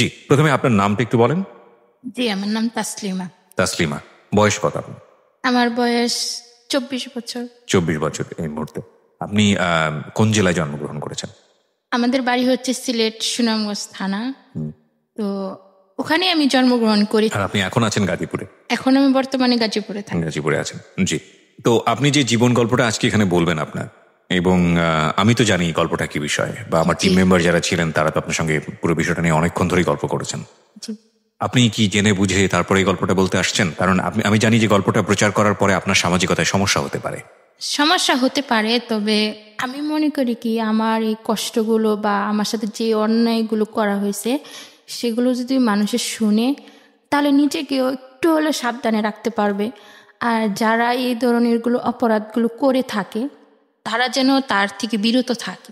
জি, প্রথমে আপনার নামটা একটু বলেন। জি, আমার নাম তাসলিমা। তাসলিমা, বয়স কত আপনার? আমার বয়স 24 বছর। 24 বছর এই মুহূর্তে। আপনি কোন জেলায় জন্মগ্রহণ করেছেন? আমাদের বাড়ি হচ্ছে সিলেট সুনামগঞ্জ থানা। তো ওখানে আমি জন্মগ্রহণ করি। আর আপনি এখন আছেন গাজীপুরে? এখন আমি বর্তমানে গাজীপুরে থাকি। গাজীপুরে আছেন, জি। তো আপনি যে জীবন গল্পটা আজকে এখানে বলবেন আপনার, এবং আমি তো জানি গল্পটা কি বিষয়, বা আমার টিম মেম্বার যারা ছিলেন তারা তো আপনার সঙ্গে পুরো বিষয়টা নিয়ে অনেকক্ষণ ধরেই গল্প করেছেন। আপনি কি জেনে বুঝে তারপরে এই গল্পটা বলতে আসছেন? কারণ আমি জানি যে গল্পটা প্রচার করার পরে আপনার সামাজিকতায় সমস্যা হতে পারে। সমস্যা হতে পারে, তবে আমি মনে করি কি আমার এই কষ্টগুলো বা আমার সাথে যে অন্যায়গুলো করা হয়েছে সেগুলো যদি মানুষের শুনে তাহলে নিজেকেও একটু হলে সাবধানে রাখতে পারবে। আর যারা এই ধরনেরগুলো অপরাধগুলো করে থাকে তারা যেন তার থেকে বিরত থাকে।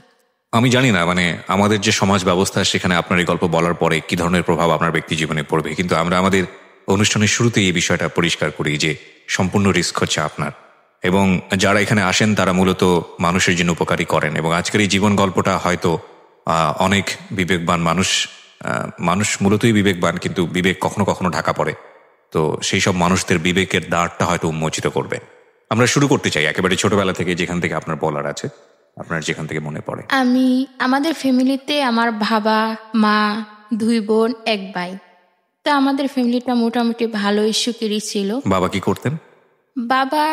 আমি জানি না মানে আমাদের যে সমাজ ব্যবস্থা সেখানে আপনার এই গল্প বলার পরে কি ধরনের প্রভাব আপনার ব্যক্তি জীবনে পড়বে, কিন্তু আমরা আমাদের অনুষ্ঠানের শুরুতেই এই বিষয়টা পরিষ্কার করি যে সম্পূর্ণ রিস্ক হচ্ছে আপনার, এবং যারা এখানে আসেন তারা মূলত মানুষের জন্য উপকারী করেন। এবং আজকের এই জীবন গল্পটা হয়তো অনেক বিবেকবান মানুষ মূলতই বিবেকবান, কিন্তু বিবেক কখনো কখনো ঢাকা পড়ে। তো সেই সব মানুষদের বিবেকের দ্বারটা হয়তো উন্মোচিত করবে। আমরা শুরু করতে চাই একেবারে ছোটবেলা থেকে, যেখান থেকে আপনার বলার আছে, আপনার যেখান থেকে মনে পড়ে। আমাদের ফ্যামিলিতে আমার বাবা মা 2 বোন 1 ভাই। তো আমাদের ফ্যামিলিটা মোটামুটি ভালোই সুখেরই ছিল। বাবা কি করতেন? বাবা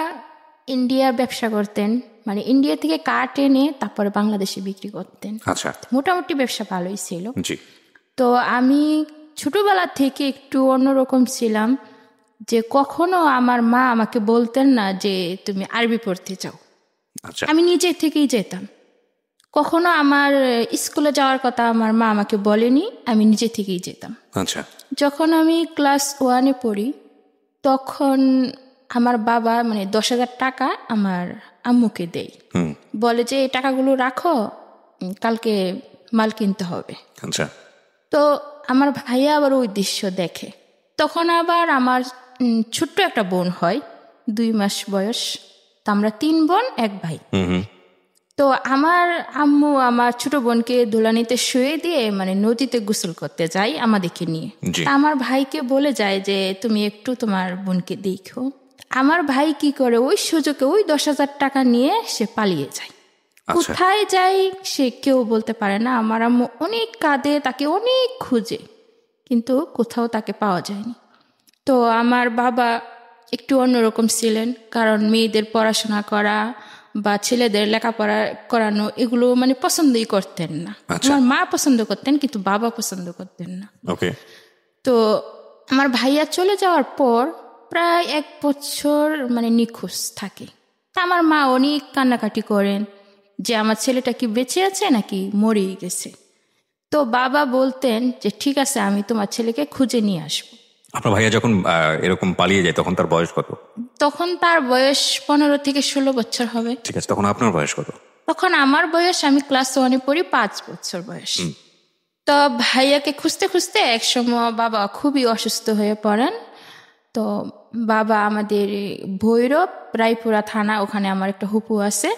ইন্ডিয়া ব্যবসা করতেন, মানে ইন্ডিয়া থেকে কাঠ এনে তারপরে বাংলাদেশে বিক্রি করতেন। আচ্ছা, মোটামুটি ব্যবসা ভালোই ছিল। জি। তো আমি ছোটবেলা থেকে একটু অন্যরকম ছিলাম, যে কখনো আমার মা আমাকে বলতেন না যে তুমি আরবি পড়তে চাও। আচ্ছা, আমি নিজে থেকেই যেতাম। কখনো আমার স্কুলে যাওয়ার কথা আমার মা আমাকে বলেনি, আমি নিজে থেকেই যেতাম। আচ্ছা। যখন আমি ক্লাস 1-এ পড়ি তখন আমার বাবা মানে 10,000 টাকা আমার আম্মুকে দেয়, বলে যে এই টাকাগুলো রাখো, কালকে মাল কিনতে হবে। আচ্ছা। তো আমার ভাইয়া আবার ওই দৃশ্য দেখে। তখন আবার আমার ছোট্ট একটা বোন হয়, 2 মাস বয়স। তো আমরা 3 বোন 1 ভাই। তো আমার আম্মু আমার ছোট বোনকে দোলানিতে শুয়ে দিয়ে মানে নদীতে গোসল করতে যায় আমাদেরকে নিয়ে। আমার ভাইকে বলে যায় যে তুমি একটু তোমার বোনকে দেখো। আমার ভাই কি করে, ওই সুযোগে ওই 10,000 টাকা নিয়ে সে পালিয়ে যায়। কোথায় যায় সে কেউ বলতে পারে না। আমার আম্মু অনেক কাঁদে, তাকে অনেক খুঁজে, কিন্তু কোথাও তাকে পাওয়া যায়নি। তো আমার বাবা একটু অন্যরকম ছিলেন, কারণ মেয়েদের পড়াশোনা করা বা ছেলেদের লেখাপড়া করানো এগুলো মানে পছন্দই করতেন না। আমার মা পছন্দ করতেন কিন্তু বাবা পছন্দ করতেন না। তো আমার ভাইয়া চলে যাওয়ার পর প্রায় 1 বছর মানে নিখোঁজ থাকে। তা আমার মা অনেক কান্নাকাটি করেন যে আমার ছেলেটা কি বেঁচে আছে নাকি মরেই গেছে। তো বাবা বলতেন যে ঠিক আছে, আমি তোমার ছেলেকে খুঁজে নিয়ে আসবো। আপনার ভাইয়া যখন এরকম পালিয়ে যায় তখন তার বয়স কত? তখন তার বয়স 15 থেকে 16 বছর হবে। ঠিক আছে, তখন আপনার বয়স কত? তখন আমার বয়স, আমি ক্লাস 1-এ পড়ি, 5 বছর বয়স। তো ভাইয়াকে খুঁজতে খুঁজতে একসময় বাবা খুবই অসুস্থ হয়ে পড়েন। তো বাবা আমাদের ভৈরব রায়পুরা থানা, ওখানে আমার একটা হুপু আছে,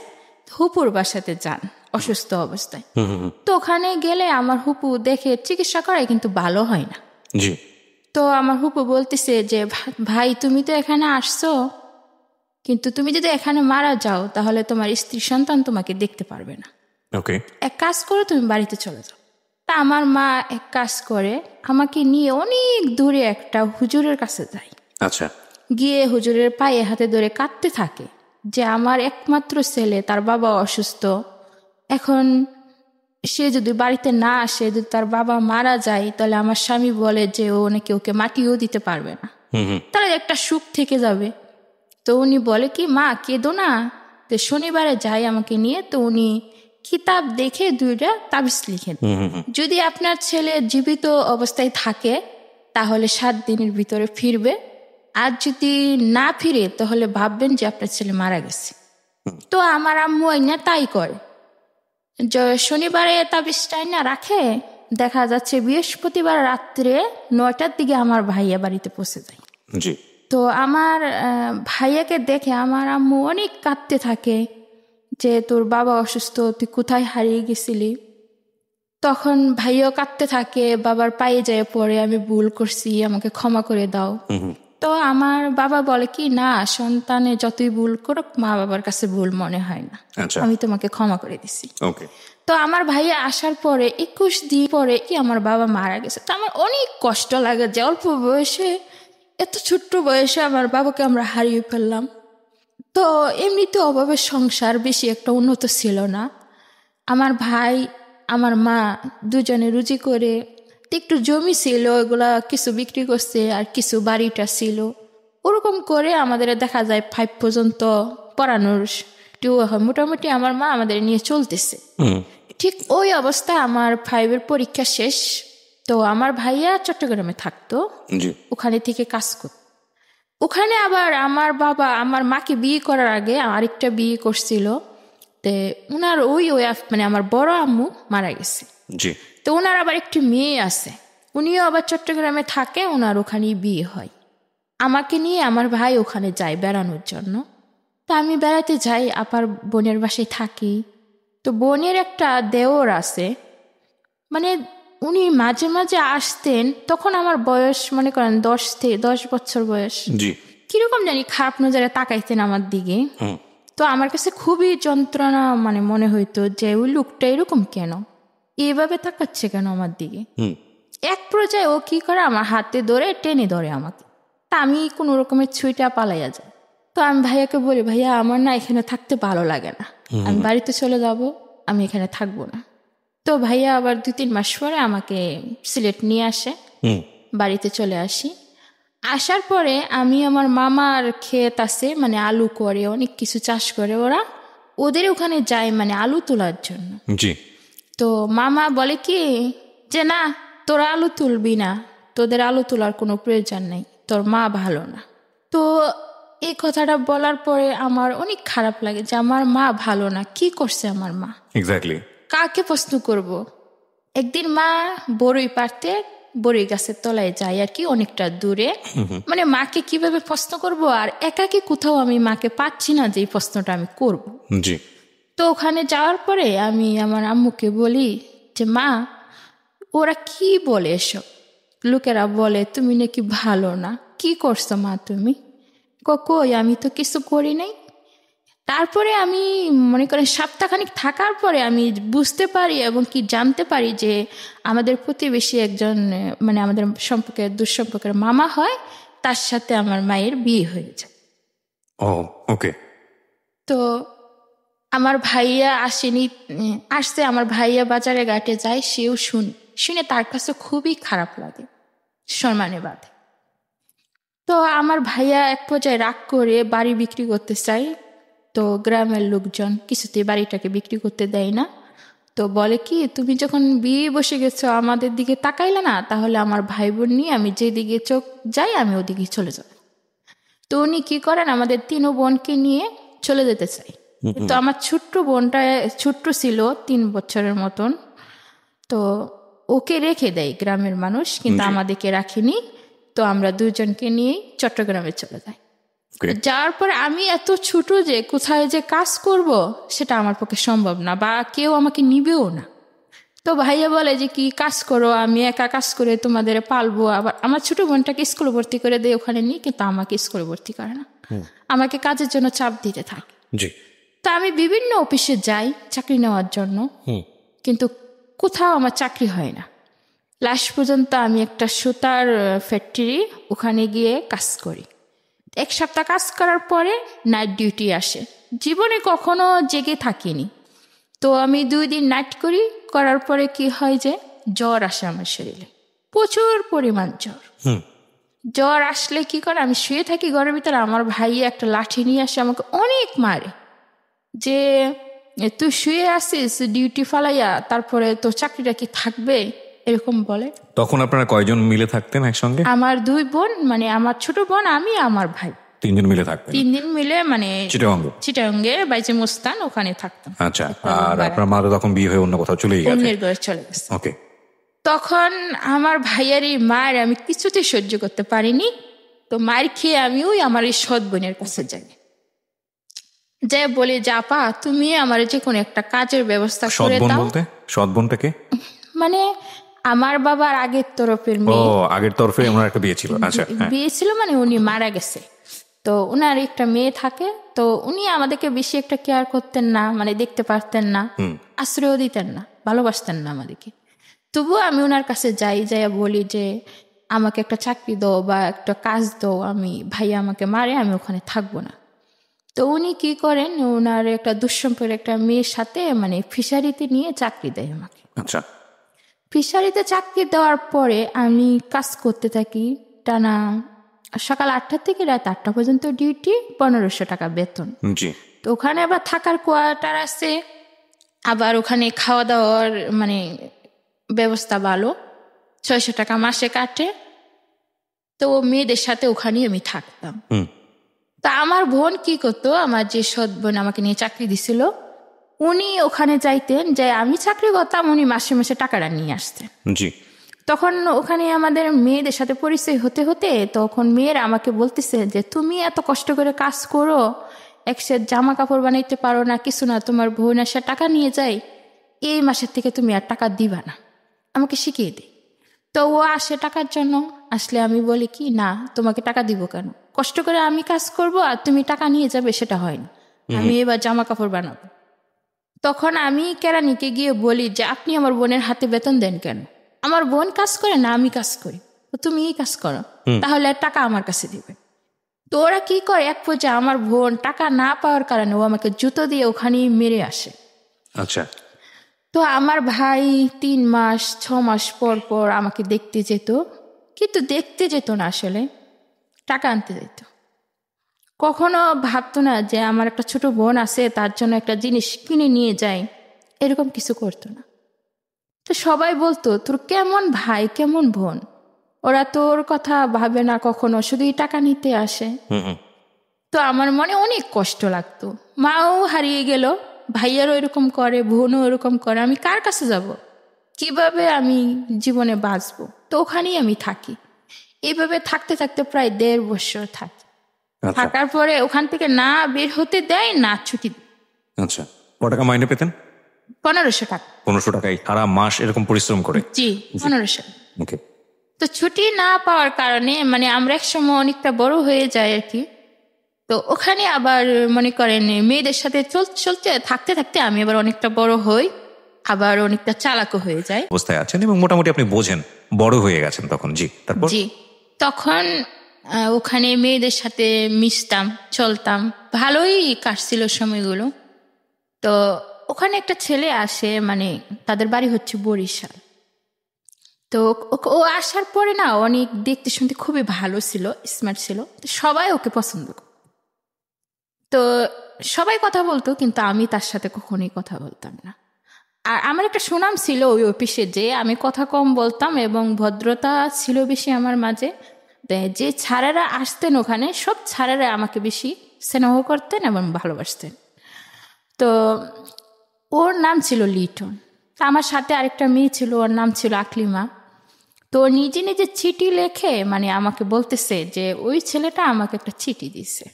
হুপুর বাসাতে যান অসুস্থ অবস্থায়। তো ওখানে গেলে আমার হুপু দেখে চিকিৎসা করায় কিন্তু ভালো হয় না। জি। তো আমার হুপু বলতেছে যে ভাই তুমি তো এখানে আসছো, কিন্তু তুমি যদি এখানে মারা যাও তাহলে তোমার স্ত্রী সন্তান তোমাকে দেখতে পারবে না। এক কাজ করো, তুমি বাড়িতে চলে যাও। তা আমার মা এক কাজ করে, আমাকে নিয়ে অনেক দূরে একটা হুজুরের কাছে যায়। আচ্ছা। গিয়ে হুজুরের পায়ে হাতে ধরে কাঁদতে থাকে যে আমার একমাত্র ছেলে, তার বাবা অসুস্থ, এখন সে যদি বাড়িতে না আসে, যদি তার বাবা মারা যায় তাহলে আমার স্বামী বলে যে ও নাকি ওকে মাটিও দিতে পারবে না, তাহলে একটা সুখ থেকে যাবে। তো উনি বলে কি মা কেঁদো না, তো শনিবারে যাই আমাকে নিয়ে। তো উনি কিতাব দেখে 2টা তাবিজ লিখেন, যদি আপনার ছেলে জীবিত অবস্থায় থাকে তাহলে 7 দিনের ভিতরে ফিরবে, আর যদি না ফিরে তাহলে ভাববেন যে আপনার ছেলে মারা গেছে। তো আমার আম্মু আইনা তাই করে, শনিবারে তাবিজটা না রাখে। দেখা যাচ্ছে বৃহস্পতিবার রাত্রে 9টার দিকে আমার ভাইয়া বাড়িতে পৌঁছে যায়। তো আমার ভাইয়াকে দেখে আমার আম্মু অনেক কাঁদতে থাকে যে তোর বাবা অসুস্থ, তুই কোথায় হারিয়ে গেছিলি। তখন ভাইও কাঁদতে থাকে, বাবার পায়ে যায় পড়ে, আমি ভুল করছি, আমাকে ক্ষমা করে দাও। তো আমার বাবা বলে কি, না, সন্তানে যতই ভুল করুক মা বাবার কাছে ভুল মনে হয় না, আমি তোমাকে ক্ষমা করে দিছি। তো আমার ভাইয়া আসার পরে 21 দিন পরে কি আমার বাবা মারা গেছে। তো আমার অনেক কষ্ট লাগে যে অল্প বয়সে, এত ছোট্ট বয়সে আমার বাবাকে আমরা হারিয়ে ফেললাম। তো এমনিতে অভাবের সংসার বেশি একটা উন্নত ছিল না। আমার ভাই আমার মা দুজনে রুজি করে, একটু জমি ছিল, ওগুলা কিছু বিক্রি করছে, আর কিছু বাড়িটা ছিল। ওরকম করে আমাদের দেখা যায় 5 পর্যন্ত পড়ানোর মোটামুটি আমার মা আমাদের নিয়ে চলতেছে। ঠিক ওই অবস্থায় আমার 5-এর পরীক্ষা শেষ। তো আমার ভাইয়া চট্টগ্রামে থাকতো, ওখানে থেকে কাজ করত। ওখানে আবার আমার বাবা আমার মাকে বিয়ে করার আগে আরেকটা বিয়ে করছিল। তো উনার মানে আমার বড় আম্মু মারা গেছে। তো ওনার আবার একটি মেয়ে আছে, উনিও আবার চট্টগ্রামে থাকে, ওনার ওখানেই বিয়ে হয়। আমাকে নিয়ে আমার ভাই ওখানে যায় বেড়ানোর জন্য। তা আমি বেড়াতে যাই, আপার বোনের বাসায় থাকি। তো বোনের একটা দেওর আছে, মানে উনি মাঝে মাঝে আসতেন। তখন আমার বয়স মনে করেন 10 বছর বয়স। কিরকম জানি খারাপ নজরে তাকাইতেন আমার দিকে। তো আমার কাছে খুবই যন্ত্রণা মানে মনে হইতো যে ওই লোকটা এরকম কেন, এইভাবে তাকাচ্ছে কেন আমার দিকে। এক পর্যায়ে ও কি করে আমার হাতে ধরে টেনে ধরে আমাকে। তা আমি কোনো রকমের ছুঁইটা পালাইয়া যাই। তো আমি ভাইয়াকে বলি, ভাইয়া আমার না এখানে থাকতে ভালো লাগে না, আমি বাড়িতে চলে যাব, আমি এখানে থাকবো না। তো ভাইয়া আবার 2-3 মাস পরে আমাকে সিলেট নিয়ে আসে, বাড়িতে চলে আসি। আসার পরে আমি আমার মামার ক্ষেত আছে, মানে আলু করে, অনেক কিছু চাষ করে ওরা, ওদের ওখানে যাই মানে আলু তোলার জন্য। তো মামা বলে কি যে না, তোরা আলু তুলবি না, তোদের আলু তোলার কোনো প্রয়োজন নেই, তোর মা ভালো না। তো এই কথাটা বলার পরে আমার অনেক খারাপ লাগে যে আমার মা ভালো না, কি করছে আমার মা, কাকে প্রশ্ন করব। একদিন মা বড়ই পারতে বড়ই গাছের তলায় যায় আর কি, অনেকটা দূরে। মানে মাকে কিভাবে প্রশ্ন করব, আর একাকি কোথাও আমি মাকে পাচ্ছি না যে এই প্রশ্নটা আমি করব। তো ওখানে যাওয়ার পরে আমি আমার আম্মুকে বলি যে মা, ওরা কি বলে এসব, লোকেরা বলে তুমি নাকি ভালো না, কি করছো মা তুমি? কই আমি তো কিছু করি নাই। তারপরে আমি মনে করেন সপ্তাহখানিক থাকার পরে আমি বুঝতে পারি এবং কি জানতে পারি যে আমাদের প্রতিবেশী একজন, মানে আমাদের সম্পর্কের দুঃসম্পর্কের মামা হয়, তার সাথে আমার মায়ের বিয়ে হয়ে যায়। তো আমার ভাইয়া আসছে, আমার ভাইয়া বাজারে ঘাটে যায়, সেও শুনে তার কাছে খুবই খারাপ লাগে, সম্মানে বাদে। তো আমার ভাইয়া এক পর্যায়ে রাগ করে বাড়ি বিক্রি করতে চায়। তো গ্রামের লোকজন কিছুতেই বাড়িটাকে বিক্রি করতে দেয় না। তো বলে কি, তুমি যখন বিয়ে বসে গেছো আমাদের দিকে তাকাইলে না, তাহলে আমার ভাই বোন নিয়ে আমি যেদিকে চোখ যাই আমি ওদিকে চলে যাব। তো উনি কি করেন, আমাদের 3 বোনকে নিয়ে চলে যেতে চাই। তো আমার ছোট্ট বোনটা ছোট্ট ছিল, 3 বছরের মতন। তো ওকে রেখে দেয় গ্রামের মানুষ, কিন্তু আমাদেরকে রাখেনি। তো আমরা 2 জনকে নিয়ে চট্টগ্রামে চলে যাই। যাওয়ার পরে আমি এত ছোট যে কোথায় যে কাজ করব সেটা আমার পক্ষে সম্ভব না, বা কেউ আমাকে নিবেও না। তো ভাইয়া বলে যে কি কাজ করো, আমি একা কাজ করে তোমাদের পালবো। আবার আমার ছোট বোনটাকে স্কুলে ভর্তি করে দেয় ওখানে নিয়ে, কিন্তু আমাকে স্কুলে ভর্তি করে না, আমাকে কাজের জন্য চাপ দিতে থাকে। তা আমি বিভিন্ন অফিসে যাই চাকরি নেওয়ার জন্য, কিন্তু কোথাও আমার চাকরি হয় না। লাস্ট পর্যন্ত আমি একটা সুতার ফ্যাক্টরি, ওখানে গিয়ে কাজ করি। 1 সপ্তাহ কাজ করার পরে নাইট ডিউটি আসে। জীবনে কখনো জেগে থাকিনি। তো আমি 2 দিন নাইট করার পরে কি হয় যে জ্বর আসে আমার শরীরে, প্রচুর পরিমাণ জ্বর আসলে কি করে, আমি শুয়ে থাকি ঘরের ভিতরে, আমার ভাই একটা লাঠি নিয়ে আসে, আমাকে অনেক মারে যে তুই শুয়ে আসিস ডিউটি ফালাইয়া, তারপরে তোর চাকরিটা কি থাকবে, এরকম বলে। তখন আপনারা কয়জন মিলে থাকতেন একসঙ্গে? আমার 2 বোন, মানে আমার ছোট বোন, আমি, আমার ভাই, 3 জন মিলে থাকতেন। 3 দিন মিলে, মানে চিটাগঙ্গে বাইজে মুস্তান, ওখানে থাকতাম। আচ্ছা। আর আপনার মা তো তখন বিয়ে হয়ে অন্য কোথাও চলে গেছে? অন্যের ঘরে চলে গেছে। তখন আমার ভাইয়ের এই মায়ের আমি কিছুতে সহ্য করতে পারিনি। তো মায়ের খেয়ে আমি আমার এই সৎ বোনের কাছে যাই, যে বলে যে আপা তুমি আমার যে কোনো একটা কাজের ব্যবস্থা করে দাও। সৎ বোনটাকে মানে আমার বাবার আগের তরফের ও মেয়ে আগের তরফে ওনার একটা বিয়ে ছিল। আচ্ছা, হ্যাঁ। বিয়ে ছিল, মানে উনি মারা গেছে। তো উনার একটা মেয়ে থাকে, তো উনি আমাদেরকে বেশি একটা কেয়ার করতেন না, মানে দেখতে পারতেন না, আশ্রয়ও দিতেন না, ভালোবাসতেন না আমাদেরকে। তবুও আমি ওনার কাছে যাই বলি যে আমাকে একটা চাকরি দাও বা একটা কাজ দাও, আমি ভাইয়া আমাকে মারে, আমি ওখানে থাকবো না। তো উনি কি করেন, ওনার একটা দুঃসম্পর্কের একটা মেয়ের সাথে মানে ফিশারিতে নিয়ে চাকরি দেয় আমাকে। আচ্ছা, ফিশারিতে চাকরি দেওয়ার পরে আমি কাজ করতে থাকি টানা সকাল 8টা থেকে রাত 8টা পর্যন্ত ডিউটি, 1500 টাকা বেতন। জি। তো ওখানে আবার থাকার কোয়ার্টার আছে, আবার ওখানে খাওয়া দাওয়ার মানে ব্যবস্থা ভালো, 600 টাকা মাসে কাটে। তো মেয়েদের সাথে ওখানেই আমি থাকতাম। তা আমার বোন কি করতো, আমার যে সৎ বোন আমাকে নিয়ে চাকরি দিছিল, উনি ওখানে যাইতেন, যে আমি চাকরি করতাম, উনি মাসে মাসে টাকাটা নিয়ে আসতেন। জি। তখন ওখানে আমাদের মেয়েদের সাথে পরিচয় হতে হতে তখন মেয়েরা আমাকে বলতেছে যে তুমি এত কষ্ট করে কাজ করো, এক সেট জামা কাপড় বানাইতে পারো না, কিছু না, তোমার বোন এসে টাকা নিয়ে যায়, এই মাসের থেকে তুমি আর টাকা দিবা না, আমাকে শিখিয়ে দে। তো ও আসে টাকার জন্য, আসলে আমি বলি কি না, তোমাকে টাকা দিব কেন, কষ্ট করে আমি কাজ করব আর তুমি টাকা নিয়ে যাবে, সেটা হয় না, আমি এবার জামা কাপড় বানাবো। তখন আমি কেরানিকে গিয়ে বলি যে আপনি আমার বোনের হাতে বেতন দেন কেন, আমার বোন কাজ করে না, আমি কাজ করি, তুমি এই কাজ করো, তাহলে টাকা আমার কাছে দিবে। তো ওরা কি করে, এক পর্যায়ে আমার বোন টাকা না পাওয়ার কারণে ও আমাকে জুতো দিয়ে ওখানেই মেরে আসে। আচ্ছা। তো আমার ভাই 3 মাস 6 মাস পর পর আমাকে দেখতে যেত, কিন্তু দেখতে যেত না, আসলে টাকা আনতে যেত। কখনো ভাবতো না যে আমার একটা ছোট বোন আছে, তার জন্য একটা জিনিস কিনে নিয়ে যায়, এরকম কিছু করতো না। তো সবাই বলতো তোর কেমন ভাই কেমন বোন, ওরা তোর কথা ভাবে না কখনো, শুধুই টাকা নিতে আসে। তো আমার মনে অনেক কষ্ট লাগতো, মাও হারিয়ে গেল, ভাইয়ারও এরকম করে, বোনও এরকম করে, আমি কার কাছে যাব, কিভাবে আমি জীবনে বাঁচবো। তো ওখানেই আমি থাকি, এইভাবে থাকতে থাকতে প্রায় 1.5 বছর থাকি। থাকার পরে ওখান থেকে না বের হতে দেয় না ছুটি। আচ্ছা, কত টাকা মাইনে পেতেন? 1500 টাকা। 1500 টাকায় সারা মাস এরকম পরিশ্রম করে? জি, 1500। ওকে। তো ছুটি না পাওয়ার কারণে মানে আমরা এক সময় অনেকটা বড় হয়ে যাই আর কি। তো ওখানে আবার মনে করেন মেয়েদের সাথে চলতে থাকতে থাকতে আমি আবার অনেকটা বড় হই, আবার অনেকটা চালাকও হয়ে যায়। অবস্থায় আছেন এবং মোটামুটি আপনি বোঝেন, বড় হয়ে গেছেন তখন। জি, তারপর? জি, তখন ওখানে মেয়েদের সাথে মিশতাম, চলতাম, ভালোই কাটছিল সময়গুলো। তো ওখানে একটা ছেলে আসে, মানে তাদের বাড়ি হচ্ছে বরিশাল। তো ও আসার পরে না অনেক দেখতে শুনতে খুবই ভালো ছিল, স্মার্ট ছিল, তো সবাই ওকে পছন্দ করত। তো সবাই কথা বলতো, কিন্তু আমি তার সাথে কখনোই কথা বলতাম না। আর আমার একটা সুনাম ছিল ওই অফিসে, যে আমি কথা কম বলতাম এবং ভদ্রতা ছিল বেশি আমার মাঝে। যে ছাড়েরা আসতেন ওখানে, সব ছাড়েরা আমাকে বেশি স্নেহ করতেন এবং ভালোবাসতেন। তো ওর নাম ছিল লিটন, আমার সাথে আরেকটা মেয়ে ছিল, ওর নাম ছিল আকলিমা। তো নিজে নিজে চিঠি লেখে মানে আমাকে বলতেছে যে ওই ছেলেটা আমাকে একটা চিঠি দিছে।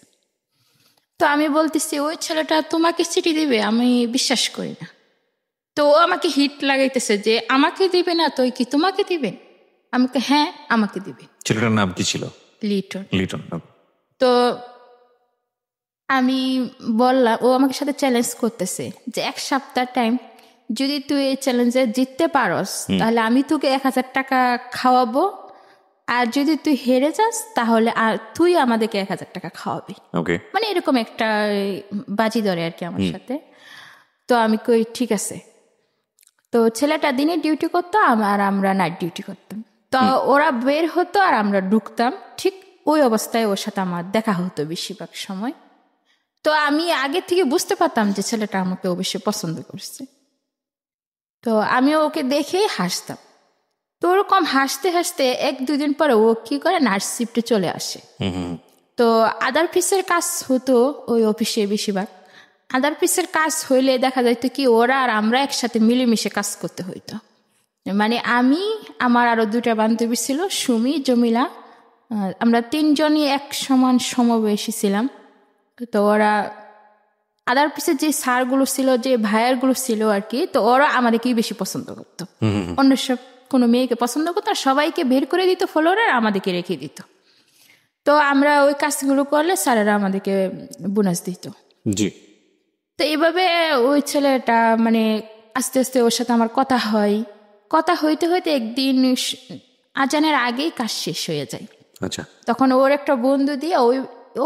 তো আমি বলতেছি ওই ছেলেটা তোমাকে চিঠি দিবে, আমি বিশ্বাস করি না। তো ও আমাকে হিট লাগাইতেছে যে আমাকে দিবে না তো কি তোমাকে দিবে, আমাকে হ্যাঁ আমাকে দিবে। ছেলেটার নাম কি ছিল? লিটন। লিটন। তো আমি বললাম, ও আমাকে সাথে চ্যালেঞ্জ করতেছে যে 1 সপ্তাহ টাইম, যদি তুই এই চ্যালেঞ্জে জিততে পারস তাহলে আমি তোকে 1000 টাকা খাওয়াবো, আর যদি তুই হেরে যাস তাহলে আর তুই আমাদেরকে 1000 টাকা খাওয়াবি। ওকে। মানে এরকম একটা বাজি ধরে আর কি আমার সাথে। তো আমি কই ঠিক আছে। তো ছেলেটা দিনে ডিউটি করতো, আর আমরা নাইট ডিউটি করতাম। তো ওরা বের হতো আর আমরা ঢুকতাম, ঠিক ওই অবস্থায় ওর সাথে আমার দেখা হতো বেশিরভাগ সময়। তো আমি আগে থেকে বুঝতে পারতাম যে ছেলেটা আমাকে অবশ্যই পছন্দ করছে। তো আমি ওকে দেখেই হাসতাম। তো ওরকম হাসতে হাসতে 1-2 দিন পরে ও কি করে নাইট শিফটে চলে আসে। তো আদার পিসের কাজ হতো ওই অফিসে বেশিরভাগ। আদার পিসের কাজ হইলে দেখা যাইতো কি ওরা আর আমরা একসাথে মিলেমিশে কাজ করতে হইতো। মানে আমি, আমার আরো 2টা বান্ধবী ছিল, সুমি, জমিলা, আমরা 3 জনই এক সমান সমবয়সী ছিলাম। তো ওরা আদার পিছে যে স্যারগুলো ছিল, যে ভাইয়ারগুলো ছিল আর কি, তো ওরা আমাদেরকেই বেশি পছন্দ করতো। অন্য সব কোনো মেয়েকে পছন্দ করতো আর সবাইকে বের করে দিত ফ্লোরে, আর আমাদেরকে রেখে দিত। তো আমরা ওই কাজগুলো করলে স্যারেরা আমাদেরকে বোনাস দিত। জি। তো এইভাবে ওই ছেলেটা মানে আস্তে আস্তে ওর সাথে আমার কথা হয়। কথা হইতে হইতে একদিন আজানের আগেই কাজ শেষ হয়ে যায়। আচ্ছা। তখন ওর একটা বন্ধু দিয়ে ওই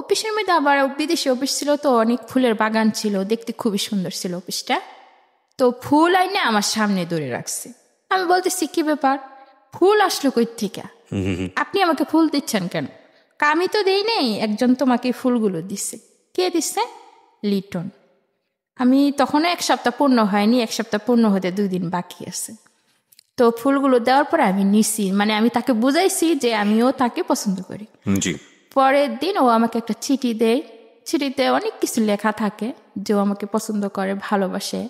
অফিসের মধ্যে, আবার বিদেশি অফিস ছিল, তো অনেক ফুলের বাগান ছিল, দেখতে খুবই সুন্দর ছিল অফিসটা। তো ফুল আইনে আমার সামনে ধরে রাখছে। আমি বলতেছি কি ব্যাপার, ফুল আসলো কই থেকে, আপনি আমাকে ফুল দিচ্ছেন কেন? আমি তো দেই নেই, একজন তোমাকে ফুলগুলো দিচ্ছে। কে দিচ্ছে? লিটন। আমি তখনও 1 সপ্তাহ পূর্ণ হয়নি, 1 সপ্তাহ পূর্ণ হতে 2 দিন বাকি আছে। তো ফুলগুলো দেওয়ার পরে আমি নিছি, মানে আমি তাকে বুঝাইছি যে আমিও তাকে পছন্দ করি। জি। পরের দিন ও আমাকে একটা চিঠি দেয়। চিঠিতে অনেক কিছু লেখা থাকে যে ও আমাকে পছন্দ করে, ভালোবাসে।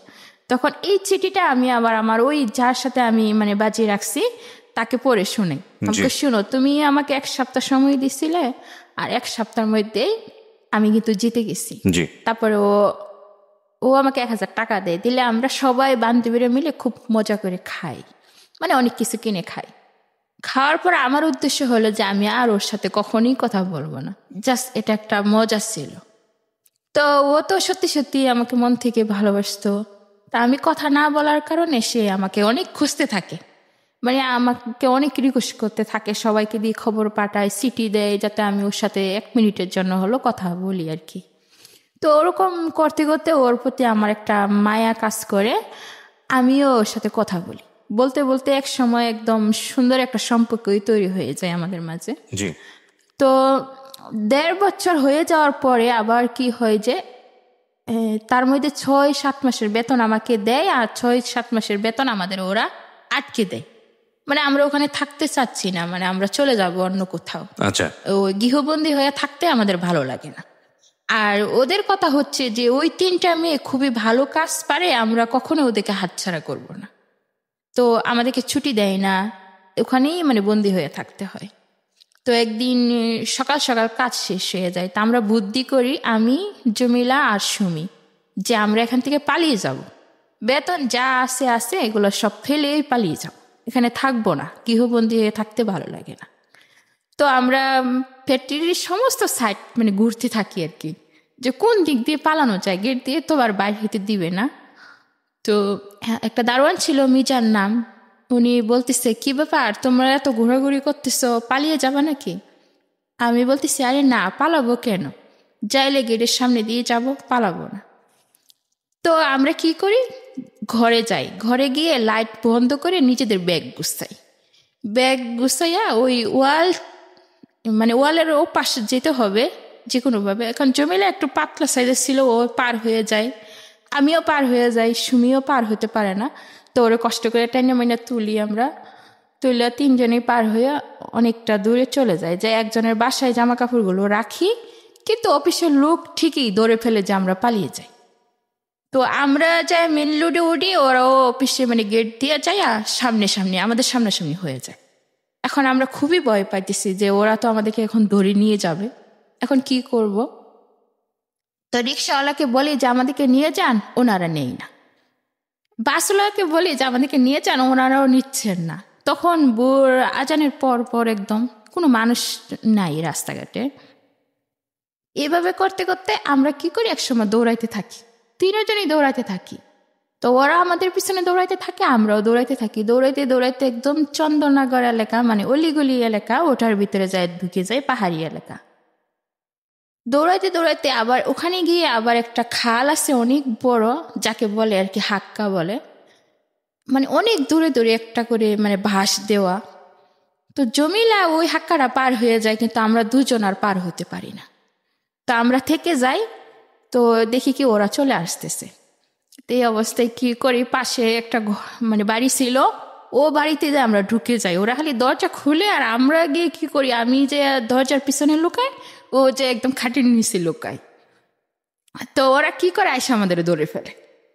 তখন এই চিঠিটা আমি আবার আমার ওই যার সাথে আমি মানে বাজিয়ে রাখছি তাকে পড়ে শুনে, আমাকে শুনো, তুমি আমাকে 1 সপ্তাহ সময় দিছিলে, আর 1 সপ্তাহের মধ্যেই আমি কিন্তু জিতে গেছি। তারপরে ও আমাকে 1000 টাকা দেয়, দিলে আমরা সবাই বান্ধবীরা মিলে খুব মজা করে খাই, মানে অনেক কিছু কিনে খাই। খাওয়ার পর আমার উদ্দেশ্য হলো যে আমি আর ওর সাথে কখনোই কথা বলবো না, জাস্ট এটা একটা মজা ছিল। তো ও তো সত্যি সত্যি আমাকে মন থেকে ভালোবাসতো। তা আমি কথা না বলার কারণে সে আমাকে অনেক খুঁজতে থাকে, মানে আমাকে অনেক রিকোয়েস্ট করতে থাকে, সবাইকে দিয়ে খবর পাঠায়, সিটি দেয় যাতে আমি ওর সাথে 1 মিনিটের জন্য হলো কথা বলি আর কি। তো ওরকম করতে করতে ওর প্রতি আমার একটা মায়া কাজ করে, আমিও ওর সাথে কথা বলি। বলতে বলতে এক সময় একদম সুন্দর একটা সম্পর্কই তৈরি হয়ে যায় আমাদের মাঝে। তো 1.5 বছর হয়ে যাওয়ার পরে আবার কি হয় যে তার মধ্যে 6-7 মাসের বেতন আমাকে দেয়, আর 6-7 মাসের বেতন আমাদের ওরা আটকে দেয়। মানে আমরা ওখানে থাকতে চাচ্ছি না, মানে আমরা চলে যাব অন্য কোথাও। আচ্ছা। ওই গৃহবন্দী হয়ে থাকতে আমাদের ভালো লাগে না। আর ওদের কথা হচ্ছে যে ওই 3টা মেয়ে খুবই ভালো কাজ পারে, আমরা কখনো ওদেরকে হাতছাড়া করব না। তো আমাদেরকে ছুটি দেয় না, ওখানেই মানে বন্দী হয়ে থাকতে হয়। তো একদিন সকাল সকাল কাজ শেষ হয়ে যায়, তা আমরা বুদ্ধি করি, আমি, জমিলা আর সুমি, যে আমরা এখান থেকে পালিয়ে যাব। বেতন যা আছে এগুলো সব ফেলেই পালিয়ে যাব, এখানে থাকবো না, গৃহবন্দী হয়ে থাকতে ভালো লাগে না। তো আমরা ফ্যাক্টরির সমস্ত সাইড মানে ঘুরতে থাকি আর কি, যে কোন দিক দিয়ে পালানো যায়, গেট দিয়ে তো আর বাইরে হইতে দিবে না। তো একটা দারোয়ান ছিল, মিজান নাম, উনি বলতেছে কি ব্যাপার, তোমরা এত ঘোরাঘুরি করতেছো, পালিয়ে যাবা নাকি? আমি বলতেছি আরে না, পালাবো কেন, যাইলে গেটের সামনে দিয়ে যাব, পালাবো না। তো আমরা কি করি, ঘরে যাই, ঘরে গিয়ে লাইট বন্ধ করে নিজেদের ব্যাগ গুছাইয়া ওই ওয়ালের ও পাশে যেতে হবে যে কোনোভাবে। এখন জমিলা একটু পাতলা সাইজের ছিল, ও পার হয়ে যায়, আমিও পার হয়ে যাই, সুমিও পার হতে পারে না। তো ওরা কষ্ট করে টাইনা মাইনা আমরা তুলে 3জনেই পার হয়ে অনেকটা দূরে চলে যায়, যে একজনের বাসায় জামা কাপড়গুলো রাখি, কিন্তু অফিসের লোক ঠিকই ধরে ফেলে যে আমরা পালিয়ে যাই। তো আমরা যাই মেন রোডে উঠি, ওরাও অফিসে মানে গেট দিয়ে যায়, আর আমাদের সামনাসামনি হয়ে যায়। এখন আমরা খুবই ভয় পাইতেছি যে ওরা তো আমাদেরকে এখন ধরে নিয়ে যাবে, এখন কি করব? তো রিক্সাওয়ালাকে বলি যে আমাদেরকে নিয়ে যান, ওনারা নেই না। বাসওয়ালাকে বলি যে আমাদেরকে নিয়ে যান, ওনারাও নিচ্ছেন না। তখন আজানের পর একদম কোনো মানুষ নাই রাস্তাঘাটে। এভাবে করতে করতে আমরা কি করি, একসময় দৌড়াইতে থাকি, 3জনই দৌড়াইতে থাকি। তো ওরা আমাদের পিছনে দৌড়াইতে থাকে, আমরাও দৌড়াইতে থাকি। দৌড়াইতে একদম চন্দননগর এলাকা, মানে অলিগলি এলাকা, ওটার ভিতরে ঢুকে যায়, পাহাড়ি এলাকা। দৌড়াইতে আবার ওখানে গিয়ে আবার একটা খাল আছে অনেক বড়, যাকে বলে আর কি হাক্কা বলে, মানে অনেক দূরে একটা করে মানে ভাস দেওয়া। তো জমিলা ওই হাক্কাটা পার হয়ে যায়, কিন্তু আমরা 2জন আর পার হতে পারি না। তো আমরা থেকে যাই, তো দেখি কি ওরা চলে আসতেছে। এই অবস্থায় কি করি, পাশে একটা মানে বাড়ি ছিল, ও বাড়িতে যে আমরা ঢুকে যাই, ওরা খালি দরজা খুলে, আর আমরা গিয়ে কি করি, আমি যে দরজার পিছনে লুকাই, ও যে একদম খাটির নিচে লুকাই। তো ওরা কি করে, আইসা আমাদের ধরে ফেলে।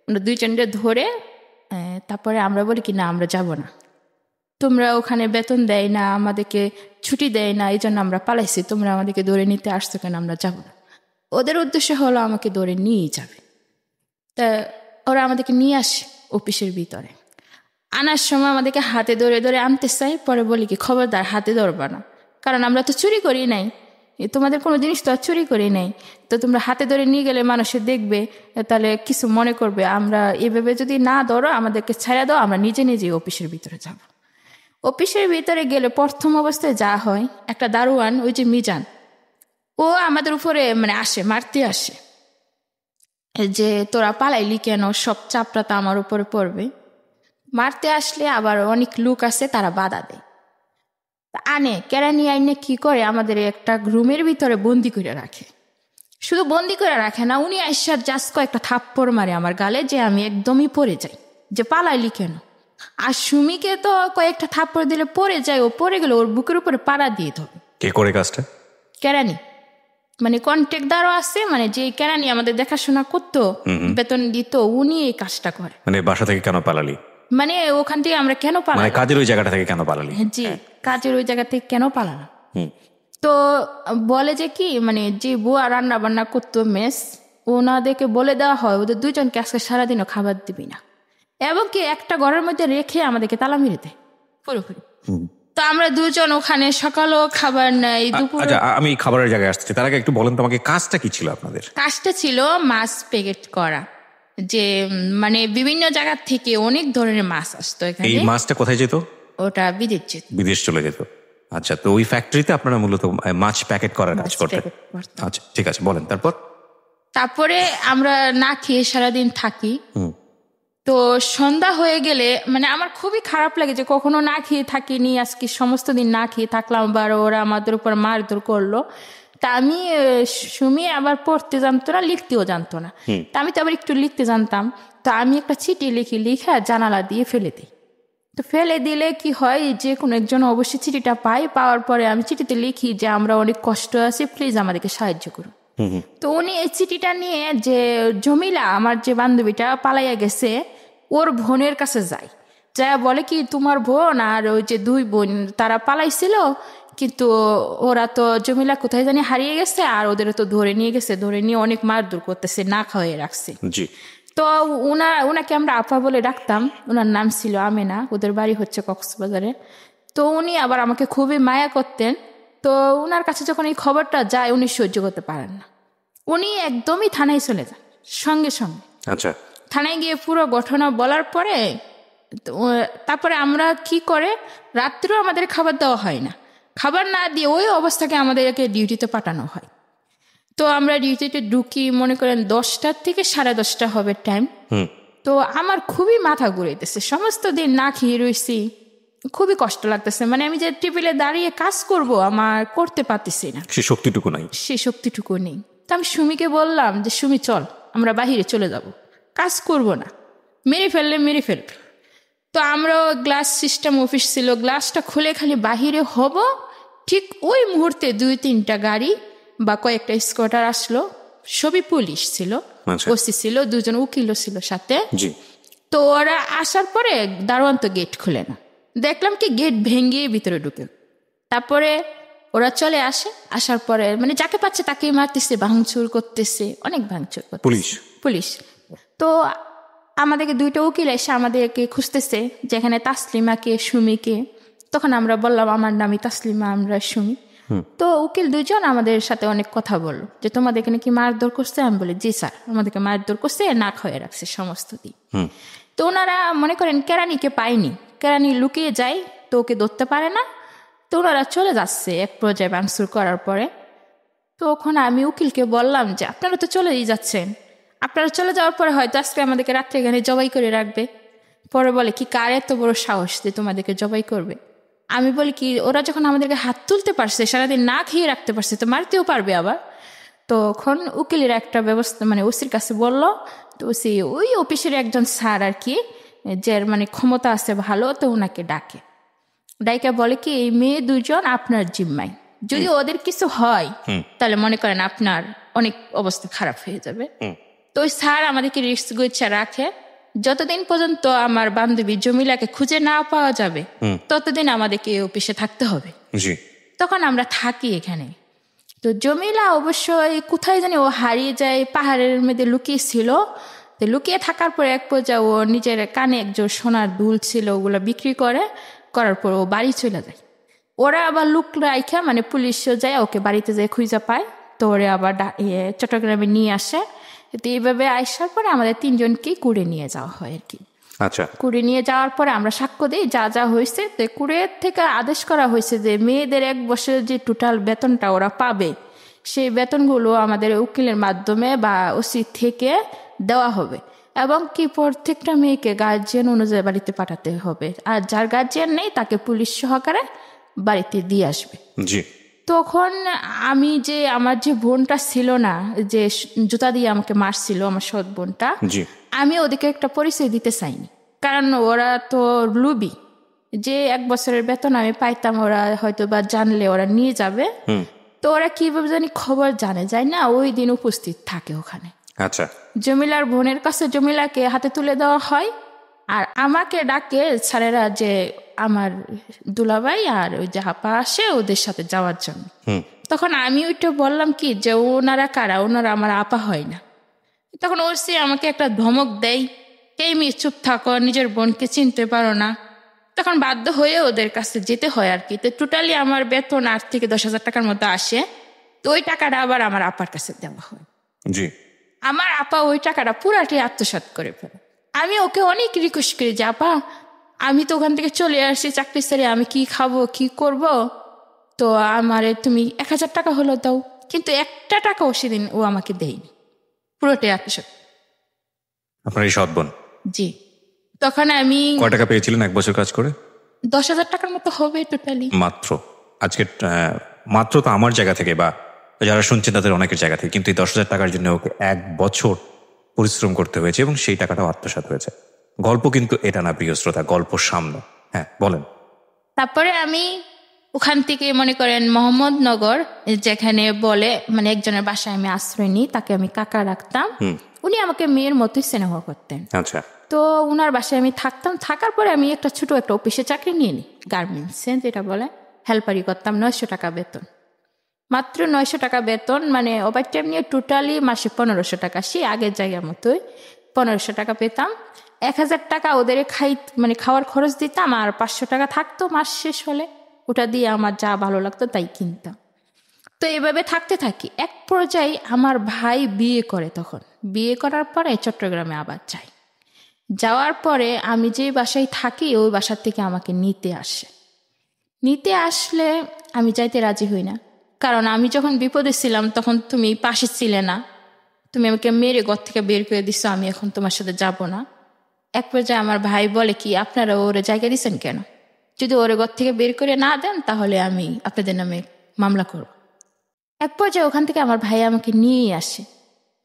আমরা 2জনকে ধরে তারপরে আমরা বলি কি না, আমরা যাব না, তোমরা ওখানে বেতন দেয় না, আমাদেরকে ছুটি দেয় না, এই জন্য আমরা পালাইছি, তোমরা আমাদেরকে ধরে নিতে আসছো কেন, আমরা যাব না। ওদের উদ্দেশ্য হলো আমাকে ধরে নিয়ে যাবে। তা ওরা আমাদেরকে নিয়ে আসে অফিসের ভিতরে। আনার সময় আমাদেরকে হাতে ধরে ধরে আনতে চাই, পরে বলি কি খবরদার হাতে ধরবা না, কারণ আমরা তো চুরি করি নাই, তোমাদের কোনো জিনিস তো আর চুরি করি নাই, তো তোমরা হাতে ধরে নিয়ে গেলে মানুষে দেখবে, তাহলে কিছু মনে করবে। আমরা এভাবে যদি না ধরো আমাদেরকে ছেড়ে দাও, আমরা নিজে নিজে অফিসের ভিতরে যাব। অফিসের ভিতরে গেলে প্রথম অবস্থায় যা হয়, একটা দারোয়ান, ওই যে মিজান, ও আমাদের উপরে মানে আসে, মারতে আসে, যে তোরা পালাইলি কেন, সব চাপটা তো আমার উপরে পড়বে। মারতে আসলে আবার অনেক লোক আছে, তারা বাধা দেয়, আনে কেরানি আইনে কি করে, আমাদের একটা রুমের ভিতরে বন্দি করে রাখে। শুধু বন্দি করে রাখে না, উনি আইসার জাস্ট কয়েকটা থাপ্পড় মারে আমার গালে, যে আমি একদমই পড়ে যাই, যে পালাইলি কেন। আর সুমিকে তো কয়েকটা থাপ্পড় দিলে পড়ে যায়, ও পড়ে গেলে ওর বুকের উপরে পাড়া দিয়ে ধরে। কে করে কাজটা? কেরানি, মানে কন্ট্রাক্টদারও আছে, মানে যে কেরানি আমাদের দেখাশোনা করতো, বেতন দিত, উনি এই কাজটা করে। মানে বাসা থেকে কেন পালালি? মানে ওখান থেকে আমরা কেন পালাম, মানে কাজের ওই জায়গাটা থেকে কেন পালালি? জি, কাজের ওই জায়গা থেকে কেন পালালাম। তো বলে যে কি, মানে যে বুয়া রান্না বান্না করতো মেস, ওনাদেরকে বলে দেওয়া হয় ওদের দুইজনকে আজকে সারাদিনও খাবার দিবি না, এবং কি একটা ঘরের মধ্যে রেখে আমাদেরকে তালা মেরে দেয় পুরোপুরি। তো আমরা দুজন ওখানে সকালও খাবার নাই, দুপুর। আচ্ছা, আমি খাবারের জায়গায় আসছি, তার আগে একটু বলেন তোমাকে কাজটা কি ছিল আপনাদের? কাজটা ছিল মাছ প্যাকেট করা, যে মানে বিভিন্ন জায়গা থেকে অনেক ধরনের মাছ আসতো এখানে। এই মাছটা কোথায় যেত? ওটা বিদেশ যেত, বিদেশ চলে যেত। আচ্ছা, তো ওই ফ্যাক্টরিতে আপনারা মূলত মাছ প্যাকেট করার কাজ করতেন? আচ্ছা, ঠিক আছে, বলেন তারপরে আমরা না খেয়ে সারাদিন থাকি। তো সন্ধ্যা হয়ে গেলে মানে আমার খুবই খারাপ লাগে যে কখনো না খেয়ে থাকিনি, আজকে সমস্ত দিন না খেয়ে থাকলাম, বা ওরা আমাদের উপর মারধর করলো। তা আমি সুমি আবার পড়তে জানতো না, লিখতেও জানতো না, তা আমি তো আবার একটু লিখতে জানতাম। তো আমি একটা চিঠি লিখে জানালা দিয়ে ফেলে দিই। তো ফেলে দিলে কি হয়, যে কোনো একজন অবশ্যই চিঠিটা পাই, পাওয়ার পরে আমি চিঠিতে লিখি যে আমরা অনেক কষ্ট আছি, প্লিজ আমাদেরকে সাহায্য করুন। তো উনি এই চিঠিটা নিয়ে, যে জমিলা আমার যে বান্ধবীটা পালাইয়া গেছে, ওর বোনের কাছে যায়, যা বলে কি তোমার বোন আর ওই যে দুই বোন তারা পালাইছিল, কিন্তু ওরা তো জমিলা কোথায় জানি হারিয়ে গেছে, আর ওদের তো ধরে নিয়ে গেছে, ধরে নিয়ে অনেক মারধর করতেছে, না খাওয়াই রাখছে। তো ওনাকে আমরা আপা বলে ডাকতাম, ওনার নাম ছিল আমেনা, ওদের বাড়ি হচ্ছে কক্সবাজারে। তো উনি আবার আমাকে খুবই মায়া করতেন। তো ওনার কাছে যখন এই খবরটা যায়, উনি সহ্য করতে পারেন না, উনি একদমই থানায় চলে যান সঙ্গে সঙ্গে। আচ্ছা, থানায় গিয়ে পুরো ঘটনা বলার পরে তারপরে আমরা কি করে, রাত্রেও আমাদের খাবার দেওয়া হয় না, খাবার না দিয়ে ওই অবস্থাকে আমাদেরকে ডিউটিতে পাঠানো হয়। তো আমরা ডিউটিতে ঢুকি, মনে করেন 10টার থেকে 10:30 হবে টাইম। তো আমার খুবই মাথা ঘুরাইতেছে, সমস্ত দিন না খেয়ে রয়েছি, খুবই কষ্ট লাগতেছে, মানে আমি যে টেবিলে দাঁড়িয়ে কাজ করব আমার করতে পারতেছি না, সেই শক্তিটুকু নেই। তো আমি সুমিকে বললাম যে সুমি চল আমরা বাহিরে চলে যাব, কাজ করব না, মেরে ফেলবে। তো আমরা গ্লাস সিস্টেম অফিস ছিল, গ্লাসটা খুলে খালি বাহিরে হব, ঠিক ওই মুহূর্তে 2-3টা গাড়ি বা কয়েকটা স্কুটার আসলো, সবই পুলিশ ছিল, ওসি ছিল, 2জন উকিলও ছিল সাথে। তো ওরা আসার পরে দারোয়ান তো গেট খুলে না, দেখলাম কি গেট ভেঙে ভিতরে ঢুকে। তারপরে ওরা চলে আসার পরে মানে যাকে পাচ্ছে তাকেই মারতেছে, ভাঙচুর করতেছে, অনেক ভাঙচুর করতেছে পুলিশ। তো আমাদেরকে 2টা উকিল এসে আমাদেরকে খুঁজতেছে, যেখানে তাসলিমাকে, সুমিকে। তখন আমরা বললাম আমার নামই তাসলিমা, আমরা সুমি। তো উকিল 2জন আমাদের সাথে অনেক কথা বললো, যে তোমাদেরকে নাকি মারধর করছে। আমি বলি জি স্যার, আমাদেরকে মারধর করছে, না খাওয়াই রাখছে সমস্ত দিন। তো ওনারা মনে করেন কেরানিকে পায়নি, কেরানি লুকিয়ে যায়, তো ওকে ধরতে পারে না। তো ওনারা চলে যাচ্ছে এক পর্যায়ে ভাঙচুর করার পরে। তো ওখানে আমি উকিলকে বললাম যে আপনারা তো চলেই যাচ্ছেন, আপনারা চলে যাওয়ার পরে হয়তো আজকে আমাদেরকে রাত্রে এখানে জবাই করে রাখবে। পরে বলে কি কার এত বড় সাহস যে তোমাদেরকে জবাই করবে। আমি বলি কি ওরা যখন আমাদেরকে হাত তুলতে পারছে, সারাদিন না খেয়ে রাখতে পারছে, তো মারতেও পারবে আবার। তখন উকিলের একটা ব্যবস্থা মানে ওসির কাছে বলল। তো ওসি ওই অফিসের একজন স্যার আর কি, যার মানে ক্ষমতা আছে ভালো, তো ওনাকে ডাইকা বলে কি এই মেয়ে 2জন আপনার জিম্মায়, যদি ওদের কিছু হয় তাহলে মনে করেন আপনার অনেক অবস্থা খারাপ হয়ে যাবে। তো ওই স্যার আমাদেরকে রিস্ক গুচ্ছা রাখে, যতদিন পর্যন্ত আমার বান্ধবী জমিলাকে খুঁজে না পাওয়া যাবে ততদিন আমাদেরকে অফিসে থাকতে হবে। তখন আমরা থাকি এখানে। তো জমিলা অবশ্যই কোথায় জানি ও হারিয়ে যায়, পাহাড়ের মধ্যে লুকিয়েছিল। তো লুকিয়ে থাকার পরে এক পর্যায়ে ও নিজের কানে একজন সোনার দুল ছিল, ওগুলো বিক্রি করার পর ও বাড়ি চলে যায়। ওরা আবার লুক রাইখা মানে পুলিশও যায়, ওকে বাড়িতে যায় খুঁজে পায়, তো ওরে আবার চট্টগ্রামে নিয়ে আসে। তো এইভাবে আসার পরে আমাদের 3 জনকেই কুড়ে নিয়ে যাওয়া হয় আর কি। আচ্ছা, কুড়ে নিয়ে যাওয়ার পরে আমরা সাক্ষ্য দিই যা যা হয়েছে। তো কুড়ের থেকে আদেশ করা হয়েছে যে মেয়েদের 1 বছরের যে টোটাল বেতনটা ওরা পাবে, সেই বেতনগুলো আমাদের উকিলের মাধ্যমে বা ওসি থেকে দেওয়া হবে, এবং কি প্রত্যেকটা মেয়েকে গার্জিয়ান অনুযায়ী বাড়িতে পাঠাতে হবে, আর যার গার্জিয়ান নেই তাকে পুলিশ সহকারে বাড়িতে দিয়ে আসবে। জি। তখন আমি যে আমার যে বোনটা ছিল না, যে জুতা দিয়ে আমাকে মারছিল, আমার সৎ বোনটা, আমি ওদিকে একটা পরিচয় দিতে চাইনি, কারণ ওরা তো লুবি, যে 1 বছরের বেতন আমি পাইতাম ওরা হয়তো বা জানলে ওরা নিয়ে যাবে। তো ওরা কিভাবে জানি খবর জানে যায় না, ওই দিন উপস্থিত থাকে ওখানে। আচ্ছা। জমিলার বোনের কাছে জমিলাকে হাতে তুলে দেওয়া হয়, আর আমাকে ডাকে স্যারেরা যে আমার দুলাভাই আর ওই জাহাপা আসে ওদের সাথে যাওয়ার জন্য। তখন আমি ওইটা বললাম কি যে ওনারা কারা, ওনারা আমার আপা হয় না। তখন ওসি আমাকে একটা ধমক দেয়, এই মেয়ে চুপ থাকো, নিজের বোনকে চিনতে পারো না। তখন বাধ্য হয়ে ওদের কাছে যেতে হয় আর কি। তো টোটালি আমার বেতন 8 থেকে 10,000 টাকার মতো আসে। তো ওই টাকাটা আবার আমার আপার কাছে দেওয়া হয়। জি। আমার আপা ওই টাকাটা পুরাটি আত্মসাৎ করে ফেলে। আমি ওকে অনেক রিকোয়েস্ট করি যে আপা, আমি তো ওখান থেকে চলে আসছি চাকরি ছেড়ে, আমি কি খাবো কি করব, তো আমারে তুমি 1,000 টাকা হলো দাও। কিন্তু একটা টাকাও সেদিন ও আমাকে দেয়নি, পুরোটাই আত্মসাৎ। আপনার এই সৎ বোন? জি। তখন আমি কয় টাকা পেয়েছিলেন 1 বছর কাজ করে? 10,000 টাকার মতো হবে টোটালি। মাত্র? আজকে মাত্র তো আমার জায়গা থেকে বা যারা শুনছেন তাদের অনেকের জায়গা থেকে, কিন্তু এই 10,000 টাকার জন্য ওকে 1 বছর পরিশ্রম করতে হয়েছে এবং সেই টাকাটাও আত্মসাৎ হয়েছে। গল্প কিন্তু এটা না প্রিয় শ্রোতা, গল্প সামনে। হ্যাঁ বলেন। তারপরে আমি ওখান থেকে মনে করেন মোহাম্মদনগর, যেখানে বলে মানে একজনের বাসায় আমি আশ্রয় নিই, তাকে আমি কাকা রাখতাম। উনি আমাকে মেয়ের মতোই স্নেহ করতেন। আচ্ছা। তো উনার বাসায় আমি থাকতাম। থাকার পরে আমি একটা ছোট একটা অফিসে চাকরি নিয়ে নিই, গার্মেন্টসে যেটা বলে, হেল্পারি করতাম। 900 টাকা বেতন, মাত্র 900 টাকা বেতন, মানে ওভার টাইম নিয়ে টোটালি মাসে 1500 টাকা, সেই আগের জায়গার মতোই 1500 টাকা পেতাম। 1,000 টাকা ওদের মানে খাওয়ার খরচ দিতাম, আর 500 টাকা থাকতো মাস শেষ হলে, ওটা দিয়ে আমার যা ভালো লাগতো তাই কিনতাম। তো এভাবে থাকতে থাকি। এক পর্যায়ে আমার ভাই বিয়ে করে। তখন বিয়ে করার পরে চট্টগ্রামে আবার যাই। যাওয়ার পরে আমি যে বাসায় থাকি ওই বাসার থেকে আমাকে নিতে আসলে আমি যাইতে রাজি হই না, কারণ আমি যখন বিপদে ছিলাম তখন তুমি পাশে ছিলে না, তুমি আমাকে মেরে ঘর থেকে বের করে দিছো, আমি এখন তোমার সাথে যাব না। এক পর্যায়ে আমার ভাই বলে কি, আপনারা ওরে জায়গা দিচ্ছেন কেন? যদি ওরে ঘর থেকে বের করে না দেন তাহলে আমি আপনাদের নামে মামলা করব। এক পর্যায়ে ওখান থেকে আমার ভাই আমাকে নিয়ে আসে,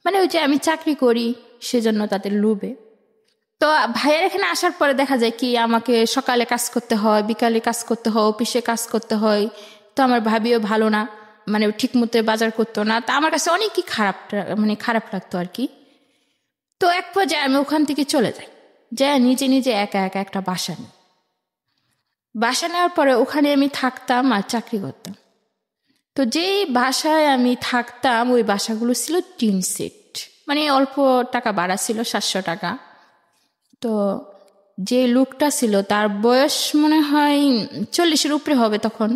মানে ওই যে আমি চাকরি করি সেজন্য তাদের লোভে। তো ভাইয়ের এখানে আসার পরে দেখা যায় কি, আমাকে সকালে কাজ করতে হয়, বিকালে কাজ করতে হয়, অফিসে কাজ করতে হয়। তো আমার ভাবিও ভালো না, মানে ঠিক মতো বাজার করতো না। তা আমার কাছে অনেকই খারাপ লাগতো আর কি। তো এক পর্যায়ে আমি ওখান থেকে চলে যাই, নিজে নিজে একা একা একটা বাসা নিই। বাসা নেওয়ার পরে ওখানে আমি থাকতাম আর চাকরি করতাম। তো যেই বাসায় আমি থাকতাম ওই বাসাগুলো ছিল টিন সেট, মানে অল্প টাকা ভাড়া ছিল, 700 টাকা। তো যে লোকটা ছিল তার বয়স মনে হয় 40-এর উপরে হবে তখন,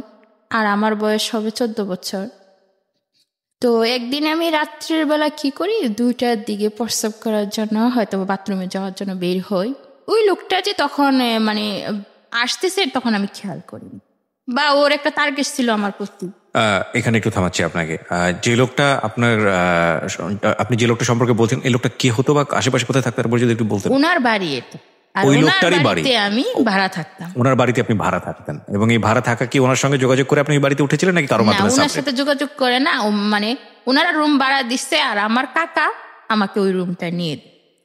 আর আমার বয়স হবে 14 বছর। তো একদিন আমি রাত্রের বেলা কি করি, 2টার দিকে প্রস্রাব করার জন্য হয়তো বাথরুমে যাওয়ার জন্য বের হই। ওই লোকটা যে তখন মানে আসতেছে তখন আমি খেয়াল করিনি, বা ওর একটা টার্গেট ছিল আমার প্রতি। এখানে একটু থামাচ্ছি আপনাকে। যে লোকটা আপনি যে লোকটা সম্পর্কে বলছেন, এই লোকটা কি হতো বা আশেপাশে কোথায় থাকতো তারপর যদি একটু বলতেন। ওনার বাড়ি এটা, আর ওই ওনার লোকটারই বাড়ি? বাড়িতে আমি ভাড়া থাকতাম। ওনার বাড়িতে আপনি ভাড়া থাকতেন, এবং এই ভাড়া থাকা কি ওনার সঙ্গে যোগাযোগ করে আপনি বাড়িতে উঠেছিলেন নাকি কারো মাধ্যমে? ওনার সাথে যোগাযোগ করে না, মানে ওনারা রুম ভাড়া দিচ্ছে, আর আমার কাকা আমাকে ওই রুমটা নিয়ে।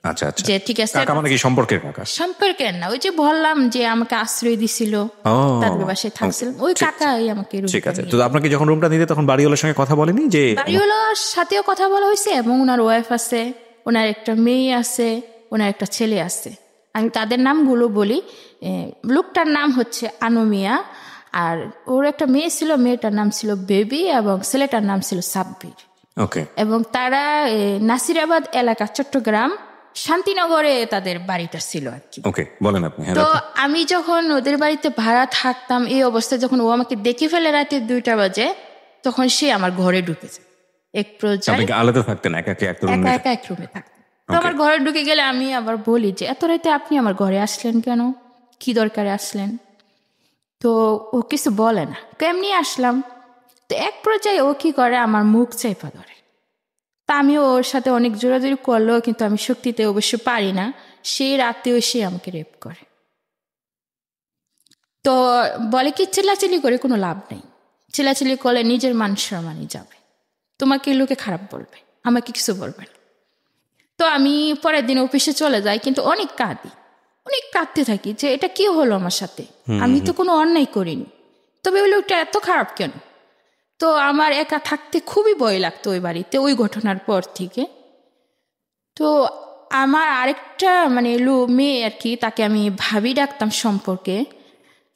আচ্ছা আচ্ছা, যে ঠিক আছে। কাকা মানে কি সম্পর্কের কাকা? সম্পর্কের না, ওই যে বললাম যে আমাকে আশ্রয় দিছিল, তাদের বাসায় থাকছিলাম, ওই কাকাই আমাকে রুম। ঠিক আছে। তো আপনাকে যখন রুমটা নিতে তখন বাড়িওয়ালার সঙ্গে কথা বলেনি? যে বাড়িওয়ালার সাথেও কথা বলা হয়েছে, এবং ওনার ওয়াইফ আছে, ওনার একটা মেয়ে আছে, ওনার একটা ছেলে আছে। আমি তাদের নামগুলো বলি। লোকটার নাম হচ্ছে আনুমিয়া, আর ওর একটা মেয়ে ছিল, মেয়েটার নাম ছিল বেবি, এবং ছেলেটার নাম ছিল সাব্বির। ওকে। এবং তারা নাসিরাবাদ এলাকা, চট্টগ্রাম শান্তিনগরে তাদের বাড়িটা ছিল আর কি। ওকে, বলেন আপনি। তো আমি যখন ওদের বাড়িতে ভাড়া থাকতাম, এই অবস্থায় যখন ও আমাকে দেখে ফেলে রাতে 2টা বাজে, তখন সে আমার ঘরে ঢুকেছে। এক পর্যায়ে আলাদা থাকতেন, একা একা এক রুমে থাকতেন। তো আমার ঘরে ঢুকে গেলে আমি আবার বলি যে এত রাতে আপনি আমার ঘরে আসলেন কেন, কি দরকারে আসলেন? তো ও কিছু বলে না, কেমনি আসলাম। তো এক পর্যায়ে ও কি করে, আমার মুখ চাইপা ধরে। তা আমি ওর সাথে অনেক জোরাজোরি করলেও কিন্তু আমি শক্তিতে অবশ্য পারি না, সেই রাতেও সে আমাকে রেপ করে। তো বলে কি চিল্লাচিল্লি করে কোনো লাভ নেই, চিল্লাচিল্লি করলে নিজের মান সম্মানই যাবে, তোমাকে লোকে খারাপ বলবে, আমাকে কিছু বলবে না। তো আমি পরের দিন অফিসে চলে যাই, কিন্তু অনেক কাঁদতে থাকি যে এটা কি হলো আমার সাথে, আমি তো কোনো অন্যায় করিনি, তবে ওই লোকটা এত খারাপ কেন? তো আমার একা থাকতে খুবই ভয় লাগতো ওই বাড়িতে, ওই ঘটনার পর থেকে। তো আমার আরেকটা মেয়ে আর কি, তাকে আমি ভাবি ডাকতাম সম্পর্কে।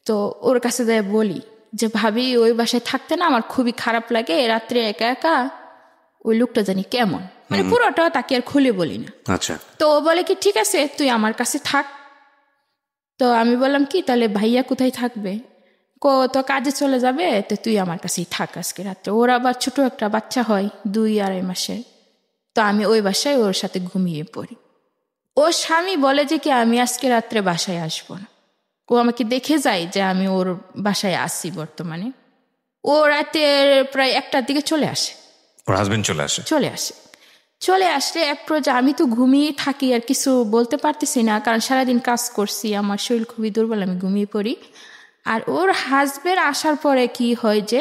তো ওর কাছে যাই বলি যে ভাবি, ওই বাসায় থাকতে না আমার খুবই খারাপ লাগে, রাত্রে একা একা ওই লোকটা জানি কেমন, পুরোটা তাকে আর খুলে বলি না। আচ্ছা। তো ও বলে কি ঠিক আছে তুই আমার কাছে থাক। তো আমি বললাম কি তাহলে ভাইয়া কোথায় থাকবে? তো কাজে চলে যাবে, তো তুই আমার কাছেই থাক আজকে রাত্রে। ওর আবার ছোট একটা বাচ্চা হয় 2-2.5 মাসের। তো আমি ওই বাসায় ওর সাথে ঘুমিয়ে পড়ি। ওর স্বামী বলে যে কি আমি আজকে রাত্রে বাসায় আসবো না, ও আমাকে দেখে যায় যে আমি ওর বাসায় আসি বর্তমানে। ও রাতের প্রায় 1টার দিকে চলে আসে, ওর হাজবেন্ড চলে আসলে এক পর্যায়ে আমি তো ঘুমিয়ে থাকি, আর কিছু বলতে পারতেছি না, কারণ সারাদিন কাজ করছি, আমার শরীর খুবই দুর্বল, আমি ঘুমিয়ে পড়ি। আর ওর হাজবেন্ড আসার পরে কি হয় যে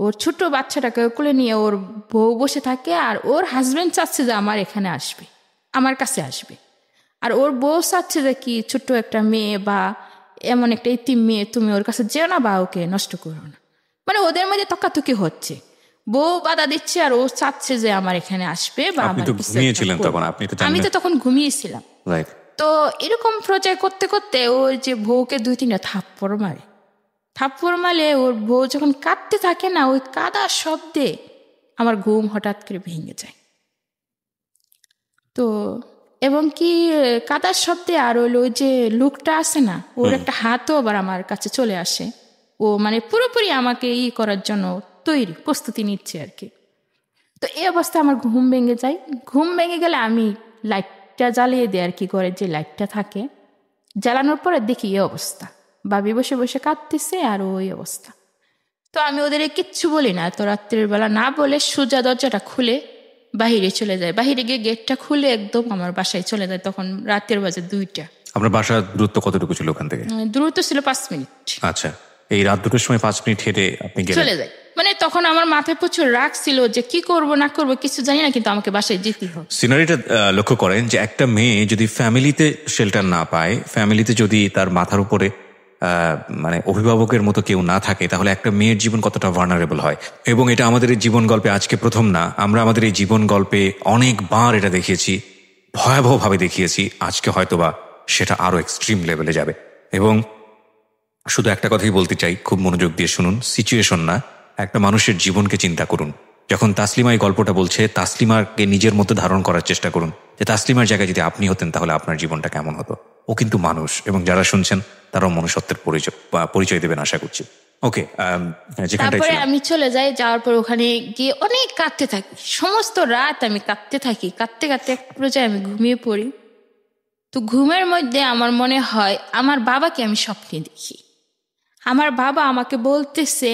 ওর ছোট বাচ্চাটাকে কোলে নিয়ে ওর বউ বসে থাকে, আর ওর হাজবেন্ড চাচ্ছে যে আমার এখানে আসবে, আমার কাছে আসবে। আর ওর বউ চাচ্ছে যে কি ছোট্ট একটা মেয়ে বা এমন একটা ইতিম মেয়ে, তুমি ওর কাছে যেও না বা ওকে নষ্ট করো না। ওদের মধ্যে তকাতকি হচ্ছে, বউ বাধা দিচ্ছে আর ও চাচ্ছে যে আমার এখানে আসবে বা আপনি তো ঘুমিয়েছিলেন তখন, আমি তো তখন ঘুমিয়েছিলাম। তো এরকম প্রচার করতে করতে ওই যে বউকে 2-3টা থাপ্পড় মারে ওর বউ যখন কাঁদতে থাকে না, ওই কাদার শব্দে আমার ঘুম হঠাৎ করে ভেঙে যায়। তো এবং কি কাদার শব্দে আর ওই যে লোকটা আছে না, ওর একটা হাতও আবার আমার কাছে চলে আসে। ও পুরোপুরি আমাকে করার জন্য প্রস্তুতি নিচ্ছে আর কি। তো এই অবস্থায় আমার ঘুম ভেঙে যায়। ঘুম ভেঙে গেলে আমি লাইটটা জ্বালিয়ে দিই আর কি, করে যে লাইটটা থাকে জ্বালানোর পরে দেখি এই অবস্থা, ভাবি বসে বসে কাঁদতেছে আর ওই অবস্থা। তো আমি ওদের কিচ্ছু বলি না, তো রাত্রের বেলা না বলে সোজা দরজাটা খুলে বাহিরে চলে যায়। বাহিরে গিয়ে গেটটা খুলে একদম আমার বাসায় চলে যায়। তখন রাতের বাজে 2টা। আপনার বাসার দূরত্ব কতটুকু ছিল ওখান থেকে? দূরত্ব ছিল 5 মিনিট। আচ্ছা, এই রাত 2টার সময় 5 মিনিট হেঁটে আপনি চলে যায়। তখন আমার মাথায় প্রচুর রাগ ছিল যে কি করব না করব কিছু জানি না, কিন্তু আমাকে বাসায় যেতেই হবে। সিনারিটা লক্ষ্য করেন যে একটা মেয়ে যদি ফ্যামিলিতে শেল্টার না পায়, ফ্যামিলিতে যদি তার মাথার উপরে অভিভাবকের মতো কেউ না থাকে, তাহলে একটা মেয়ের জীবন কতটা ভার্নারেবল হয়। এবং এটা আমাদের এই জীবন গল্পে আজকে প্রথম না, আমরা আমাদের এই জীবন গল্পে অনেকবার এটা দেখিয়েছি, ভয়াবহভাবে দেখিয়েছি। আজকে হয়তোবা সেটা আরো এক্সট্রিম লেভেলে যাবে। এবং শুধু একটা কথাই বলতে চাই, খুব মনোযোগ দিয়ে শুনুন, সিচুয়েশন না, একটা মানুষের জীবনকে চিন্তা করুন। যখন তাসলিমা এই গল্পটা বলছে, তাসলিমাকে নিজের মধ্যে ধারণ করার চেষ্টা করুন যে তাসলিমার জায়গায় যদি আপনি হতেন তাহলে আপনার জীবনটা কেমন হতো। ও কিন্তু মানুষ, এবং যারা শুনছেন তারাও মনুষ্যত্বের পরিচয় দেবেন আশা করছি। ওকে, তারপরে আমি চলে যাই। যাওয়ার পর ওখানে গিয়ে অনেক কাঁদতে থাকি, সমস্ত রাত আমি কাঁদতে থাকি। কাঁদতে এক পর্যায়ে আমি ঘুমিয়ে পড়ি। তো ঘুমের মধ্যে আমার মনে হয় আমার বাবাকে আমি স্বপ্নে দেখি। আমার বাবা আমাকে বলতেছে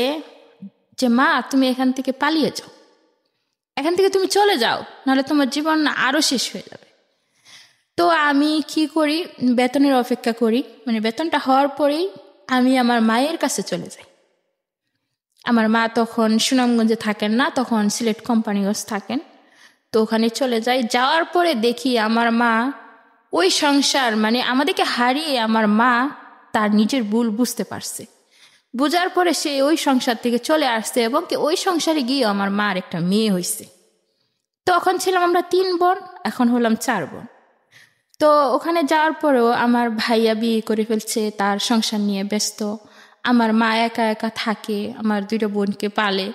যে মা তুমি এখান থেকে পালিয়ে যাও, এখান থেকে তুমি চলে যাও, নাহলে তোমার জীবন আরো শেষ হয়ে যাবে। তো আমি কি করি, বেতনের অপেক্ষা করি। বেতনটা হওয়ার পরেই আমি আমার মায়ের কাছে চলে যাই। আমার মা তখন সুনামগঞ্জে থাকেন না, তখন সিলেট কোম্পানিগঞ্জ থাকেন। তো ওখানে চলে যাই। যাওয়ার পরে দেখি আমার মা ওই সংসার, আমাদেরকে হারিয়ে আমার মা তার নিজের ভুল বুঝতে পারছে। বোঝার পরে সে ওই সংসার থেকে চলে আসছে, এবং ওই সংসারে গিয়ে আমার মার একটা মেয়ে হয়েছে। তখন ছিলাম আমরা 3 বোন, এখন হলাম 4 বোন। তো ওখানে যাওয়ার পরেও আমার ভাইয়া বিয়ে করে ফেলছে, তার সংসার নিয়ে ব্যস্ত। আমার মা একা থাকে, আমার 2টা বোনকে পালে,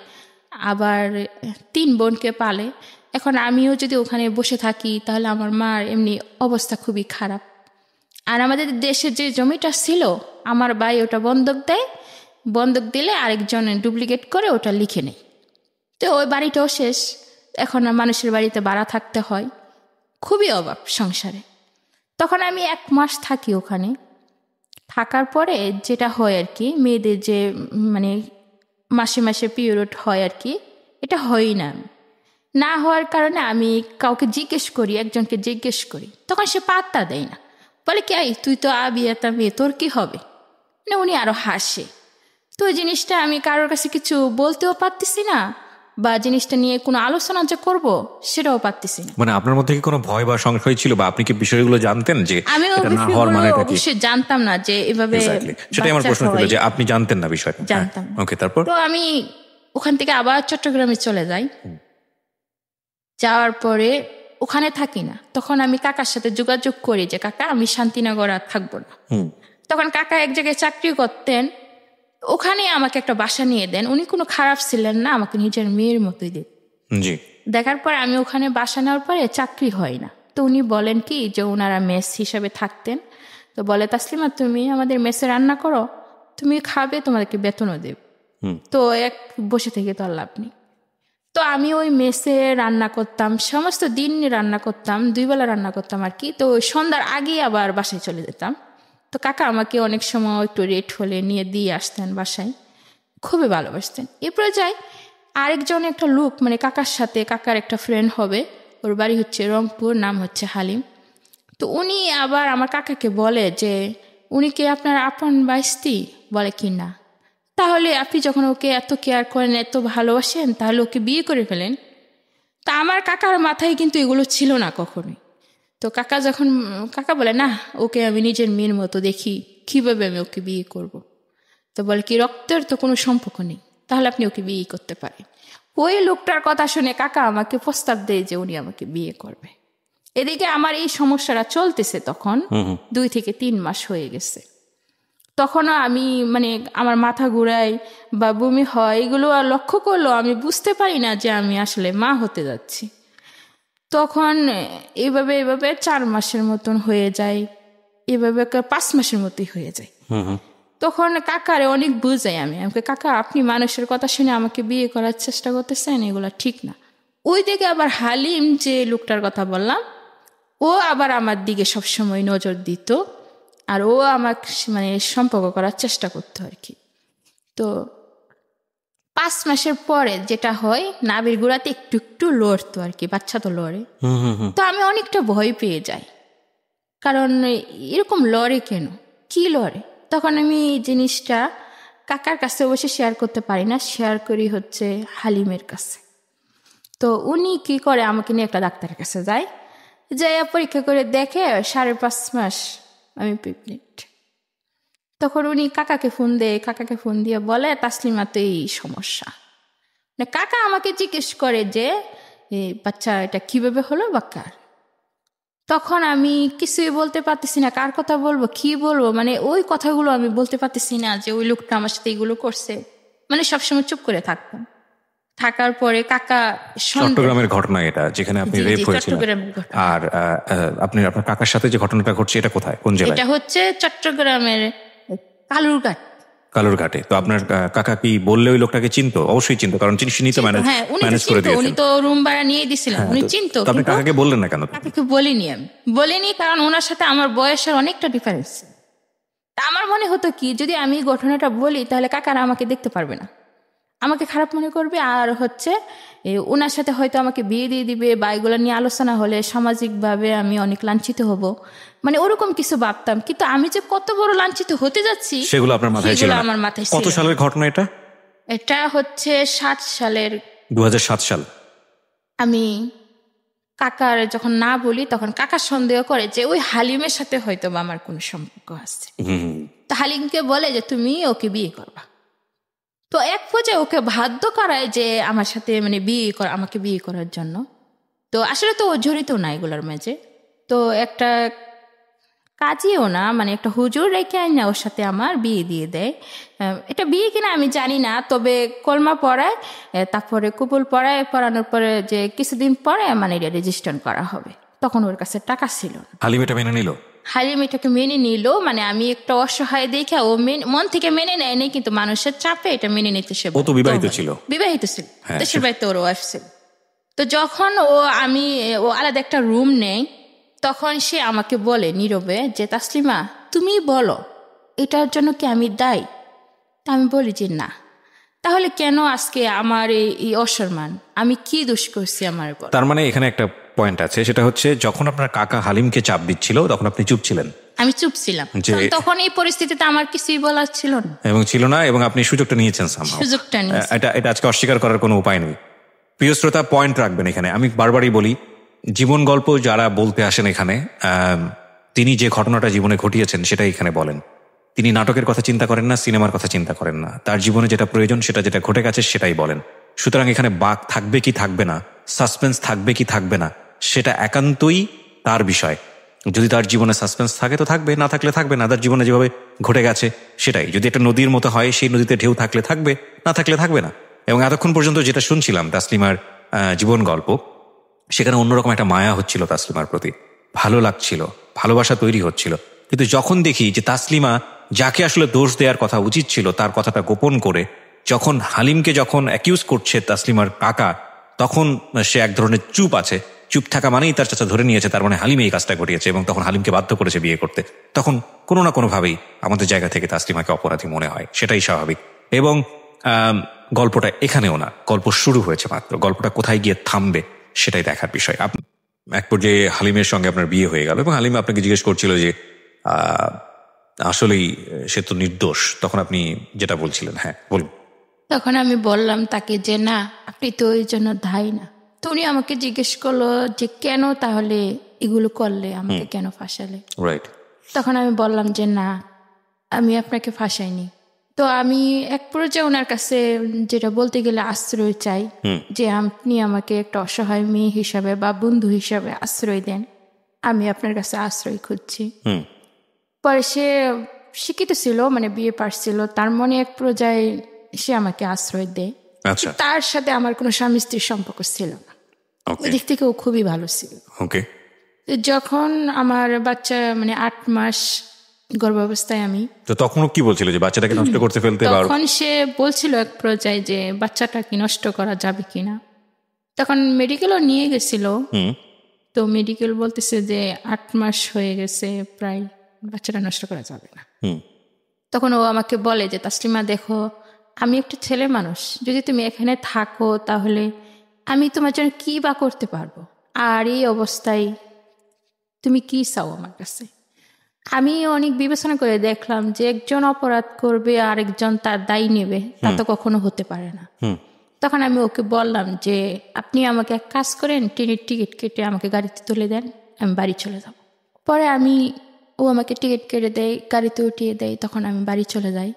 আবার 3 বোনকে পালে। এখন আমিও যদি ওখানে বসে থাকি তাহলে আমার মার এমনি অবস্থা খুবই খারাপ। আর আমাদের দেশে যে জমিটা ছিল আমার ভাই ওটা বন্ধক দেয়, বন্ধক দিলে আরেকজন ডুপ্লিকেট করে ওটা লিখে নেয়। তো ওই বাড়িটাও শেষ, এখন মানুষের বাড়িতে ভাড়া থাকতে হয়, খুবই অভাব সংসারে। তখন আমি 1 মাস থাকি ওখানে। থাকার পরে যেটা হয় আর কি, মেয়েদের যে মানে মাসে মাসে পিরিয়ড হয় আর কি, এটা হয়ই না। না হওয়ার কারণে আমি কাউকে জিজ্ঞেস করি, একজনকে জিজ্ঞেস করি, তখন সে পাত্তা দেয় না, বলে কি তুই তো আবিয়াতা মেয়ে, তোর কি হবে, মানে উনি আরো হাসে। তো ওই জিনিসটা আমি কারোর কাছে কিছু বলতেও পারতেছি না, বা জিনিসটা নিয়ে কোনো আলোচনা যে করব সেটাও পারতেছি না। মানে আপনার মধ্যে কি কোনো ভয় বা সংশয় ছিল, বা আপনি কি বিষয়গুলো জানতেন যে আমি এটা না হওয়ার মানে কি? অবশ্যই জানতাম না যে এভাবে, সেটাই আমার প্রশ্ন ছিল যে আপনি জানতেন না বিষয়টা। জানতাম। ওকে, তারপর? তো আমি ওখান থেকে আবার চট্টগ্রামে চলে যাই। যাওয়ার পরে ওখানে থাকি না, তখন আমি কাকার সাথে যোগাযোগ করি যে কাকা আমি শান্তিনগর আর থাকবো না। তখন কাকা এক জায়গায় চাকরি করতেন, ওখানে আমাকে একটা বাসা নিয়ে দেন। উনি কোনো খারাপ ছিলেন না, আমাকে নিজের মেয়ের মতোই দেন। জি। দেখার পর আমি ওখানে বাসা নেওয়ার পরে চাকরি হয় না। তো উনি বলেন কি যে ওনারা মেস হিসাবে থাকতেন, তো বলে তাসলিমা তুমি আমাদের মেসে রান্না করো, তুমি খাবে, তোমাদেরকে বেতনও দেব। তো এক বসে থেকে তো আর লাভ নেই। তো আমি ওই মেসে রান্না করতাম, সমস্ত দিন রান্না করতাম, 2 বেলা রান্না করতাম আর কি। তো ওই সন্ধ্যার আগে আবার বাসায় চলে যেতাম। তো কাকা আমাকে অনেক সময় একটু রেট হলে নিয়ে দিয়ে আসতেন বাসায়, খুবই ভালোবাসতেন। এরপরে যাই আরেকজন একটা লোক, মানে কাকার সাথে কাকার একটা ফ্রেন্ড হবে, ওর বাড়ি হচ্ছে রংপুর, নাম হচ্ছে হালিম। তো উনি আবার আমার কাকাকে বলে যে উনি কি আপনার আপন বাইস্তি? বলে কি না। তাহলে আপনি যখন ওকে এত কেয়ার করেন, এত ভালোবাসেন, তাহলে ওকে বিয়ে করে ফেলেন। তা আমার কাকার মাথায় কিন্তু এগুলো ছিল না কখনোই। তো কাকা বলে না, ওকে আমি নিজের মেয়ের মতো দেখি, কিভাবে আমি ওকে বিয়ে করব। তো বলে কি রক্তের তো কোনো সম্পর্ক নেই, তাহলে আপনি ওকে বিয়ে করতে পারেন। ওই লোকটার কথা শুনে কাকা আমাকে প্রস্তাব দেয় যে উনি আমাকে বিয়ে করবে। এদিকে আমার এই সমস্যাটা চলতেছে, তখন 2 থেকে 3 মাস হয়ে গেছে। তখনও আমি মানে আমার মাথা ঘুরায় বা বমি হয়, এগুলো আর লক্ষ্য করলেও আমি বুঝতে পারি না যে আমি আসলে মা হতে যাচ্ছি। তখন এভাবে 4 মাসের মতন হয়ে যায়, এভাবে 5 মাসের মতোই হয়ে যায়। তখন কাকারে অনেক বুঝাই আমি, আমাকে কাকা আপনি মানুষের কথা শুনে আমাকে বিয়ে করার চেষ্টা করতেছেন, এগুলো ঠিক না। ওই দিকে আবার হালিম যে লোকটার কথা বললাম, ও আবার আমার দিকে সবসময় নজর দিত, আর ও আমাকে মানে সম্পর্ক করার চেষ্টা করতো আর কি। তো 5 মাসের পরে যেটা হয়, নাভির গোড়াতে একটু একটু লড়তো আর কি, বাচ্চা তো লড়ে। তো আমি অনেকটা ভয় পেয়ে যাই, কারণ এরকম লড়ে কেন, কি লড়ে। তখন আমি এই জিনিসটা কাকার কাছে অবশ্য শেয়ার করতে পারি না, শেয়ার করি হচ্ছে হালিমের কাছে। তো উনি কি করে, আমাকে নিয়ে একটা ডাক্তারের কাছে যায়, যাই পরীক্ষা করে দেখে 5.5 মাস আমি প্রেগনেন্ট। তখন উনি কাকাকে ফোন দিয়ে বলে তাসলিমা তো এই সমস্যা। কাকা আমাকে জিজ্ঞেস করে যে বাচ্চা এটা কিভাবে হলো বা কার। তখন আমি কিছুই বলতে পারতেছি না, কার কথা বলবো, কি বলবো, মানে ওই কথাগুলো আমি বলতে পারতেছি না যে ওই লোকটা আমার সাথে এগুলো করছে, মানে সবসময় চুপ করে থাকতাম। থাকার পরে কাকা, চট্টগ্রামের ঘটনা এটা, যেখানে আপনি রেপ হয়েছিলেন, আর আপনি আপনার কাকার সাথে যে ঘটনাটা ঘটছে এটা কোথায়, কোন জেলায়? এটা হচ্ছে চট্টগ্রামের কালুরঘাটে। তো আপনার কাকা কি বললে ওই লোকটাকে চিনতো? অবশ্যই চিনতো, কারণ চিনি তো ম্যানেজ করে দিয়েছেন। উনি তো রুম ভাড়া নিয়ে দিয়েছিলেন, উনি চিনতো। আপনি কাকাকে বললেন না কেন? কাকাকে বলিনি, কারণ ওনার সাথে আমার বয়সের অনেকটা ডিফারেন্স। আমার মনে হতো কি, যদি আমি ঘটনাটা বলি তাহলে কাকারা আমাকে দেখতে পারবে না, আমাকে খারাপ মনে করবে, আর হচ্ছে ওনার সাথে হয়তো আমাকে বিয়ে দিয়ে দিবে, বা এগুলো নিয়ে আলোচনা হলে সামাজিকভাবে আমি অনেক লাঞ্ছিত হব, মানে ওরকম কিছু ভাবতাম। কিন্তু আমি যে কত বড় লাঞ্ছিত হতে যাচ্ছি সেগুলো আপনার মাথায় ছিল না? আমার মাথায় ছিল। কত সালের ঘটনা এটা? এটা হচ্ছে 7 সালের, 2007 সাল। আমি কাকার যখন না বলি, তখন কাকা সন্দেহ করে যে ওই হালিমের সাথে হয়তো বা আমার কোনো সম্পর্ক আছে। তো হালিমকে বলে যে তুমি ওকে বিয়ে করবা। তো এক পর্যায়ে ওকে বাধ্য করায় যে আমার সাথে মানে আমাকে বিয়ে করার জন্য। তো আসলে তো ও জড়িত না এগুলোর মাঝে। তো একটা কাজীও না, মানে একটা হুজুর রেখে আইনা ওর সাথে আমার বিয়ে দিয়ে দেয়। এটা বিয়ে কিনা আমি জানি না, তবে কলমা পড়ায়, তারপরে কবুল পড়ানোর পরে যে কিছুদিন পরে মানে এটা রেজিস্ট্রেশন করা হবে। তখন ওর কাছে টাকা ছিল না। হালিম এটা মেনে নিল? হালিম এটাকে মেনে নিল, মানে আমি একটা অসহায় দেখে ও মন থেকে মেনে নেয়নি, কিন্তু মানুষের চাপে এটা মেনে নিতে সে। ও তো বিবাহিত ছিল। বিবাহিত ছিল, দেশের বাড়িতে ওর ওয়াইফ ছিল। তো যখন ও আলাদা একটা রুম নেই, তখন সে আমাকে বলে নীরবে যে তাসলিমা তুমি বলো এটার জন্য কি আমি দায়ী? আমি বলি যে না। তাহলে কেন আজকে আমার এই অসম্মান? আমি কি দোষ করছি আমার? তার মানে এখানে একটা পয়েন্ট আছে, সেটা হচ্ছে যখন আপনার কাকা হালিমকে চাপ দিচ্ছিল তখন আপনি চুপ ছিলেন। আমি চুপ ছিলাম, তখন এই পরিস্থিতিতে আমার কিছুই বলার ছিল না এবং আপনি সুযোগটা নিয়েছেন। এটা আজকে অস্বীকার করার কোনো উপায় নেই। প্রিয় শ্রোতা, পয়েন্ট রাখবেন এখানে। আমি বারবারই বলি, জীবন গল্প যারা বলতে আসেন এখানে, তিনি যে ঘটনাটা জীবনে ঘটিয়েছেন সেটাই এখানে বলেন। তিনি নাটকের কথা চিন্তা করেন না, সিনেমার কথা চিন্তা করেন না, তার জীবনে যেটা প্রয়োজন যেটা ঘটে গেছে সেটাই বলেন। সুতরাং এখানে বাক থাকবে কি থাকবে না, সাসপেন্স থাকবে কি থাকবে না, সেটা একান্তই তার বিষয়। যদি তার জীবনে সাসপেন্স থাকে তো থাকবে, না থাকলে থাকবে না। তার জীবনে যেভাবে ঘটে গেছে সেটাই। যদি একটা নদীর মতো হয়, সেই নদীতে ঢেউ থাকলে থাকবে, না থাকলে থাকবে না। এবং এতক্ষণ পর্যন্ত যেটা শুনছিলাম তাসলিমার জীবন গল্প, সেখানে অন্যরকম একটা মায়া হচ্ছিল তাসলিমার প্রতি, ভালো লাগছিল, ভালোবাসা তৈরি হচ্ছিল। কিন্তু যখন দেখি যে তাসলিমা যাকে আসলে দোষ দেওয়ার কথা উচিত ছিল তার কথাটা গোপন করে যখন হালিমকে অ্যাকিউজ করছে তাসলিমার কাকা, তখন সে এক ধরনের চুপ আছে। চুপ থাকা মানেই তার চাচা ধরে নিয়েছে তার মানে হালিম এই কাজটা ঘটিয়েছে, এবং তখন হালিমকে বাধ্য করেছে বিয়ে করতে। তখন কোনো না কোনোভাবেই আমাদের জায়গা থেকে তাসলিমাকে অপরাধী মনে হয়, সেটাই স্বাভাবিক। এবং গল্পটা এখানেও না, গল্প শুরু হয়েছে মাত্র, গল্পটা কোথায় গিয়ে থামবে সেটাই দেখার বিষয়। এক পর্যায়ে হালিমের সঙ্গে আপনার বিয়ে হয়ে গেল এবং হালিম আপনাকে জিজ্ঞেস করছিল যে আসলেই সে তো নির্দোষ। তখন আপনি যেটা বলছিলেন, হ্যাঁ বলুন। তখন আমি বললাম তাকে যে না, আপনি তো ওই জন্য দায়ী না। তো উনি আমাকে জিজ্ঞেস করলো যে কেন তাহলে এগুলো করলে, আমাকে কেন ফাঁসালে? রাইট। তখন আমি বললাম যে না, আমি আপনাকে ফাঁসাইনি। তো আমি এক পর্যায়ে ওনার কাছে যেটা বলতে গেলে আশ্রয় চাই, যে আপনি আমাকে একটা অসহায় মেয়ে হিসাবে বা বন্ধু হিসাবে আশ্রয় দেন, আমি আপনার কাছে আশ্রয় খুঁজছি। পরে সে শিক্ষিত ছিল, মানে বিয়ে পাশ ছিল, তার মনে এক পর্যায়ে সে আমাকে আশ্রয় দেয়। তার সাথে আমার কোনো স্বামী স্ত্রীর সম্পর্ক ছিল না, ওই দিক থেকে ও খুবই ভালো ছিল। যখন আমার বাচ্চা মানে 8 মাস গর্ভাবস্থায় আমি, তো তখন কি বলছিল যে বাচ্চাটাকে নষ্ট করতে ফেলতে? তখন সে বলছিল এক পর্যায়ে যে বাচ্চাটা কি নষ্ট করা যাবে কিনা। তখন মেডিকেলও নিয়ে গেছিল, তো মেডিকেল বলতেছে যে 8 মাস হয়ে গেছে প্রায়, বাচ্চাটা নষ্ট করা যাবে না। তখন ও আমাকে বলে যে তাসলিমা দেখো, আমি একটা ছেলে মানুষ, যদি তুমি এখানে থাকো তাহলে আমি তোমার জন্য কি বা করতে পারবো, আর এই অবস্থায় তুমি কি চাও আমার কাছে? আমি অনেক বিবেচনা করে দেখলাম যে একজন অপরাধ করবে আর একজন তার দায়ী নেবে, তা তো কখনো হতে পারে না। তখন আমি ওকে বললাম যে আপনি আমাকে এক কাজ করেন, ট্রেনের টিকিট কেটে আমাকে গাড়িতে তুলে দেন, আমি বাড়ি চলে যাব। পরে ও আমাকে টিকিট কেটে দেয়, গাড়িতে উঠিয়ে দেয়, তখন আমি বাড়ি চলে যাই।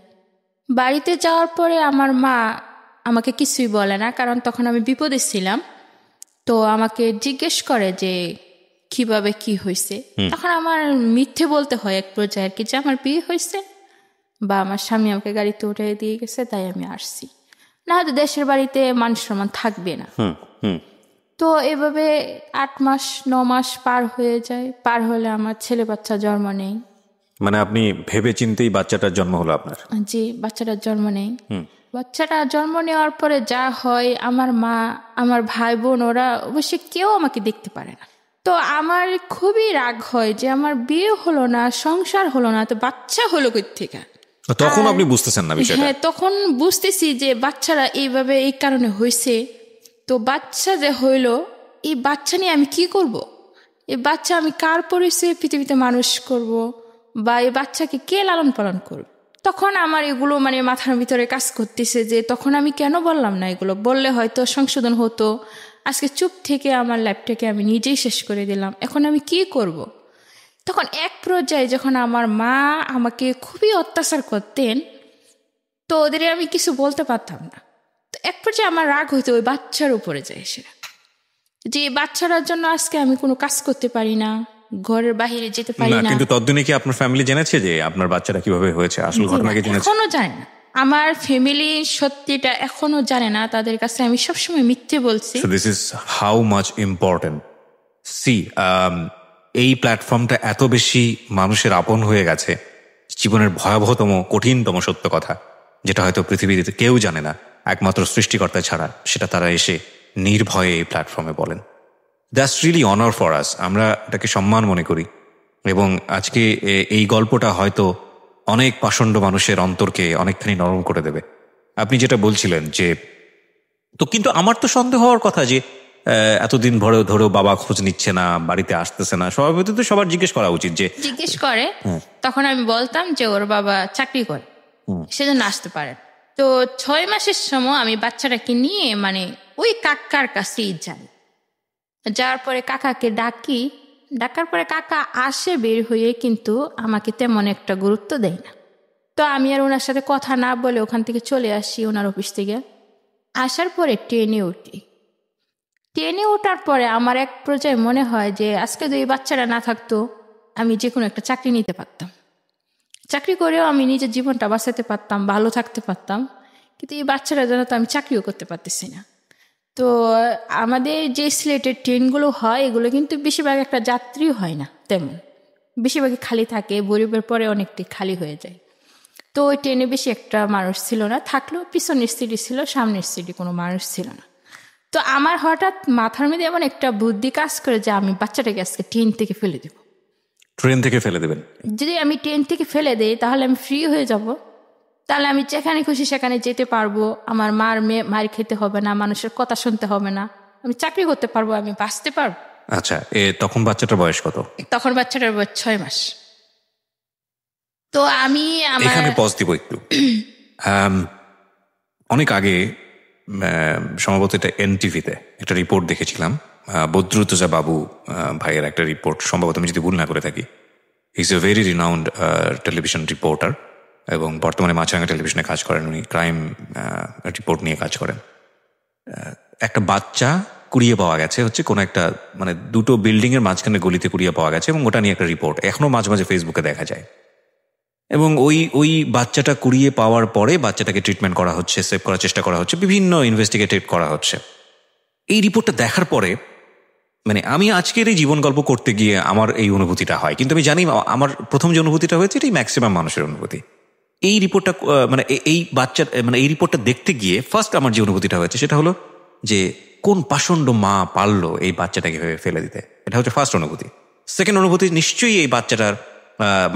বাড়িতে যাওয়ার পরে আমার মা আমাকে কিছুই বলে না, কারণ তখন আমি বিপদে ছিলাম। তো আমাকে জিজ্ঞেস করে যে কিভাবে কি হয়েছে। তখন আমার মিথ্যে বলতে হয় এক পর্যায়ে আর কি, যে আমার বিয়ে হয়েছে বা আমার স্বামী আমাকে গাড়িতে উঠে দিয়ে গেছে তাই আমি আসছি, না হয়তো দেশের বাড়িতে মান সম্মান থাকবে না। তো এভাবে 8 মাস 9 মাস পার হয়ে যায়। পার হলে আমার ছেলে বাচ্চা জন্ম নেই। মানে আপনি ভেবে চিন্তেই বাচ্চাটার জন্ম হলো আপনার? জি, বাচ্চাটার জন্ম নেই। বাচ্চাটা জন্ম নেওয়ার পরে যা হয়, আমার মা, আমার ভাই বোন, ওরা অবশ্যই কেউ আমাকে দেখতে পারে না। তো আমার খুবই রাগ হয় যে আমার বিয়ে হলো না, সংসার হলো না, তো বাচ্চা হলো কই থেকে? তখন আপনি বুঝতেছেন না বিষয়টা? হ্যাঁ, তখন বুঝতেছি যে বাচ্চারা এইভাবে এই কারণে হয়েছে। তো বাচ্চা যে হইল, এই বাচ্চা নিয়ে আমি কি করব? এই বাচ্চা আমি কার পরিচয়ে পৃথিবীতে মানুষ করব, বা এই বাচ্চাকে কে লালন পালন করবে? তখন আমার এগুলো মানে মাথার ভিতরে কাজ করতেছে যে তখন আমি কেন বললাম না এগুলো, বললে হয়তো সংশোধন হতো। আজকে চুপ থেকে আমার লাইফটাকে আমি নিজেই শেষ করে দিলাম, এখন আমি কি করব? তখন এক পর্যায়ে যখন আমার মা আমাকে খুবই অত্যাচার করতেন, তো ওদের আমি কিছু বলতে পারতাম না। তো এক পর্যায়ে আমার রাগ হইতো ওই বাচ্চার উপরে যায়, সেটা যে বাচ্চাটার জন্য আজকে আমি কোনো কাজ করতে পারি না, ঘরের বাইরে যেতে পারি না, না। কিন্তু ততদিনে কি আপনার ফ্যামিলি জেনেছে যে আপনার বাচ্চাটা কিভাবে হয়েছে, আসল ঘটনা কি জেনেছে? এখনো জানে না, আমার ফ্যামিলি সত্যিটা এখনো জানে না, তাদের কাছে আমি সবসময় মিথ্যে বলছি। So this is how much important. See, এই প্ল্যাটফর্মটা এত বেশি মানুষের আপন হয়ে গেছে, জীবনের ভয়াবহতম কঠিনতম সত্য কথা যেটা হয়তো পৃথিবীতে কেউ জানে না একমাত্র সৃষ্টিকর্তা ছাড়া, সেটা তারা এসে নির্ভয়ে এই প্ল্যাটফর্মে বলেন। That's really honour for us. আমরা এটাকে সম্মান মনে করি, এবং আজকে এই গল্পটা হয়তো অনেক পাষণ্ড মানুষের অন্তরকে অনেকখানি নরম করে দেবে। আপনি যেটা বলছিলেন যে, তো কিন্তু আমার তো সন্দেহ হওয়ার কথা যে এতদিন ধরেও বাবা খোঁজ নিচ্ছে না, বাড়িতে আসতেছে না, স্বভাবত তো সবার জিজ্ঞেস করা উচিত। যে জিজ্ঞেস করে, তখন আমি বলতাম যে ওর বাবা চাকরি করে, সেজন্য আসতে পারে। তো 6 মাসের সময় আমি বাচ্চাটাকে নিয়ে মানে ওই কাকার কাছেই যাই। যাওয়ার পরে কাকাকে ডাকার পরে কাকা আসে বের হয়ে, কিন্তু আমাকে তেমন একটা গুরুত্ব দেয় না। তো আমি আর ওনার সাথে কথা না বলে ওখান থেকে চলে আসি ওনার অফিস থেকে। আসার পরে ট্রেনে ওঠার পরে আমার এক পর্যায়ে মনে হয় যে আজকে যদি এই বাচ্চাটা না থাকতো, আমি যে কোনো একটা চাকরি নিতে পারতাম, চাকরি করেও আমি নিজের জীবনটা বাঁচাতে পারতাম, ভালো থাকতে পারতাম। কিন্তু এই বাচ্চাটার জন্য তো আমি চাকরিও করতে পারতেছি না। তো আমাদের যে সিলেটের ট্রেনগুলো হয়, এগুলো কিন্তু বেশিরভাগ একটা যাত্রী হয় না তেমন, বেশিরভাগই খালি থাকে, গরিবের পরে অনেকটাই খালি হয়ে যায়। তো ওই ট্রেনে বেশি একটা মানুষ ছিল না, থাকলেও পিছনের সিটে ছিল, সামনের সিটে কোনো মানুষ ছিল না। তো আমার হঠাৎ মাথার মধ্যে এমন একটা বুদ্ধি কাজ করে যে আমি বাচ্চাটাকে আজকে ট্রেন থেকে ফেলে দেব। ট্রেন থেকে ফেলে দেবেন? যদি আমি ট্রেন থেকে ফেলে দেই তাহলে আমি ফ্রি হয়ে যাব, তাহলে আমি যেখানে খুশি সেখানে যেতে পারবো, আমার মার খেতে হবে না, মানুষের কথা শুনতে হবে না, আমি চাকরি করতে পারবো, আমি বাঁচতে পারবো। আচ্ছা, তখন বাচ্চাটার বয়স কত? তখন বাচ্চাটার বয়স 6 মাস। তো আমি এখানে পজ দিব একটু। অনেক আগে সম্ভবত এটা এনটিভিতে একটা রিপোর্ট দেখেছিলাম, বদরুদ্দোজা বাবু ভাইয়ের একটা রিপোর্ট, সম্ভবত আমি যদি ভুল না করে থাকি। Is a very renowned television reporter, এবং বর্তমানে মাছরাঙা টেলিভিশনে কাজ করেন উনি, ক্রাইম রিপোর্ট নিয়ে কাজ করেন। একটা বাচ্চা কুড়িয়ে পাওয়া গেছে হচ্ছে কোনো একটা মানে দুটো বিল্ডিংয়ের মাঝখানে গলিতে কুড়িয়ে পাওয়া গেছে, এবং ওটা নিয়ে একটা রিপোর্ট এখনও মাঝে মাঝে ফেসবুকে দেখা যায়। এবং ওই বাচ্চাটা কুড়িয়ে পাওয়ার পরে বাচ্চাটাকে ট্রিটমেন্ট করা হচ্ছে, সেভ করার চেষ্টা করা হচ্ছে, বিভিন্ন ইনভেস্টিগেটিভ করা হচ্ছে। এই রিপোর্টটা দেখার পরে মানে আমি আজকের এই জীবন গল্প করতে গিয়ে আমার এই অনুভূতিটা হয়, কিন্তু আমি জানি আমার প্রথম যে অনুভূতিটা হয়েছে এটাই ম্যাক্সিমাম মানুষের অনুভূতি। এই রিপোর্টটা মানে এই বাচ্চার মানে এই রিপোর্টটা দেখতে গিয়ে ফার্স্ট আমার যে অনুভূতিটা হয়েছে সেটা হলো যে কোন পাষণ্ড মা পারলো এই বাচ্চাটাকে ফেলে দিতে। এটা হচ্ছে ফার্স্ট অনুভূতি। সেকেন্ড অনুভূতি, নিশ্চয়ই এই বাচ্চাটার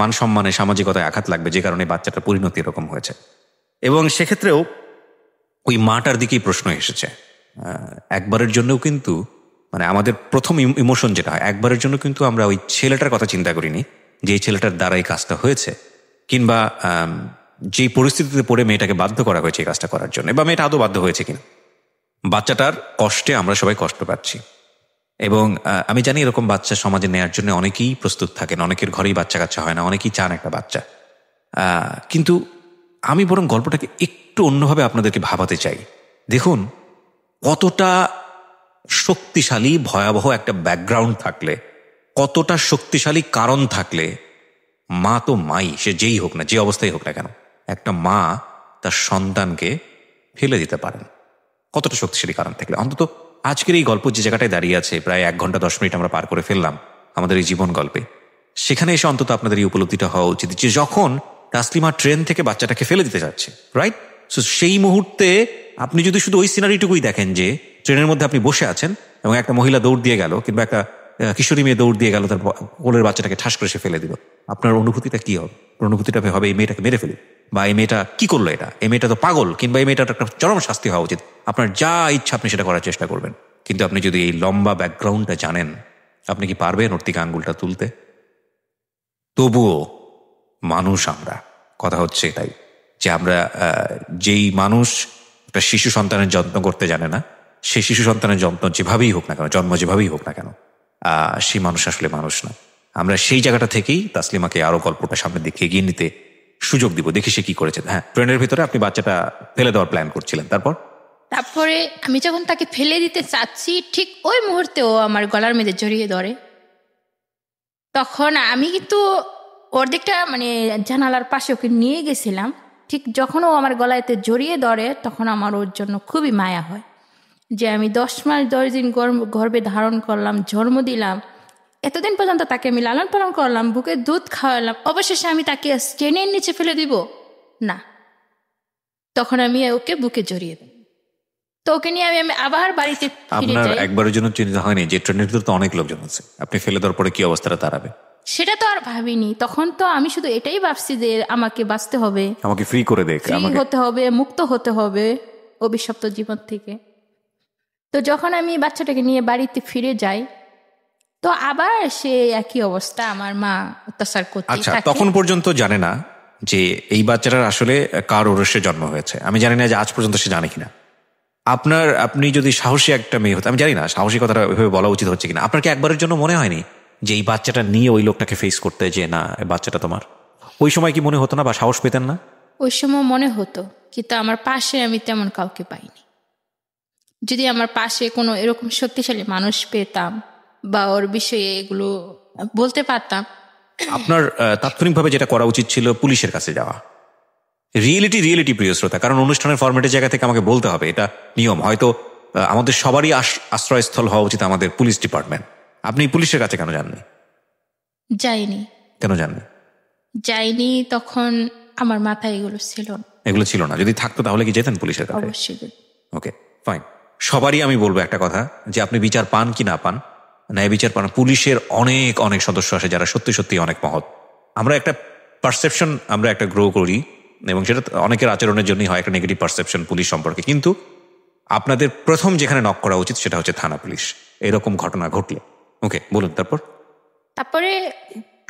মান সম্মানে সামাজিকতায় আঘাত লাগবে, যে কারণে বাচ্চাটার পরিণতি এরকম হয়েছে। এবং সেক্ষেত্রেও ওই মাটার দিকেই প্রশ্ন এসেছে। একবারের জন্যও কিন্তু মানে আমাদের প্রথম ইমোশন যেটা হয়, একবারের জন্য কিন্তু আমরা ওই ছেলেটার কথা চিন্তা করিনি যে এই ছেলেটার দ্বারা এই কাজটা হয়েছে, কিংবা যেই পরিস্থিতিতে পড়ে মেয়েটাকে বাধ্য করা হয়েছে এই কাজটা করার জন্য, বা মেয়েটা আদৌ বাধ্য হয়েছে কিনা। বাচ্চাটার কষ্টে আমরা সবাই কষ্ট পাচ্ছি, এবং আমি জানি এরকম বাচ্চা সমাজে নেয়ার জন্য অনেকেই প্রস্তুত থাকেন, অনেকের ঘরেই বাচ্চা কাচ্চা হয় না, অনেকেই চান একটা বাচ্চা। কিন্তু আমি বরং গল্পটাকে একটু অন্যভাবে আপনাদেরকে ভাবাতে চাই। দেখুন, কতটা শক্তিশালী ভয়াবহ একটা ব্যাকগ্রাউন্ড থাকলে, কতটা শক্তিশালী কারণ থাকলে, মা তো মাই, সে যেই হোক না, যে অবস্থায় হোক না কেন, একটা মা তার সন্তানকে ফেলে দিতে পারেন। কতটা শক্তিশালী কারণ থাকলে। অন্তত আজকের এই গল্প যে জায়গাটায় দাঁড়িয়ে আছে, প্রায় 1 ঘন্টা 10 মিনিট আমরা পার করে ফেললাম আমাদের এই জীবন গল্পে, সেখানে এসে অন্তত আপনাদের এই উপলব্ধিটা হওয়া উচিত যে যখন তাসলিমা ট্রেন থেকে বাচ্চাটাকে ফেলে দিতে যাচ্ছে, রাইট, সো সেই মুহূর্তে আপনি যদি শুধু ওই সিনারিটুকুই দেখেন যে ট্রেনের মধ্যে আপনি বসে আছেন এবং একটা মহিলা দৌড় দিয়ে গেল, কিংবা একটা কিশোরী মেয়ে দৌড় দিয়ে গেল, তার কোলের বাচ্চাটাকে ঠাস করে সে ফেলে দিল, আপনার অনুভূতিটা কি হবে? অনুভূতিটা হবে এই মেয়েটাকে মেরে ফেলি, বা এই মেয়েটা কি করলো, এই মেয়েটা তো পাগল, কিংবা এই মেয়েটার একটা চরম শাস্তি হওয়া উচিত। আপনার যা ইচ্ছা আপনি সেটা করার চেষ্টা করবেন, কিন্তু আপনি যদি এই লম্বা ব্যাকগ্রাউন্ডটা জানেন, আপনি কি পারবেন ওর থেকে আঙ্গুলটা তুলতে? তবুও মানুষ আমরা, কথা হচ্ছে এটাই যে আমরা যেই মানুষ একটা শিশু সন্তানের যত্ন করতে জানে না, সেই শিশু সন্তানের যত্ন যেভাবেই হোক না কেন, জন্ম যেভাবেই হোক না কেন, সেই মানুষ আসলে মানুষ না। আমরা সেই জায়গাটা থেকেই তাসলিমাকে আরো গল্পটা সামনের দিকে এগিয়ে নিতে সুযোগ দিব, দেখি সে কি করেছে। হ্যাঁ, ট্রেনের ভিতরে আপনি বাচ্চাটা ফেলে দেওয়ার প্ল্যান করছিলেন, তারপরে আমি যখন তাকে ফেলে দিতে চাচ্ছি, ঠিক ওই মুহূর্তে ও আমার গলার মধ্যে জড়িয়ে ধরে। তখন আমি কিন্তু অর্ধেকটা মানে জানালার পাশে ওকে নিয়ে গেছিলাম। ঠিক যখন ও আমার গলায়তে জড়িয়ে ধরে তখন আমার ওর জন্য খুবই মায়া হয় যে আমি 10 মাস 10 দিন গর্ভে ধারণ করলাম, জন্ম দিলাম, এতদিন পর্যন্ত তাকে আমি লালন পালন করলাম, বুকে দুধ খাওয়ালাম, অবশেষে আমি তাকে ট্রেনের নিচে ফেলে দিব না। তখন আমি ওকে বুকে জড়িয়ে দিই। তো ওকে নিয়ে আমি আবার বাড়িতে ফিরে আপনার যাই। একবারের জন্য চিন্তা হয়নি যে ট্রেনের ভিতরে তো অনেক লোকজন আছে, আপনি ফেলে দেওয়ার পরে কি অবস্থাটা দাঁড়াবে? সেটা তো আর ভাবিনি। তখন তো আমি শুধু এটাই ভাবছি যে আমাকে বাঁচতে হবে, আমাকে ফ্রি করে দেখ, ফ্রি আমাকে হতে হবে, মুক্ত হতে হবে অভিশপ্ত জীবন থেকে। তো যখন আমি বাচ্চাটাকে নিয়ে বাড়িতে ফিরে যাই তো আবার সে একই অবস্থা, আমার মা অত্যাচার করতে আচ্ছা, থাকে। তখন পর্যন্ত জানে না যে এই বাচ্চাটার আসলে কার ওরসে জন্ম হয়েছে। আমি জানি না যে আজ পর্যন্ত সে জানে কিনা। আপনি যদি সাহসী একটা মেয়ে হতো, আমি জানি না সাহসী কথাটা ওইভাবে বলা উচিত হচ্ছে কিনা, আপনার কি একবারের জন্য মনে হয়নি যে এই বাচ্চাটা নিয়ে ওই লোকটাকে ফেস করতে, যে না এই বাচ্চাটা তোমার? ওই সময় কি মনে হতো না বা সাহস পেতেন না? ওই সময় মনে হতো, কিন্তু আমার পাশে আমি তেমন কাউকে পাইনি। যদি আমার পাশে কোনো এরকম শক্তিশালী মানুষ পেতাম বা ওর বিষয়ে এগুলো বলতে পারতাম। আপনার তাৎক্ষণিকভাবে যেটা করা উচিত ছিল পুলিশের কাছে যাওয়া। রিয়েলিটি প্রিয় শ্রোতা, কারণ অনুষ্ঠানের ফরম্যাটের জায়গা থেকে আমাকে বলতে হবে, এটা নিয়ম। হয়তো আমাদের সবারই আশ্রয়স্থল হওয়া উচিত আমাদের পুলিশ ডিপার্টমেন্ট। আপনি পুলিশের কাছে কেন যাননি? যাইনি। কেন যাননি? যাইনি, তখন আমার মাথায় এগুলো ছিল না। যদি থাকতো তাহলে কি যেতেন পুলিশের কাছে? অবশ্যই। ওকে, ফাইন। সবারই আমি বলবো একটা কথা, যে আপনি বিচার পান কি না পান, ন্যায় বিচার পান, পুলিশের অনেক অনেক সদস্য আসে যারা সত্যি সত্যি অনেক মহৎ। আমরা একটা পারসেপশন আমরা একটা গ্রো করি, এবং সেটা অনেকের আচরণের জন্যই হয়, একটা নেগেটিভ পারসেপশন পুলিশ সম্পর্কে। কিন্তু আপনাদের প্রথম যেখানে নক করা উচিত সেটা হচ্ছে থানা পুলিশ, এরকম ঘটনা ঘটলে। ওকে, বলুন তারপরে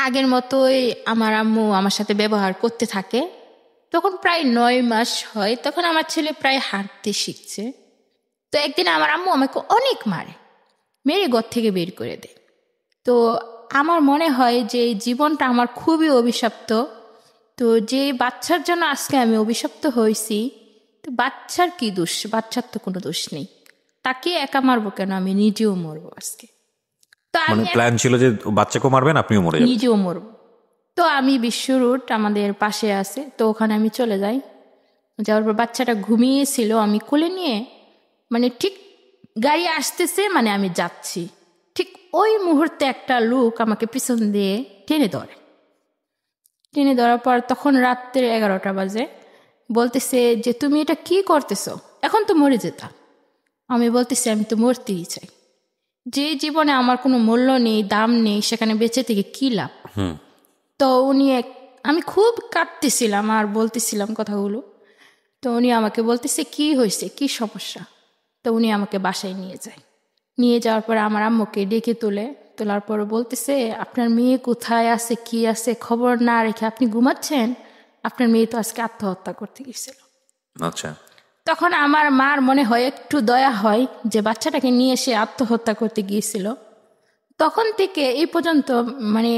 আগের মতোই আমার আম্মু আমার সাথে ব্যবহার করতে থাকে। তখন প্রায় 9 মাস হয়, তখন আমার ছেলে প্রায় হাঁটতে শিখছে। তো একদিন আমার আম্মু আমাকে অনেক মারে, মেরে ঘর থেকে বের করে দেয়। তো আমার মনে হয় যে এই জীবনটা আমার খুবই অভিশপ্ত। তো যে বাচ্চার জন্য আজকে আমি অভিশপ্ত হয়েছি, তো বাচ্চার কি দোষ? বাচ্চার তো কোনো দোষ নেই, তাকে একা মারবো কেন? আমি নিজেও মরবো আজকে। তো মানে প্ল্যান ছিল যে বাচ্চাকেও মারবেন, আপনিও মরে যাবেন? নিজেও মরবো। তো আমি বিশ্ব রুট আমাদের পাশে আছে, তো ওখানে আমি চলে যাই। যাওয়ার পর বাচ্চাটা ঘুমিয়েছিল, আমি কোলে নিয়ে মানে ঠিক গাড়ি আসতেছে, মানে আমি যাচ্ছি, ঠিক ওই মুহূর্তে একটা লোক আমাকে পিছন দিয়ে টেনে ধরার পর তখন রাত্রে 11টা বাজে, বলতেছে যে তুমি এটা কি করতেছো, এখন তো মরে যেতাম। আমি বলতেছি আমি তো মরতেই চাই, যে জীবনে আমার কোনো মূল্য নেই, দাম নেই, সেখানে বেঁচে থেকে কি লাভ। তো উনি আমি খুব কাঁদতেছিলাম আর বলতেছিলাম কথাগুলো। তো উনি আমাকে বলতেছে কি হয়েছে, কি সমস্যা। তো উনি আমাকে বাসায় নিয়ে যাওয়ার পরে আমার আম্মুকে ডেকে তোলার পরে বলতেছে আপনার মেয়ে কোথায় আছে, কি আছে, খবর না রেখে আপনি ঘুমাচ্ছেন? আপনার মেয়ে তো আজকে আত্মহত্যা করতে গেছিল। আচ্ছা। তখন আমার মার মনে হয় একটু দয়া হয় যে বাচ্চাটাকে নিয়ে সে আত্মহত্যা করতে গিয়েছিল। তখন থেকে এই পর্যন্ত মানে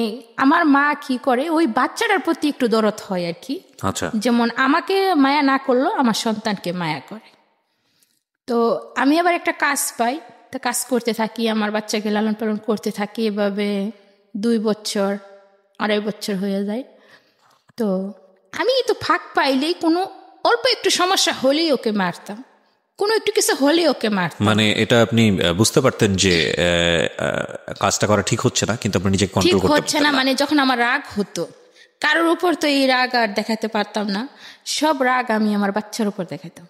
আমার মা কি করে, ওই বাচ্চাটার প্রতি একটু দরদ হয় আর কি। আচ্ছা। যেমন আমাকে মায়া না করলেও আমার সন্তানকে মায়া করে। তো আমি আবার একটা কাজ পাই, তো কাজ করতে থাকি, আমার বাচ্চাকে লালন পালন করতে থাকি। এভাবে 2 বছর 2.5 বছর হয়ে যায়। তো আমি তো ফাঁক পাইলেই কোনো অল্প একটু সমস্যা হলেই ওকে মারতাম, কোনো একটু কিছু হলেই ওকে মারতাম। মানে এটা আপনি বুঝতে পারতেন যে কাজটা করা ঠিক হচ্ছে না, কিন্তু আপনি নিজেকে কন্ট্রোল করতে হচ্ছে না। মানে যখন আমার রাগ হতো কারোর উপর, তো এই রাগ আর দেখাতে পারতাম না। সব রাগ আমি আমার বাচ্চার উপর দেখাতাম,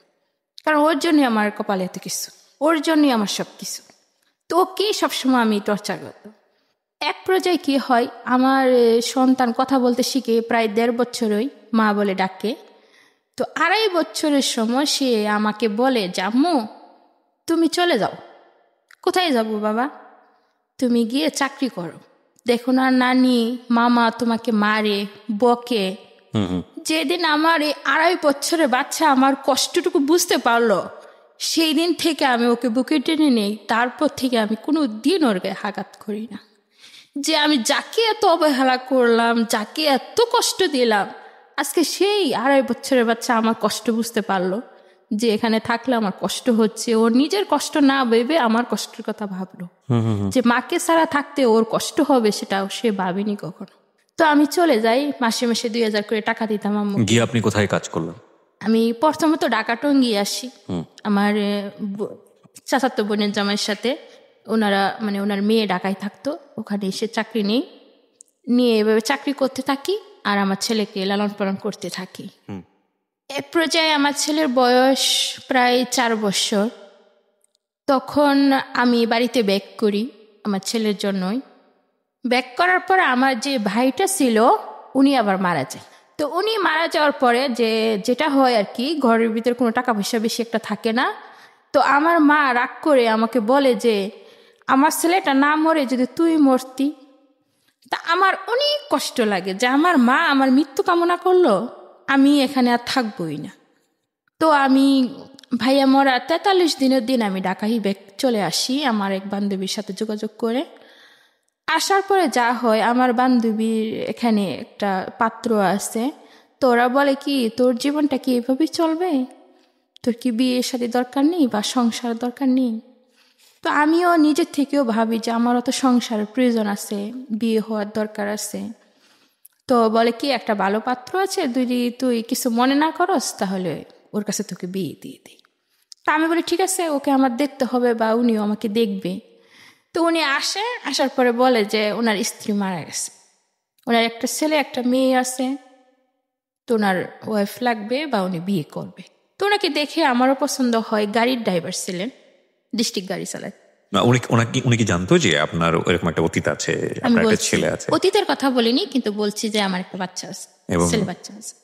কারণ ওর জন্যই আমার কপালে এত কিছু, ওর জন্যই আমার সব কিছু। তো ওকেই সবসময় আমি টর্চার করতাম। এক পর্যায়ে কি হয়, আমার সন্তান কথা বলতে শিখে প্রায় 1.5 বছরই মা বলে ডাকে। তো 2.5 বছরের সময় সে আমাকে বলে যে আম্মু তুমি চলে যাও। কোথায় যাব বাবা? তুমি গিয়ে চাকরি করো, দেখো না নানি মামা তোমাকে মারে বকে। যেদিন আমার এই 2.5 বছরের বাচ্চা আমার কষ্টটুকু বুঝতে পারলো, সেই দিন থেকে আমি ওকে বুকে টেনে নেই। তারপর থেকে আমি কোনো দিন ওর গায়ে আঘাত করি না। যে আমি যাকে এত অবহেলা করলাম, যাকে এত কষ্ট দিলাম, আজকে সেই 2.5 বছরের বাচ্চা আমার কষ্ট বুঝতে পারলো, যে এখানে থাকলে আমার কষ্ট হচ্ছে। ওর নিজের কষ্ট না ভেবে আমার কষ্টের কথা ভাবলো, যে মাকে ছাড়া থাকতে ওর কষ্ট হবে সেটা সে ভাবেনি কখনো। তো আমি চলে যাই, মাসে মাসে 2000 করে টাকা দিতাম আম্মু। গিয়ে আপনি কোথায় কাজ করলেন? আমি প্রথমত ঢাকা টঙ্গী আসি আমার চাচাতো বোনের জামাইয়ের সাথে। ওনারা মানে ওনার মেয়ে ঢাকায় থাকতো, ওখানে এসে চাকরি নিয়ে এভাবে চাকরি করতে থাকি আর আমার ছেলেকে লালন পালন করতে থাকি। এক পর্যায়ে আমার ছেলের বয়স প্রায় 4 বছর। তখন আমি বাড়িতে ব্যাক করি আমার ছেলের জন্যই। ব্যাক করার পর আমার যে ভাইটা ছিল উনি আবার মারা যায়। তো উনি মারা যাওয়ার পরে যেটা হয় আর কি, ঘরের ভিতরে কোনো টাকা পয়সা বেশি একটা থাকে না। তো আমার মা রাগ করে আমাকে বলে যে আমার ছেলেটা না মরে যদি তুই মরতি। তা আমার অনেক কষ্ট লাগে যে আমার মা আমার মৃত্যু কামনা করলো, আমি এখানে আর থাকবোই না। তো আমি ভাইয়া মরা 43 দিনের দিন আমি ঢাকায় ব্যাক চলে আসি আমার এক বান্ধবীর সাথে যোগাযোগ করে। আসার পরে যা হয়, আমার বান্ধবীর এখানে একটা পাত্র আছে, তো ওরা বলে কি তোর জীবনটা কি এভাবেই চলবে, তোর কি বিয়ের সাথে দরকার নেই বা সংসার দরকার নেই। তো আমিও নিজের থেকেও ভাবি যে আমারও তো সংসারের প্রয়োজন আছে, বিয়ে হওয়ার দরকার আছে। তো বলে কি একটা ভালো পাত্র আছে, যদি তুই কিছু মনে না করস তাহলে ওর কাছে তোকে বিয়ে দিয়ে দিই। তা আমি বলি ঠিক আছে, ওকে আমার দেখতে হবে বা উনিও আমাকে দেখবে। তো উনি আসার পরে বলে যে ওনার স্ত্রী মারা গেছে, ওনার একটা ছেলে একটা মেয়ে আছে, তো ওনার ওয়াইফ লাগবে বা উনি বিয়ে করবে। তো ওনাকে দেখে আমারও পছন্দ হয়। গাড়ির ড্রাইভার ছিলেন, ডিস্ট্রিক্ট গাড়ি চালায়। উনি কি জানতো যে আপনার এরকম একটা অতীত আছে, আপনার একটা ছেলে আছে? অতীতের কথা বলিনি, কিন্তু বলছি যে আমার একটা বাচ্চা আছে, ছেলে বাচ্চা আছে।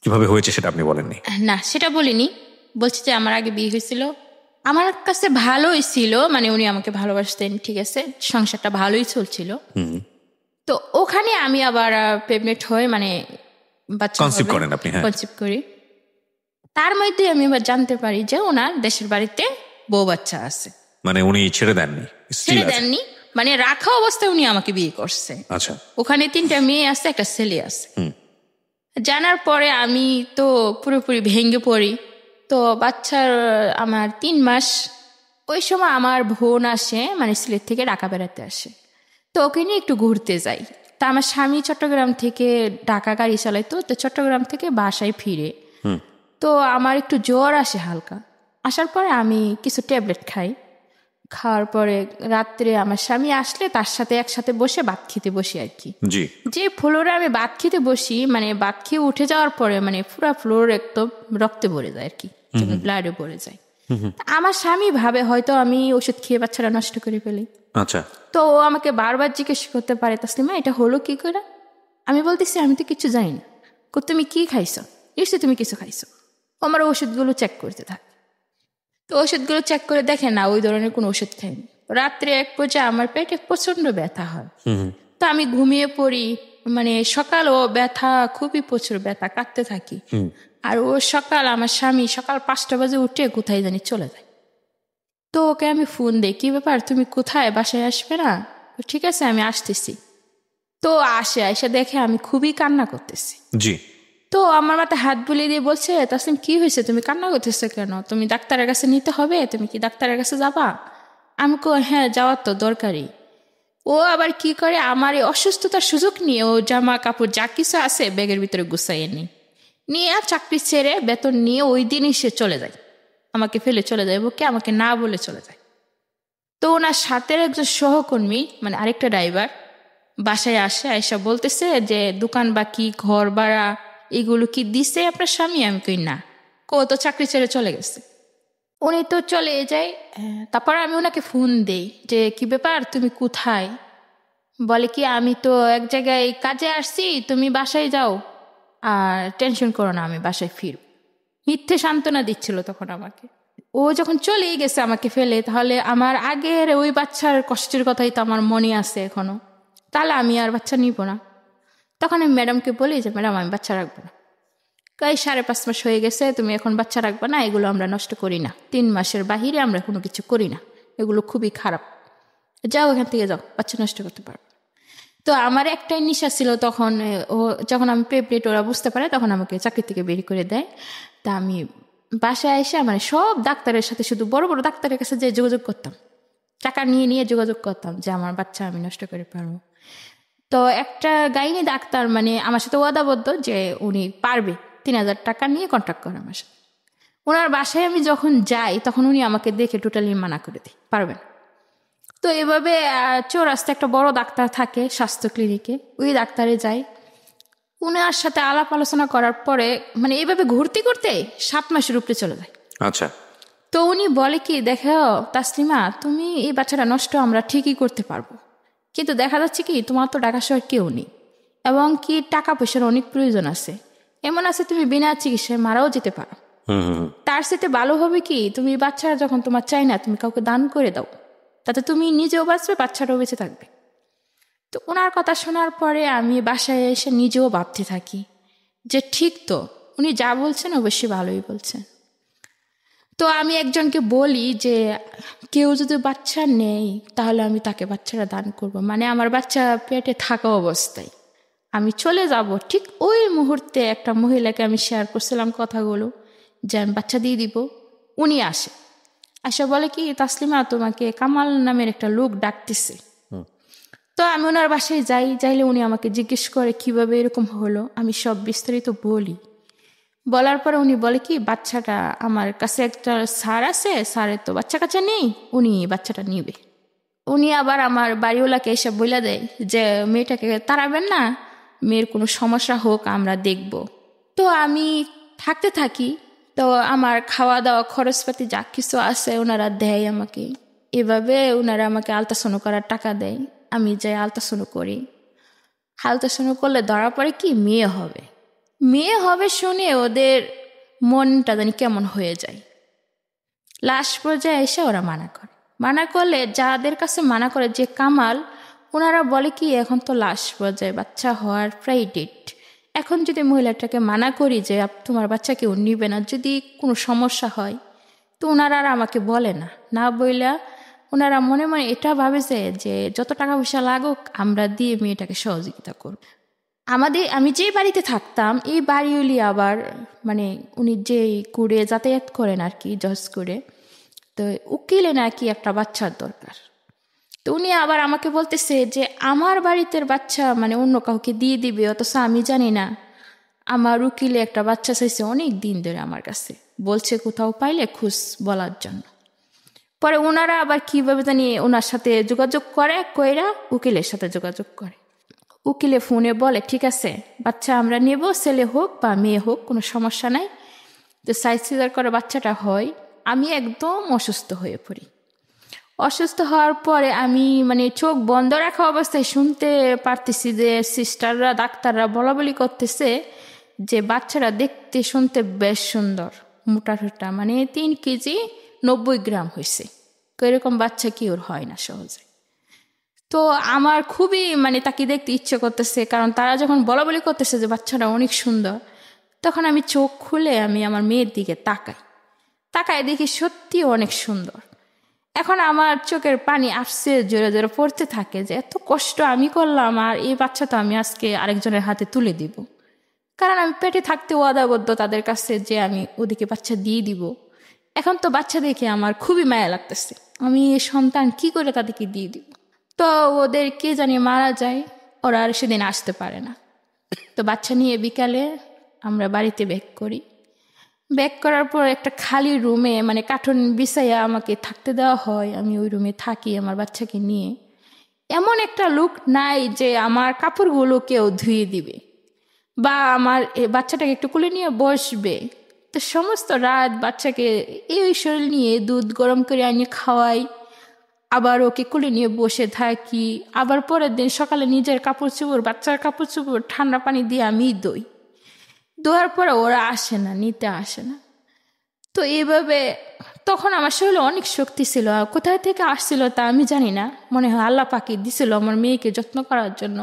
কিভাবে হয়েছে সেটা আপনি বলেননি? না, সেটা বলিনি। বলছি যে আমার আগে বিয়ে হয়েছিল, আমার কাছে ভালোই ছিল, মানে উনি আমাকে ভালোবাসতেন, ঠিক আছে, সংসারটা ভালোই চলছিল। তো ওখানে আমি আবার প্রেগনেন্ট হয়ে মানে বাচ্চা কনসিভ করি। তার মধ্যে আমি আবার জানতে পারি যে ওনার দেশের বাড়িতে বউ বাচ্চা আছে। মানে উনি ছেড়ে দেননি, মানে রাখা অবস্থায় উনি আমাকে বিয়ে করছে। আচ্ছা। ওখানে 3টা মেয়ে আছে, একটা ছেলে আছে। জানার পরে আমি তো পুরোপুরি ভেঙে পড়ি। তো বাচ্চার আমার 3 মাস, ওই সময় আমার বোন আসে, মানে সিলেট থেকে ঢাকা বেড়াতে আসে। তো ওকে নিয়ে একটু ঘুরতে যাই। তা আমার স্বামী চট্টগ্রাম থেকে ঢাকা গাড়ি চালাইতো, তো চট্টগ্রাম থেকে বাসায় ফিরে। তো আমার একটু জ্বর আসে হালকা। আসার পরে আমি কিছু ট্যাবলেট খাই। খাওয়ার পরে রাত্রে আমার স্বামী আসলে তার সাথে একসাথে বসে ভাত খেতে বসি আর কি। যে ফ্লোরে আমি ভাত খেতে বসি, মানে ভাত খেয়ে উঠে যাওয়ার পরে মানে পুরো ফ্লোর একদম রক্তে ভরে যায় আর কি, ব্লাডে ভরে যায়। আমার স্বামী ভাবে হয়তো আমি ওষুধ খেয়ে বাচ্চাটা নষ্ট করে ফেলি। আচ্ছা। তো ও আমাকে বারবার জিজ্ঞেস করতে পারে, তাসলিমা এটা হলো কি করে? আমি বলতেছি আমি তো কিছু জানি না। তুমি কি খাইছো? নিশ্চয়ই তুমি কিছু খাইছো। আমার ওষুধগুলো চেক করতে থাকে। তো ওষুধগুলো চেক করে দেখে না ওই ধরনের কোনো ওষুধ খাইনি। রাত্রে এক পর্যায়ে আমার পেটে প্রচন্ড ব্যথা হয়। তো আমি ঘুমিয়ে পড়ি, মানে সকাল ও ব্যথা, খুবই প্রচুর ব্যথা, কাঁদতে থাকি। আর ও সকাল, আমার স্বামী সকাল 5টা বাজে উঠে কোথায় জানি চলে যায়। তো ওকে আমি ফোন দিই, কি ব্যাপার, তুমি কোথায়, বাসায় আসবে না? ঠিক আছে আমি আসতেছি। তো এসে দেখে আমি খুবই কান্না করতেছি। তো আমার মাথায় হাত বুলিয়ে দিয়ে বলছে, তাসলিম কি হয়েছে, তুমি কান্না করতেছো কেন? তুমি ডাক্তারের কাছে নিতে হবে, তুমি কি ডাক্তারের কাছে যাবা? আমি হ্যাঁ যাওয়ার তো দরকারই। ও আবার কি করে, আমার এই অসুস্থতার সুযোগ নিয়ে ও জামা কাপড় যা কিছু আছে ব্যাগের ভিতরে গুছাইয়ে নিয়ে চাকরি ছেড়ে বেতন নিয়ে ওই দিনই সে চলে যায়, আমাকে ফেলে চলে যায়, ওকে আমাকে না বলে চলে যায়। তো ওনার সাথে একজন সহকর্মী, মানে আরেকটা ড্রাইভার বাসায় এসে বলতেছে যে দোকান বাকি, ঘর ভাড়া এগুলো কি দিছে আপনার স্বামী? আমি কই না, তো চাকরি ছেড়ে চলে গেছে। উনি তো চলে যায়। তারপর আমি ওনাকে ফোন দেই যে কি ব্যাপার, তুমি কোথায়? বলে কি আমি তো এক জায়গায় কাজে আসছি, তুমি বাসায় যাও, আর টেনশন করো না, আমি বাসায় ফিরব। মিথ্যে সান্ত্বনা দিচ্ছিল তখন আমাকে। ও যখন চলেই গেছে আমাকে ফেলে, তাহলে আমার আগের ওই বাচ্চার কষ্টের কথাই তো আমার মনে আছে এখনো, তাহলে আমি আর বাচ্চা নিব না। তখন আমি ম্যাডামকে বলি যে ম্যাডাম আমি বাচ্চা রাখবো না, 5.5 মাস হয়ে গেছে, তুমি এখন বাচ্চা রাখবা না, এগুলো আমরা নষ্ট করি না, 3 মাসের বাহিরে আমরা কোনো কিছু করি না, এগুলো খুবই খারাপ, যাও এখান থেকে যাও, বাচ্চা নষ্ট করতে পারো। তো আমার একটাই নেশা ছিল তখন, ও যখন আমি প্রেগনেন্ট ওরা বুঝতে পারে তখন আমাকে চাকরি থেকে বের করে দেয়। তা আমি বাসায় এসে মানে সব ডাক্তারের সাথে, শুধু বড় বড় ডাক্তারের কাছে যে যোগাযোগ করতাম, টাকা নিয়ে নিয়ে যোগাযোগ করতাম যে আমার বাচ্চা আমি নষ্ট করে পারবো। তো একটা গাইনি ডাক্তার মানে আমার সাথে ওয়াদাবদ্ধ যে উনি পারবে, 3,000 টাকা নিয়ে কন্ট্যাক্ট করে আমার সাথে। ওনার বাসায় আমি যখন যাই তখন উনি আমাকে দেখে টোটালি মানা করে দিই, পারবেন। তো এভাবে চৌরাস্তায় একটা বড় ডাক্তার থাকে স্বাস্থ্য ক্লিনিকে, ওই ডাক্তারে যাই। উনার সাথে আলাপ আলোচনা করার পরে মানে এইভাবে ঘুরতে ঘুরতে 7 মাসের উপরে চলে যায়। আচ্ছা। তো উনি বলে কি, দেখো তাসলিমা, তুমি এই বাচ্চাটা নষ্ট আমরা ঠিকই করতে পারবো, কিন্তু দেখা যাচ্ছে কি তোমার তো ঢাকা শহর কেউ নেই, এবং কি টাকা পয়সার অনেক প্রয়োজন আছে, এমন আছে তুমি বিনা চিকিৎসায় মারাও যেতে পারো। তার সাথে ভালো হবে কি, তুমি বাচ্চারা যখন তোমার চাই না তুমি কাউকে দান করে দাও, তাতে তুমি নিজেও বাঁচবে, বাচ্চাটাও বেঁচে থাকবে। তো ওনার কথা শোনার পরে আমি বাসায় এসে নিজেও ভাবতে থাকি যে ঠিক তো, উনি যা বলছেন অবশ্যই ভালোই বলছেন। তো আমি একজনকে বলি যে কেউ যদি বাচ্চা নেই তাহলে আমি তাকে বাচ্চাটা দান করব, মানে আমার বাচ্চা পেটে থাকা অবস্থায় আমি চলে যাব। ঠিক ওই মুহূর্তে একটা মহিলাকে আমি শেয়ার করছিলাম কথাগুলো যে আমি বাচ্চা দিয়ে দিব। উনি আসে বলে কি, তাসলিমা তোমাকে কামাল নামের একটা লোক ডাকতেছে। তো আমি ওনার বাসায় যাইলে উনি আমাকে জিজ্ঞেস করে কিভাবে এরকম হলো, আমি সব বিস্তারিত বলি। বলার পরে উনি বলে কি, বাচ্চাটা আমার কাছে একটা স্যার আছে, স্যারের তো বাচ্চা কাচ্চা নেই, উনি বাচ্চাটা নিবে। উনি আবার আমার বাড়িওয়ালাকে এসে বলে দেয় যে মেয়েটাকে তাড়াবেন না, মেয়ের কোনো সমস্যা হোক আমরা দেখব। তো আমি থাকতে থাকি। তো আমার খাওয়া দাওয়া খরচপাতি যা কিছু আছে ওনারা দেয় আমাকে। এভাবে ওনারা আমাকে আলট্রাসাউন্ড করার টাকা দেয়, আমি যাই আলট্রাসাউন্ড করি। আলট্রাসাউন্ড করলে ধরা পড়ে কি মেয়ে হবে শুনে ওদের মনটা জানি কেমন হয়ে যায়। লাস্ট পর্যায়ে এসে ওরা মানা করলে যাদের কাছে মানা করে যে কামাল, ওনারা বলে কি এখন তো লাস্ট পর্যায়ে বাচ্চা হওয়ার প্রায় ডেট, এখন যদি মহিলাটাকে মানা করি যে তোমার বাচ্চা কেউ নিবে না, যদি কোনো সমস্যা হয়, তো ওনারা আর আমাকে বলে না বইলা ওনারা মনে মনে এটা ভাবেছে যে যত টাকা পয়সা লাগুক আমরা দিয়ে মেয়েটাকে সহযোগিতা করব। আমি যে বাড়িতে থাকতাম এই বাড়িওলি আবার মানে উনি যে করে যাতায়াত করেন আর কি, জজ করে, তো উকিলে নাকি একটা বাচ্চার দরকার। তো উনি আবার আমাকে বলতেছে যে আমার বাড়িতে বাচ্চা মানে অন্য কাউকে দিয়ে দিবে, অথচ আমি জানি না। আমার উকিলে একটা বাচ্চা চাইছে অনেক দিন ধরে আমার কাছে, বলছে কোথাও পাইলে খুশ বলার জন্য। পরে ওনারা আবার কিভাবে জানি ওনার সাথে যোগাযোগ কইরা উকিলের সাথে যোগাযোগ করে। উকিলে ফোনে বলে ঠিক আছে বাচ্চা আমরা নেব, ছেলে হোক বা মেয়ে হোক কোনো সমস্যা নাই। তো সাইজ সিজার করে বাচ্চাটা হয়। আমি একদম অসুস্থ হয়ে পড়ি। অসুস্থ হওয়ার পরে আমি মানে চোখ বন্ধ রাখা অবস্থায় শুনতে পারতেছি যে সিস্টাররা ডাক্তাররা বলাবলি করতেছে যে বাচ্চারা দেখতে শুনতে বেশ সুন্দর, মোটা ঠোঁটা, মানে 3 কেজি 90 গ্রাম হয়েছে। তো এরকম বাচ্চা কি ওর হয় না সহজে। তো আমার খুবই মানে তাকে দেখতে ইচ্ছে করতেছে, কারণ তারা যখন বলাবলি করতেছে যে বাচ্চাটা অনেক সুন্দর, তখন আমি চোখ খুলে আমি আমার মেয়ের দিকে তাকাই দেখি সত্যি অনেক সুন্দর। এখন আমার চোখের পানি আসছে জোরে জোরে পড়তে থাকে যে এত কষ্ট আমি করলাম, আর এই বাচ্চা তো আমি আজকে আরেকজনের হাতে তুলে দিব, কারণ আমি পেটে থাকতে ওয়াদাবদ্ধ তাদের কাছে যে আমি ওদিকে বাচ্চা দিয়ে দিব। এখন তো বাচ্চা দেখে আমার খুবই মায়া লাগতেছে, আমি এই সন্তান কি করে তাদেরকে দিয়ে দিব। তো ওদের কে জানি মারা যায়, ওরা আর সেদিন আসতে পারে না। তো বাচ্চা নিয়ে বিকালে আমরা বাড়িতে ব্যাক করার পর একটা খালি রুমে মানে কার্টুন বিছাইয়া আমাকে থাকতে দেওয়া হয়। আমি ওই রুমে থাকি আমার বাচ্চাকে নিয়ে। এমন একটা লোক নাই যে আমার কাপড়গুলো কেউ ধুয়ে দিবে বা আমার বাচ্চাটাকে একটু কোলে নিয়ে বসবে। তো সমস্ত রাত বাচ্চাকে এই শরীর নিয়ে দুধ গরম করে আনিয়ে খাওয়াই, আবার ওকে কোলে নিয়ে বসে থাকি, আবার পরের দিন সকালে নিজের কাপড় চোপড় বাচ্চার কাপড় চোপড় ঠান্ডা পানি দিয়ে আমি দোয়ার পরে ওরা নিতে আসে না। তো এইভাবে তখন আমার শরীরে অনেক শক্তি ছিল, কোথায় থেকে আসছিল তা আমি জানি না, মনে হয় আল্লাহ পাকি দিছিল আমার মেয়েকে যত্ন করার জন্য।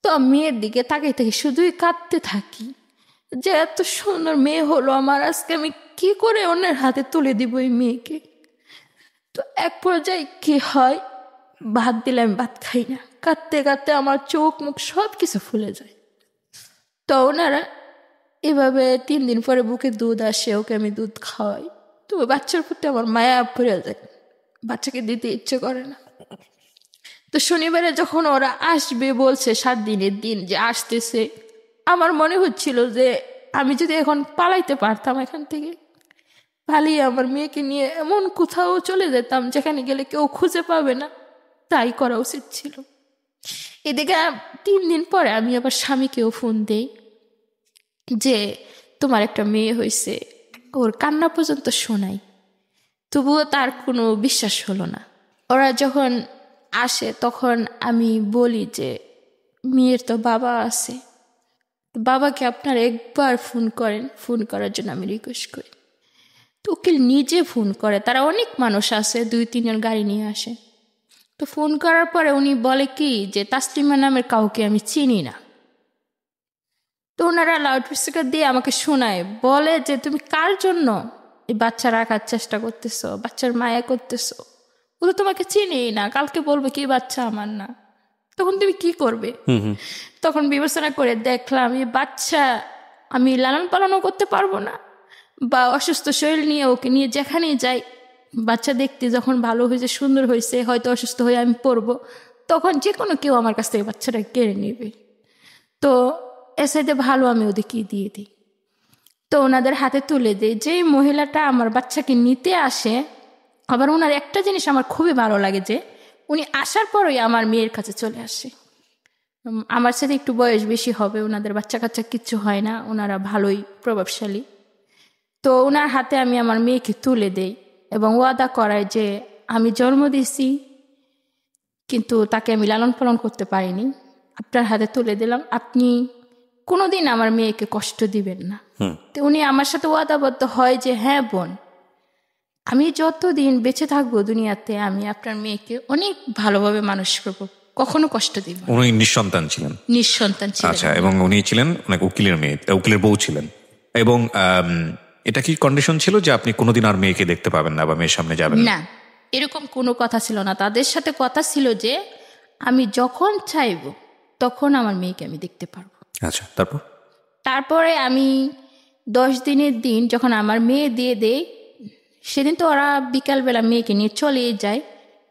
তো মেয়ের দিকে তাকিয়ে থেকে শুধুই কাঁদতে থাকি যে এত সুন্দর মেয়ে হলো আমার, আজকে আমি কি করে অন্যের হাতে তুলে দিব এই মেয়েকে। তো এক পর্যায়ে কি হয়, ভাত দিলে আমি ভাত খাই না, কাঁদতে কাঁদতে আমার চোখ মুখ সব কিছু ফুলে যায়। তো ওনারা এভাবে 3 দিন পরে বুকে দুধ আসে, ওকে আমি দুধ খাওয়াই। তো বাচ্চার প্রতি আমার মায়া পড়ে যায়, বাচ্চাকে দিতে ইচ্ছে করে না। তো শনিবারে যখন ওরা আসবে বলছে 7 দিনের দিন যে আসতেছে, আমার মনে হচ্ছিল যে আমি যদি এখন পালাইতে পারতাম এখান থেকে, পালিয়ে আমার মেয়েকে নিয়ে এমন কোথাও চলে যেতাম যেখানে গেলে কেউ খুঁজে পাবে না, তাই করা উচিত ছিল। এদিকে 3 দিন পরে আমি আবার স্বামীকেও ফোন দেই যে তোমার একটা মেয়ে হয়েছে, ওর কান্না পর্যন্ত শোনাই, তবুও তার কোনো বিশ্বাস হলো না। ওরা যখন আসে তখন আমি বলি যে মেয়ের তো বাবা আছে, বাবাকে আপনার একবার ফোন করেন। ফোন করার জন্য আমি রিকোয়েস্ট করি, তো উকিল নিজে ফোন করে। তারা অনেক মানুষ আছে, 2-3 জন গাড়ি নিয়ে আসে। তো ফোন করার পরে উনি বলে কি যে তাসলিমা নামের কাউকে আমি চিনি না। তো ওনারা লাউড স্পিকার দিয়ে আমাকে শোনায়, বলে যে তুমি কার জন্য এই বাচ্চা রাখার চেষ্টা করতেছো, বাচ্চার মায়া করতেছো, ও তো তোমাকে চিনি না, কালকে বলবে কি বাচ্চা আমার না, তখন তুমি কি করবে? তখন বিবেচনা করে দেখলাম এই বাচ্চা আমি লালন পালনও করতে পারবো না, বা অসুস্থ শরীর নিয়ে ওকে নিয়ে যেখানেই যাই, বাচ্চা দেখতে যখন ভালো হয়েছে, সুন্দর হয়েছে, হয়তো অসুস্থ হয়ে আমি পড়বো, তখন যে কোনো কেউ আমার কাছ থেকে বাচ্চাটা কেড়ে নেবে। তো এর সাথে ভালো আমি ওদেরকে দিয়ে দিই। তো ওনাদের হাতে তুলে দিই। যে মহিলাটা আমার বাচ্চাকে নিতে আসে, আবার ওনার একটা জিনিস আমার খুবই ভালো লাগে যে উনি আসার পরই আমার মেয়ের কাছে চলে আসে। আমার সাথে একটু বয়স বেশি হবে, ওনাদের বাচ্চা কাচ্চা কিচ্ছু হয় না, ওনারা ভালোই প্রভাবশালী। তো ওনার হাতে আমি আমার মেয়েকে তুলে দেই এবং ওয়াদা করাই যে আমি জন্ম দিয়েছি কিন্তু তাকে আমি লালন পালন করতে পারিনি, আপনার হাতে তুলে দিলাম, আপনি কোনোদিন আমার মেয়েকে কষ্ট দিবেন না। তো উনি আমার সাথে ওয়াদাবদ্ধ হয় যে হ্যাঁ বোন, আমি যতদিন বেঁচে থাকবো দুনিয়াতে আমি আপনার মেয়েকে অনেক ভালোভাবে মানুষ করবো, কখনো কষ্ট দিব না। উনি নিঃসন্তান ছিলেন? নিঃসন্তান ছিলেন। আচ্ছা, এবং উনি ছিলেন অনেক উকিলের মেয়ে, উকিলের বউ ছিলেন। এবং এটা কি কন্ডিশন ছিল যে আপনি কোনোদিন আর মেয়েকে দেখতে পাবেন না বা মেয়ের সামনে যাবেন না? এরকম কোনো কথা ছিল না। তাদের সাথে কথা ছিল যে আমি যখন চাইব তখন আমার মেয়েকে আমি দেখতে পারবো। আচ্ছা, তারপরে আমি 10 দিনের দিন যখন আমার মেয়ে দিয়ে দেই, সেদিন তো ওরা বিকালবেলা মেয়েকে নিয়ে চলে যায়,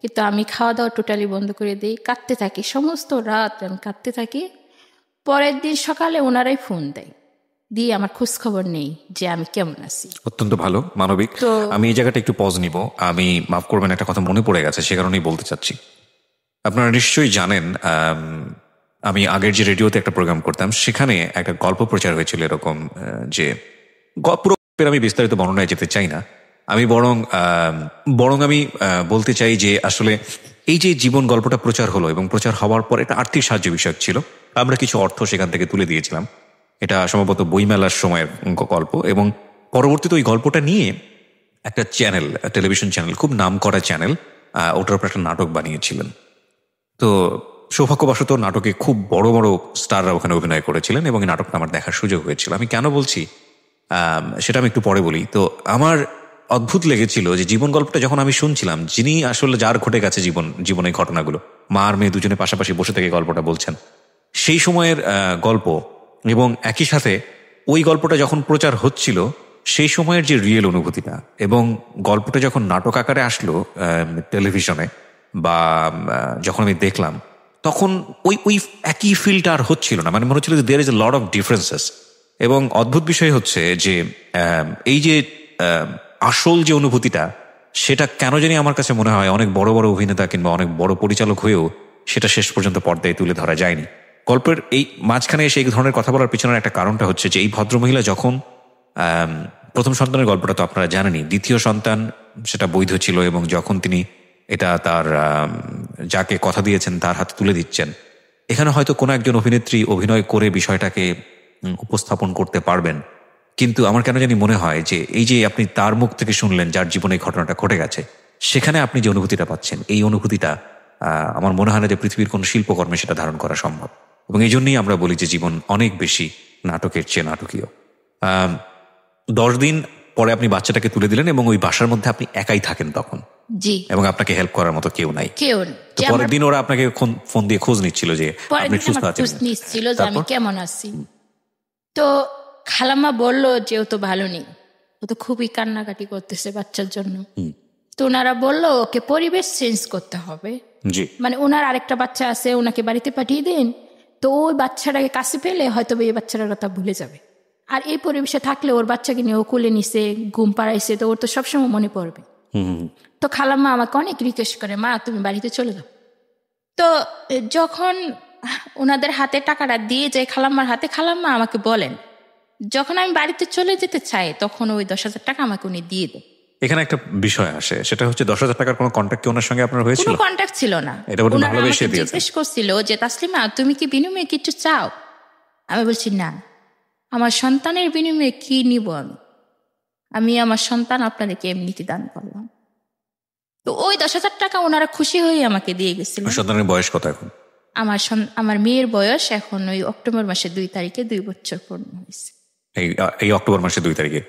কিন্তু আমি খাওয়া দাওয়া টোটালি বন্ধ করে দিই, কাঁদতে থাকি, সমস্ত রাত আমি কাঁদতে থাকি। পরের দিন সকালে ওনারাই ফোন দেয়, দিয়ে আমার খোঁজ খবর নেই যে আমি কেমন আছি। অত্যন্ত ভালো, মানবিক। আমি এই জায়গাটা একটু পজ নিব, আমি মাফ করবেন, একটা কথা মনে পড়ে গেছে, সে কারণেই বলতে চাচ্ছি। আপনারা নিশ্চয়ই জানেন, আমি আগের যে রেডিওতে একটা প্রোগ্রাম করতাম, সেখানে একটা গল্প প্রচার হয়েছিল এরকম যে, পুরো আমি বিস্তারিত বর্ণনায় যেতে চাই না, আমি বরং আমি বলতে চাই যে আসলে এই যে জীবন গল্পটা প্রচার হলো এবং প্রচার হওয়ার পর একটা আর্থিক সাহায্য বিষয়ক ছিল, আমরা কিছু অর্থ সেখান থেকে তুলে দিয়েছিলাম। এটা সম্ভবত বইমেলার সময়ের গল্প, এবং পরবর্তীতে ওই গল্পটা নিয়ে একটা চ্যানেল, টেলিভিশন চ্যানেল, খুব নাম করা চ্যানেল, ওটার উপর একটা নাটক বানিয়েছিলেন। তো সৌভাগ্যবশত নাটকে খুব বড় বড় স্টাররা ওখানে অভিনয় করেছিলেন এবং এই নাটকটা আমার দেখার সুযোগ হয়েছিল। আমি কেন বলছি সেটা আমি একটু পরে বলি। তো আমার অদ্ভুত লেগেছিল যে জীবন গল্পটা যখন আমি শুনছিলাম, যিনি আসলে যার ঘটে গেছে জীবনের ঘটনাগুলো, মা আর মেয়ে দুজনে পাশাপাশি বসে থেকে গল্পটা বলছেন, সেই সময়ের গল্প, এবং একই সাথে ওই গল্পটা যখন প্রচার হচ্ছিল সেই সময়ের যে রিয়েল অনুভূতিটা, এবং গল্পটা যখন নাটক আকারে আসলো টেলিভিশনে বা যখন আমি দেখলাম, তখন ওই একই ফিলটা আর হচ্ছিল না। মানে মনে হচ্ছিল যে there is a lot of differences. এবং অদ্ভুত বিষয় হচ্ছে যে এই যে আসল যে অনুভূতিটা, সেটা কেন জানি আমার কাছে মনে হয় অনেক বড় বড় অভিনেতা কিংবা অনেক বড় পরিচালক হয়েও সেটা শেষ পর্যন্ত পর্দায় তুলে ধরা যায়নি। গল্পের এই মাঝখানে এসে এই ধরনের কথা বলার পিছনের একটা কারণটা হচ্ছে যে এই ভদ্রমহিলা যখন প্রথম সন্তানের গল্পটা তো আপনারা জানেনই, দ্বিতীয় সন্তান সেটা বৈধ ছিল, এবং যখন তিনি এটা তার যাকে কথা দিয়েছেন তার হাতে তুলে দিচ্ছেন, এখানে হয়তো কোনো একজন অভিনেত্রী অভিনয় করে বিষয়টাকে উপস্থাপন করতে পারবেন। কিন্তু আমার কেন জানি মনে হয় যে এই যে আপনি তার মুখ থেকে শুনলেন যার জীবনে এই ঘটনাটা ঘটে গেছে, সেখানে আপনি যে অনুভূতিটা পাচ্ছেন, এই অনুভূতিটা আমার মনে হয় না যে পৃথিবীর কোনো শিল্পকর্মে সেটা ধারণ করা সম্ভব। এবং এই জন্যই আমরা বলি যে জীবন অনেক বেশি নাটকের চেয়ে নাটকীয়। 10 দিন পরে আপনি বাচ্চাটাকে তুলে দিলেন এবং ওই বাসার মধ্যে আপনি একাই থাকেন তখন, জি, এবং আপনাকে হেল্প করার মতো কেউ নাই। তো পরের দিন ওরা আপনাকে ফোন দিয়ে খোঁজ নিচ্ছিল যে আপনি সুস্থ আছেন, নিচ্ছিল যে আমি কেমন আছি। তো খালাম্মা বলল যে ও তো ভালো নেই, ও তো খুবই কান্নাকাটি করতেছে বাচ্চার জন্য। তো ওনারা বলল ওকে পরিবেশ চেঞ্জ করতে হবে, মানে ওনার আরেকটা বাচ্চা আছে, ওনাকে বাড়িতে পাঠিয়ে দিন, তো ওই বাচ্চাটাকে কাছে পেলে হয়তো এই বাচ্চাটার কথা ভুলে যাবে। আর এই পরিবেশে থাকলে ওর বাচ্চাকে নিয়ে ও কোলে নিছে, ঘুম পাড়াইছে, তো ওর তো সবসময় মনে পড়বে। তো খালাম্মা আমাকে অনেক রিকোয়েস্ট করে, মা তুমি বাড়িতে চলে যাও। তো যখন ওনাদের হাতে টাকাটা দিয়ে যায় খালাম্মার হাতে, খালাম্মা আমাকে বলেন যখন আমি বাড়িতে চলে যেতে চাই তখন ওই 10,000 টাকা আমাকে উনি দিয়ে দেন। এখানে একটা বিষয় আসে, সেটা হচ্ছে 10,000 টাকার কোনো কন্ট্যাক্ট কি ওনার সঙ্গে আপনার হয়েছিল? কোনো কন্ট্যাক্ট ছিল না। এটা বড় ভালোবেসে দিয়েছে। জিজ্ঞেস করছিল যে তাসলিমা তুমি কি বিনিময়ে কিছু চাও? আমি বলছি না, আমার সন্তানের বিনিময়ে কি নিব আমি আমার সন্তান আপনাদেরকে এমনিতে দান করলাম। তো ওই 10,000 টাকা ওনারা খুশি হয়ে আমাকে দিয়ে গেছিল। সন্তানের বয়স কত এখন? আমার মেয়ের বয়স এখন ওই অক্টোবর মাসের 2 তারিখে 2 বছর পূর্ণ হয়েছে। এই অক্টোবর মাসের 2 তারিখে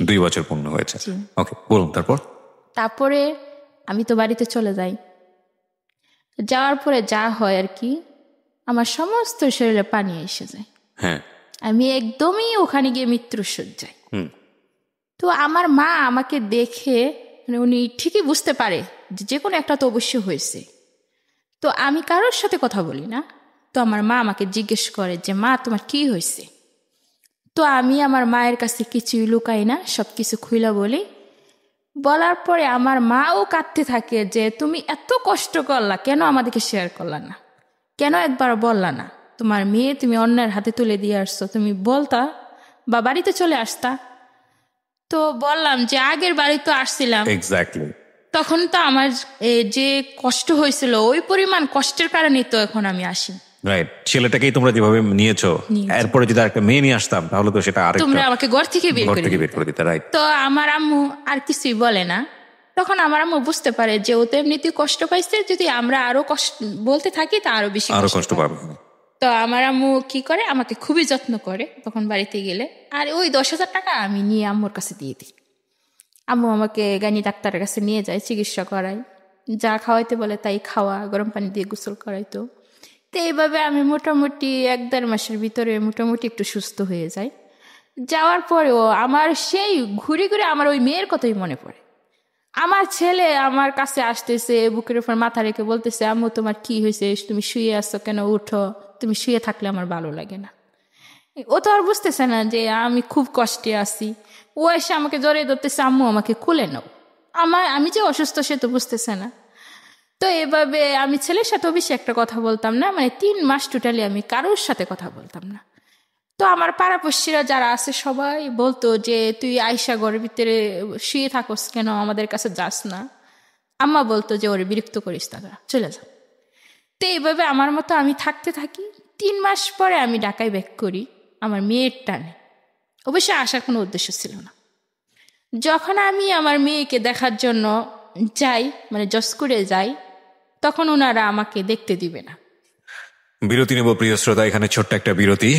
2 বছর পূর্ণ হয়েছে। ওকে, বলুন তারপরে আমি তো বাড়িতে চলে যাই। যাওয়ার পরে যা হয় আর কি, আমার সমস্ত শরীরে পানি এসে যায়। হ্যাঁ, আমি একদমই ওখানে গিয়ে মৃত্যুসজ্জায়। তো আমার মা আমাকে দেখে, মানে উনি ঠিকই বুঝতে পারে যে কোনো একটা তো অবশ্যই হয়েছে। তো আমি কারোর সাথে কথা বলি না। তো আমার মা আমাকে জিজ্ঞেস করে যে মা তোমার কি হয়েছে? তো আমি আমার মায়ের কাছে কিছুই লুকাই না, সব কিছু খুইলা বলি। বলার পরে আমার মাও কাঁদতে থাকে যে তুমি এত কষ্ট করলা, কেন আমাদেরকে শেয়ার করলা না, কেন একবার বললা না? তোমার মেয়ে তুমি অন্যের হাতে তুলে দিয়ে আসছো, তুমি বলতা বা বাড়িতে চলে আসতা। তো বললাম যে আগের বাড়ি তো আসছিলাম, তখন তো আমার যে কষ্ট হয়েছিল ওই পরিমাণ কষ্টের কারণে তো এখন আমি আসি। রাইট, ছেলেটাকেই তোমরা যেভাবে নিয়েছো, এরপরে যদি একটা মেয়ে নিয়ে আসতাম তাহলে তো সেটা আরেকটা, তোমরা আমাকে ঘর থেকে বের করে দিতে। রাইট। তো আমার আম্মু আর কিছুই বলে না। তখন আমার আম্মু বুঝতে পারে যে ও তো এমনিতেই কষ্ট পাইছে, যদি আমরা আরো কষ্ট বলতে থাকি তা আরো বেশি কষ্ট পাবে। তো আমার আম্মু কি করে, আমাকে খুবই যত্ন করে তখন বাড়িতে গেলে। আর ওই 10,000 টাকা আমি নিয়ে আম্মুর কাছে দিয়ে দিই। আম্মু আমাকে গানি ডাক্তারের কাছে নিয়ে যায়, চিকিৎসা করাই, যা খাওয়াইতে বলে তাই খাওয়া, গরম পানি দিয়ে গোসল করাইতো। তো এইভাবে আমি মোটামুটি 1-1.5 মাসের ভিতরে মোটামুটি একটু সুস্থ হয়ে যাই। যাওয়ার পরেও আমার সেই ঘুরে ঘুরে আমার ওই মেয়ের কথাই মনে পড়ে। আমার ছেলে আমার কাছে আসতেছে, বুকের উপর মাথা রেখে বলতেছে আম্মু তোমার কি হয়েছে, তুমি শুয়ে আসছো কেন, উঠো, তুমি শুয়ে থাকলে আমার ভালো লাগে না। ও তো আর বুঝতেছে না যে আমি খুব কষ্টে আছি। ও এসে আমাকে জড়িয়ে ধরতেছে, আম্মু আমাকে খুলে নাও। আমি যে অসুস্থ সে তো বুঝতেছে না। তো এভাবে আমি ছেলের সাথেও বেশি একটা কথা বলতাম না, মানে 3 মাস টোটালি আমি কারোর সাথে কথা বলতাম না। তো আমার পাড়াপড়শিরা যারা আছে সবাই বলতো যে তুই আয়সা ঘরের ভিতরে শুয়ে থাকস কেন, আমাদের কাছে যাস না। আম্মা বলতো যে ওরে বিরক্ত করিস, তারা চলে যা। তো এইভাবে আমার মতো আমি থাকতে থাকি। 3 মাস পরে আমি ঢাকায় ব্যাক করি আমার মেয়ের টানে। অবশ্যই আসার কোনো উদ্দেশ্য ছিল না। যখন আমি আমার মেয়েকে দেখার জন্য যাই, মানে জসকোরে যাই, তখন ওনারা আমাকে দেখতে দিবে না। বিরতি নেব প্রিয় শ্রোতা, এখানে ছোট্ট একটা বিরতি।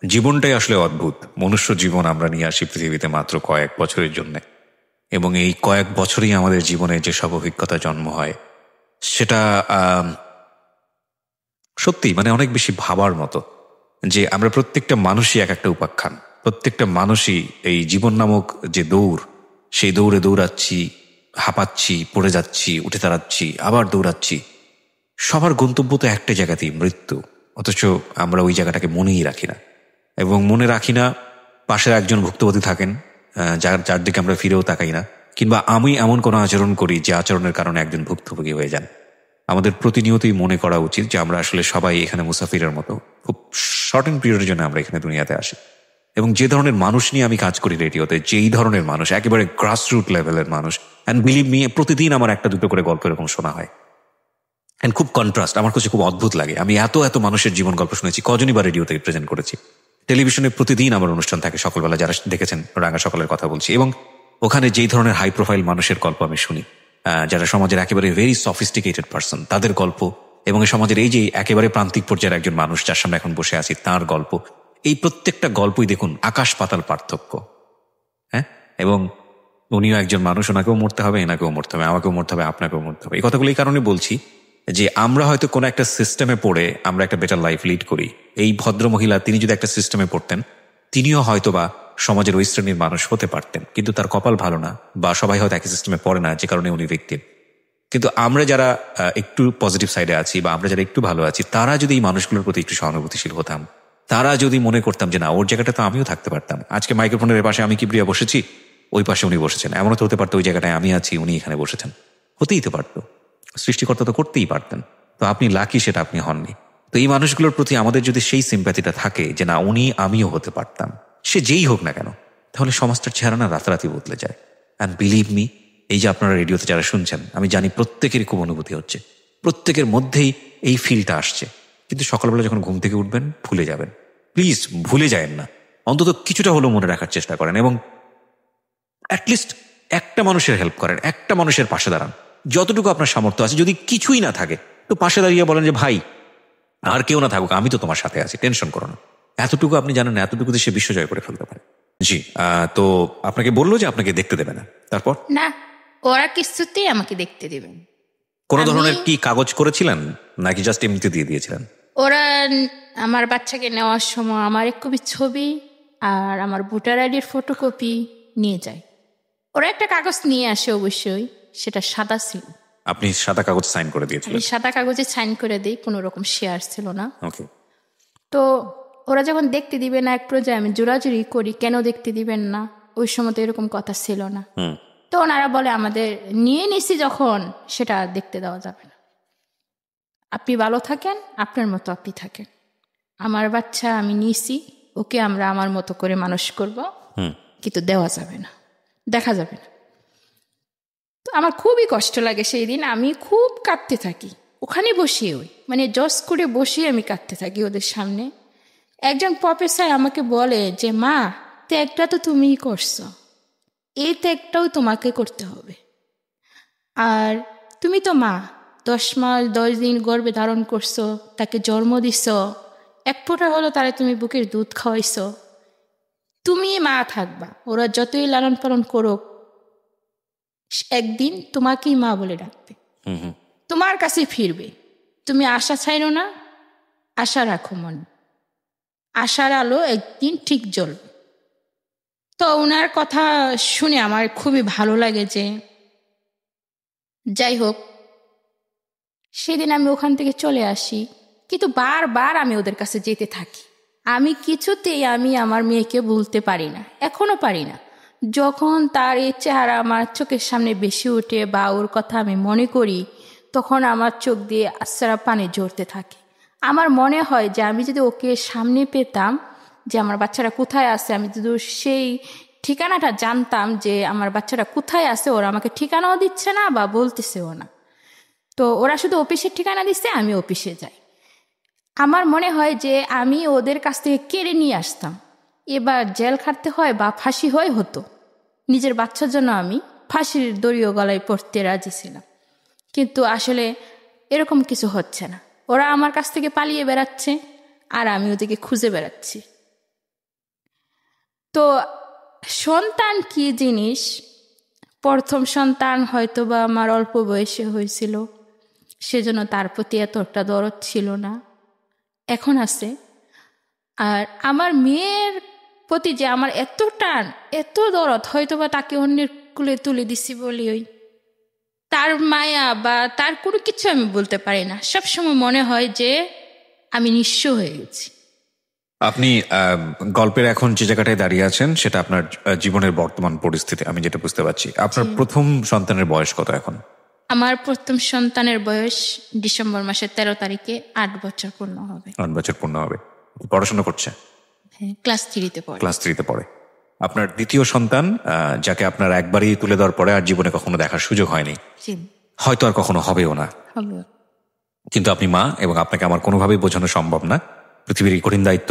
জীবনটাই আসলে অদ্ভুত। মনুষ্য জীবন আমরা নিয়ে আসি পৃথিবীতে মাত্র কয়েক বছরের জন্য, এবং এই কয়েক বছরই আমাদের জীবনে যে সব অভিজ্ঞতা জন্ম হয় সেটা সত্যি মানে অনেক বেশি ভাবার মতো, যে আমরা প্রত্যেকটা মানুষই এক একটা উপাখ্যান। প্রত্যেকটা মানুষই এই জীবন নামক যে দৌড়, সেই দৌড়ে দৌড়াচ্ছি, হাঁপাচ্ছি, পড়ে যাচ্ছি, উঠে দাঁড়াচ্ছি, আবার দৌড়াচ্ছি। সবার গন্তব্য তো একটা জায়গাতেই, মৃত্যু। অথচ আমরা ওই জায়গাটাকে মনেই রাখি না, এবং মনে রাখি না পাশের একজন ভুক্তভোগী থাকেন যার দিকে আমরা ফিরেও তাকাই না, কিংবা আমি এমন কোনো আচরণ করি যে আচরণের কারণে একজন ভুক্তভোগী হয়ে যান। আমাদের প্রতিনিয়তই মনে করা উচিত যে আমরা আসলে সবাই এখানে মুসাফিরের মতো, খুব শর্টেন পিরিয়ডের জন্য আমরা এখানে দুনিয়াতে আসি। এবং যে ধরনের মানুষ নিয়ে আমি কাজ করি রেডিওতে, যেই ধরনের মানুষ, একেবারে গ্রাসরুট লেভেলের মানুষ, অ্যান্ড বিলিভ মি, প্রতিদিন আমার 1-2 করে গল্প এরকম শোনা হয়। অ্যান্ড খুব কন্ট্রাস্ট, আমার কাছে খুব অদ্ভুত লাগে। আমি এত মানুষের জীবন গল্প শুনেছি, কজনই বা রেডিওতে প্রেজেন্ট করেছি। টেলিভিশনে প্রতিদিন আমার অনুষ্ঠান থাকে সকালবেলা, যারা দেখেছেন রাঙা সকালের কথা বলছি, এবং ওখানে যেই ধরনের হাই প্রোফাইল মানুষের গল্প আমি শুনি, যারা সমাজের একেবারে ভেরি সফিস্টিকেটেড পার্সন, তাদের গল্প, এবং সমাজের এই যে একেবারে প্রান্তিক পর্যায়ের একজন মানুষ যার সামনে এখন বসে আছি, তার গল্প, এই প্রত্যেকটা গল্পই দেখুন আকাশ পাতাল পার্থক্য। হ্যাঁ, এবং উনিও একজন মানুষ, ওনাকেও মরতে হবে, এনাকেও মরতে হবে, আমাকেও মরতে হবে, আপনাকেও মরতে হবে। এই কথাগুলো এই কারণে বলছি যে আমরা হয়তো কোনো একটা সিস্টেমে পড়ে আমরা একটা বেটার লাইফ লিড করি। এই ভদ্র মহিলা, তিনি যদি একটা সিস্টেমে পড়তেন তিনিও হয়তোবা সমাজের ওই শ্রেণীর মানুষ হতে পারতেন, কিন্তু তার কপাল ভালো না, বা সবাই হয়তো একই সিস্টেমে পড়ে না, যে কারণে উনি ভিকটিম। কিন্তু আমরা যারা একটু পজিটিভ সাইডে আছি, বা আমরা যারা একটু ভালো আছি, তারা যদি এই মানুষগুলোর প্রতি একটু সহানুভূতিশীল হতাম, তারা যদি মনে করতাম যে না, ওর জায়গাটা তো আমিও থাকতে পারতাম, আজকে মাইক্রোফোনের পাশে আমি কিবরিয়া বসেছি, ওই পাশে উনি বসেছেন, এমনও তো হতে পারতো ওই জায়গাটায় আমি আছি, উনি এখানে বসেছেন, হতেই তো পারতো, সৃষ্টিকর্তা তো করতেই পারতেন। তো আপনি লাকি, সেটা আপনি হননি। তো এই মানুষগুলোর প্রতি আমাদের যদি সেই সিম্প্যাথিটা থাকে যে না, উনি আমিও হতে পারতাম, সে যেই হোক না কেন, তাহলে সমাজটার চেহারা না রাতারাতি বদলে যায়। অ্যান্ড বিলিভ মি, এই যে আপনারা রেডিওতে যারা শুনছেন, আমি জানি প্রত্যেকেরই খুব অনুভূতি হচ্ছে, প্রত্যেকের মধ্যেই এই ফিলটা আসছে। কিন্তু সকালবেলা যখন ঘুম থেকে উঠবেন, ভুলে যাবেন, প্লিজ ভুলে যায়েন না, অন্তত কিছুটা হলেও মনে রাখার চেষ্টা করেন, এবং অ্যাটলিস্ট একটা মানুষের হেল্প করেন, একটা মানুষের পাশে দাঁড়ান, যতটুকু আপনার সামর্থ্য আছে। যদি কিছুই না থাকে তো পাশে দাঁড়িয়ে বলেন যে ভাই, আর কেউ না থাকুক, আমি তো তোমার সাথে আছি, টেনশন করো না। এতটুকু আপনি জানেন, এতটুকুতে সে বিশ্বজয় করে ফেলতে পারে। জি, তো আপনাকে বললো যে আপনাকে দেখতে দেবে না, তারপর? না, ওরা কিছুতেই আমাকে দেখতে দেবেন। কোনো ধরনের কি কাগজ করেছিলেন, নাকি জাস্ট এমনিতে দিয়ে দিয়েছিলেন? ওরা আমার বাচ্চাকে নেওয়ার সময় আমার এক কপি ছবি আর আমার ভোটার আইডির ফটোকপি নিয়ে যায়। ওরা একটা কাগজ নিয়ে আসে, অবশ্যই সেটা সাদা ছিল। আপনি সাদা কাগজ সাইন করে দিয়েছিলেন? আমি সাদা কাগজে সাইন করে দিই, কোনো রকম শেয়ার ছিল না। ওকে। তো ওরা যখন দেখতে দিবে না, এক পর্যায়ে আমি জোরাজুরি করি, কেন দেখতে দিবেন না, ওই সময় তো এরকম কথা ছিল না। তো ওনারা বলে আমাদের নিয়ে নিছি যখন, সেটা দেখতে দেওয়া যাবে না, আপনি ভালো থাকেন, আপনার মতো আপনি থাকেন, আমার বাচ্চা আমি নিয়েছি, ওকে আমরা আমার মতো করে মানুষ করব, কিন্তু দেওয়া যাবে না, দেখা যাবে না। তো আমার খুবই কষ্ট লাগে সেই দিন, আমি খুব কাঁদতে থাকি ওখানে বসিয়ে, ওই মানে জজ করে বসিয়ে আমি কাঁদতে থাকি ওদের সামনে। একজন প্রফেসর আমাকে বলে যে মা, ত্যাগটা তো তুমিই করছো, এই ত্যাগটাও তোমাকে করতে হবে, আর তুমি তো মা, 10 মাস 10 দিন গর্ভে ধারণ করছো, তাকে জন্ম দিছ, এক ফোঁটা হলো তারা তুমি বুকের দুধ খাওয়াইছো, তুমি মা থাকবা, ওরা যতই লালন পালন করুক, একদিন তোমাকেই মা বলে ডাকবে, তোমার কাছে ফিরবে, তুমি আশা ছাইরো না, আশা রাখো মন, আশার আলো একদিন ঠিক জ্বলবে। তো ওনার কথা শুনে আমার খুবই ভালো লাগে। যে যাই হোক, সেদিন আমি ওখান থেকে চলে আসি, কিন্তু বারবার আমি ওদের কাছে যেতে থাকি, আমি কিছুতেই আমি আমার মেয়েকে ভুলতে পারি না, এখনো পারি না। যখন তার এই চেহারা আমার চোখের সামনে বেশি ওঠে বা ওর কথা আমি মনে করি, তখন আমার চোখ দিয়ে আশ্রা পানি ঝরতে থাকে। আমার মনে হয় যে আমি যদি ওকে সামনে পেতাম, যে আমার বাচ্চারা কোথায় আছে, আমি যদি সেই ঠিকানাটা জানতাম যে আমার বাচ্চারা কোথায় আছে, ওরা আমাকে ঠিকানাও দিচ্ছে না বা বলতেছেও না, তো ওরা শুধু অফিসের ঠিকানা দিচ্ছে, আমি অফিসে যাই। আমার মনে হয় যে আমি ওদের কাছ থেকে কেড়ে নিয়ে আসতাম, এবার জেল খাটতে হয় বা ফাঁসি হয় হতো, নিজের বাচ্চার জন্য আমি ফাঁসির দড়িও গলায় পড়তে রাজি ছিলাম। কিন্তু আসলে এরকম কিছু হচ্ছে না, ওরা আমার কাছ থেকে পালিয়ে বেড়াচ্ছে আর আমি ওদেরকে খুঁজে বেড়াচ্ছি। তো সন্তান কি জিনিস, প্রথম সন্তান হয়তো বা আমার অল্প বয়সে হয়েছিল, সেজন্য তার প্রতি এতটা দরদ ছিল না, এখন আছে। আর আমার মেয়ের প্রতি যে আমার এত টান, এত দরদ, হয়তো বা তাকে অন্যের কুলে তুলে দিছি বলি, ওই তার মায়া বা তার কোনো কিছু আমি বলতে পারি না, সবসময় মনে হয় যে আমি নিঃস্ব হয়ে গেছি। আপনি গল্পের এখন যে জায়গাটায় দাঁড়িয়ে আছেন, সেটা আপনার জীবনের বর্তমান পরিস্থিতি, আমি যেটা বুঝতে পারছি। আপনার প্রথম সন্তানের বয়স কত এখন? আমার প্রথম সন্তানের বয়স ডিসেম্বর মাসের 13 তারিখে 8 বছর পূর্ণ হবে। 8 বছর পূর্ণ হবে। পড়াশোনা করছে? হ্যাঁ, ক্লাস 3-তে পড়ে। ক্লাস 3-তে পড়ে। আপনার দ্বিতীয় সন্তান, যাকে আপনার একবারই তুলে দেওয়ার পরে আর জীবনে কখনো দেখার সুযোগ হয়নি, হয়তো আর কখনো হবেও না, কিন্তু আপনি মা, এবং আপনাকে আমার কোনোভাবেই বোঝানো সম্ভব না, পৃথিবীর এই কঠিন দায়িত্ব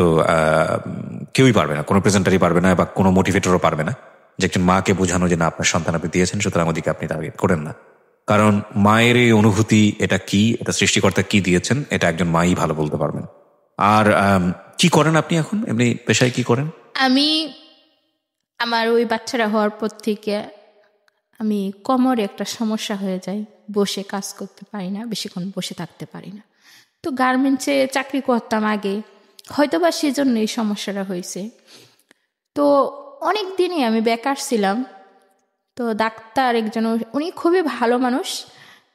কেউই পারবে না, কোনো প্রেজেন্টারই পারবে না, বা কোনো মোটিভেটরও পারবে না, যে একজন মাকে বোঝানো যে না, আপনার সন্তান আপনি দিয়েছেন, সুতরাং ওদিকে আপনি টার্গেট করেন না। কারণ মায়ের এই অনুভূতি, এটা কি, এটা সৃষ্টিকর্তা কি দিয়েছেন, এটা একজন মাই ভালো বলতে পারবেন। আর কি করেন আপনি এখন, এমনি পেশায় কি করেন? আমি আমার ওই বাচ্চারা হওয়ার পর থেকে আমি কোমরে একটা সমস্যা হয়ে যায়, বসে কাজ করতে পারি না, বেশিক্ষণ বসে থাকতে পারি না। তো গার্মেন্টসে চাকরি করতাম আগে, হয়তোবা সেজন্য এই সমস্যাটা হয়েছে। তো অনেক দিনই আমি বেকার ছিলাম। তো ডাক্তার একজন, উনি খুবই ভালো মানুষ।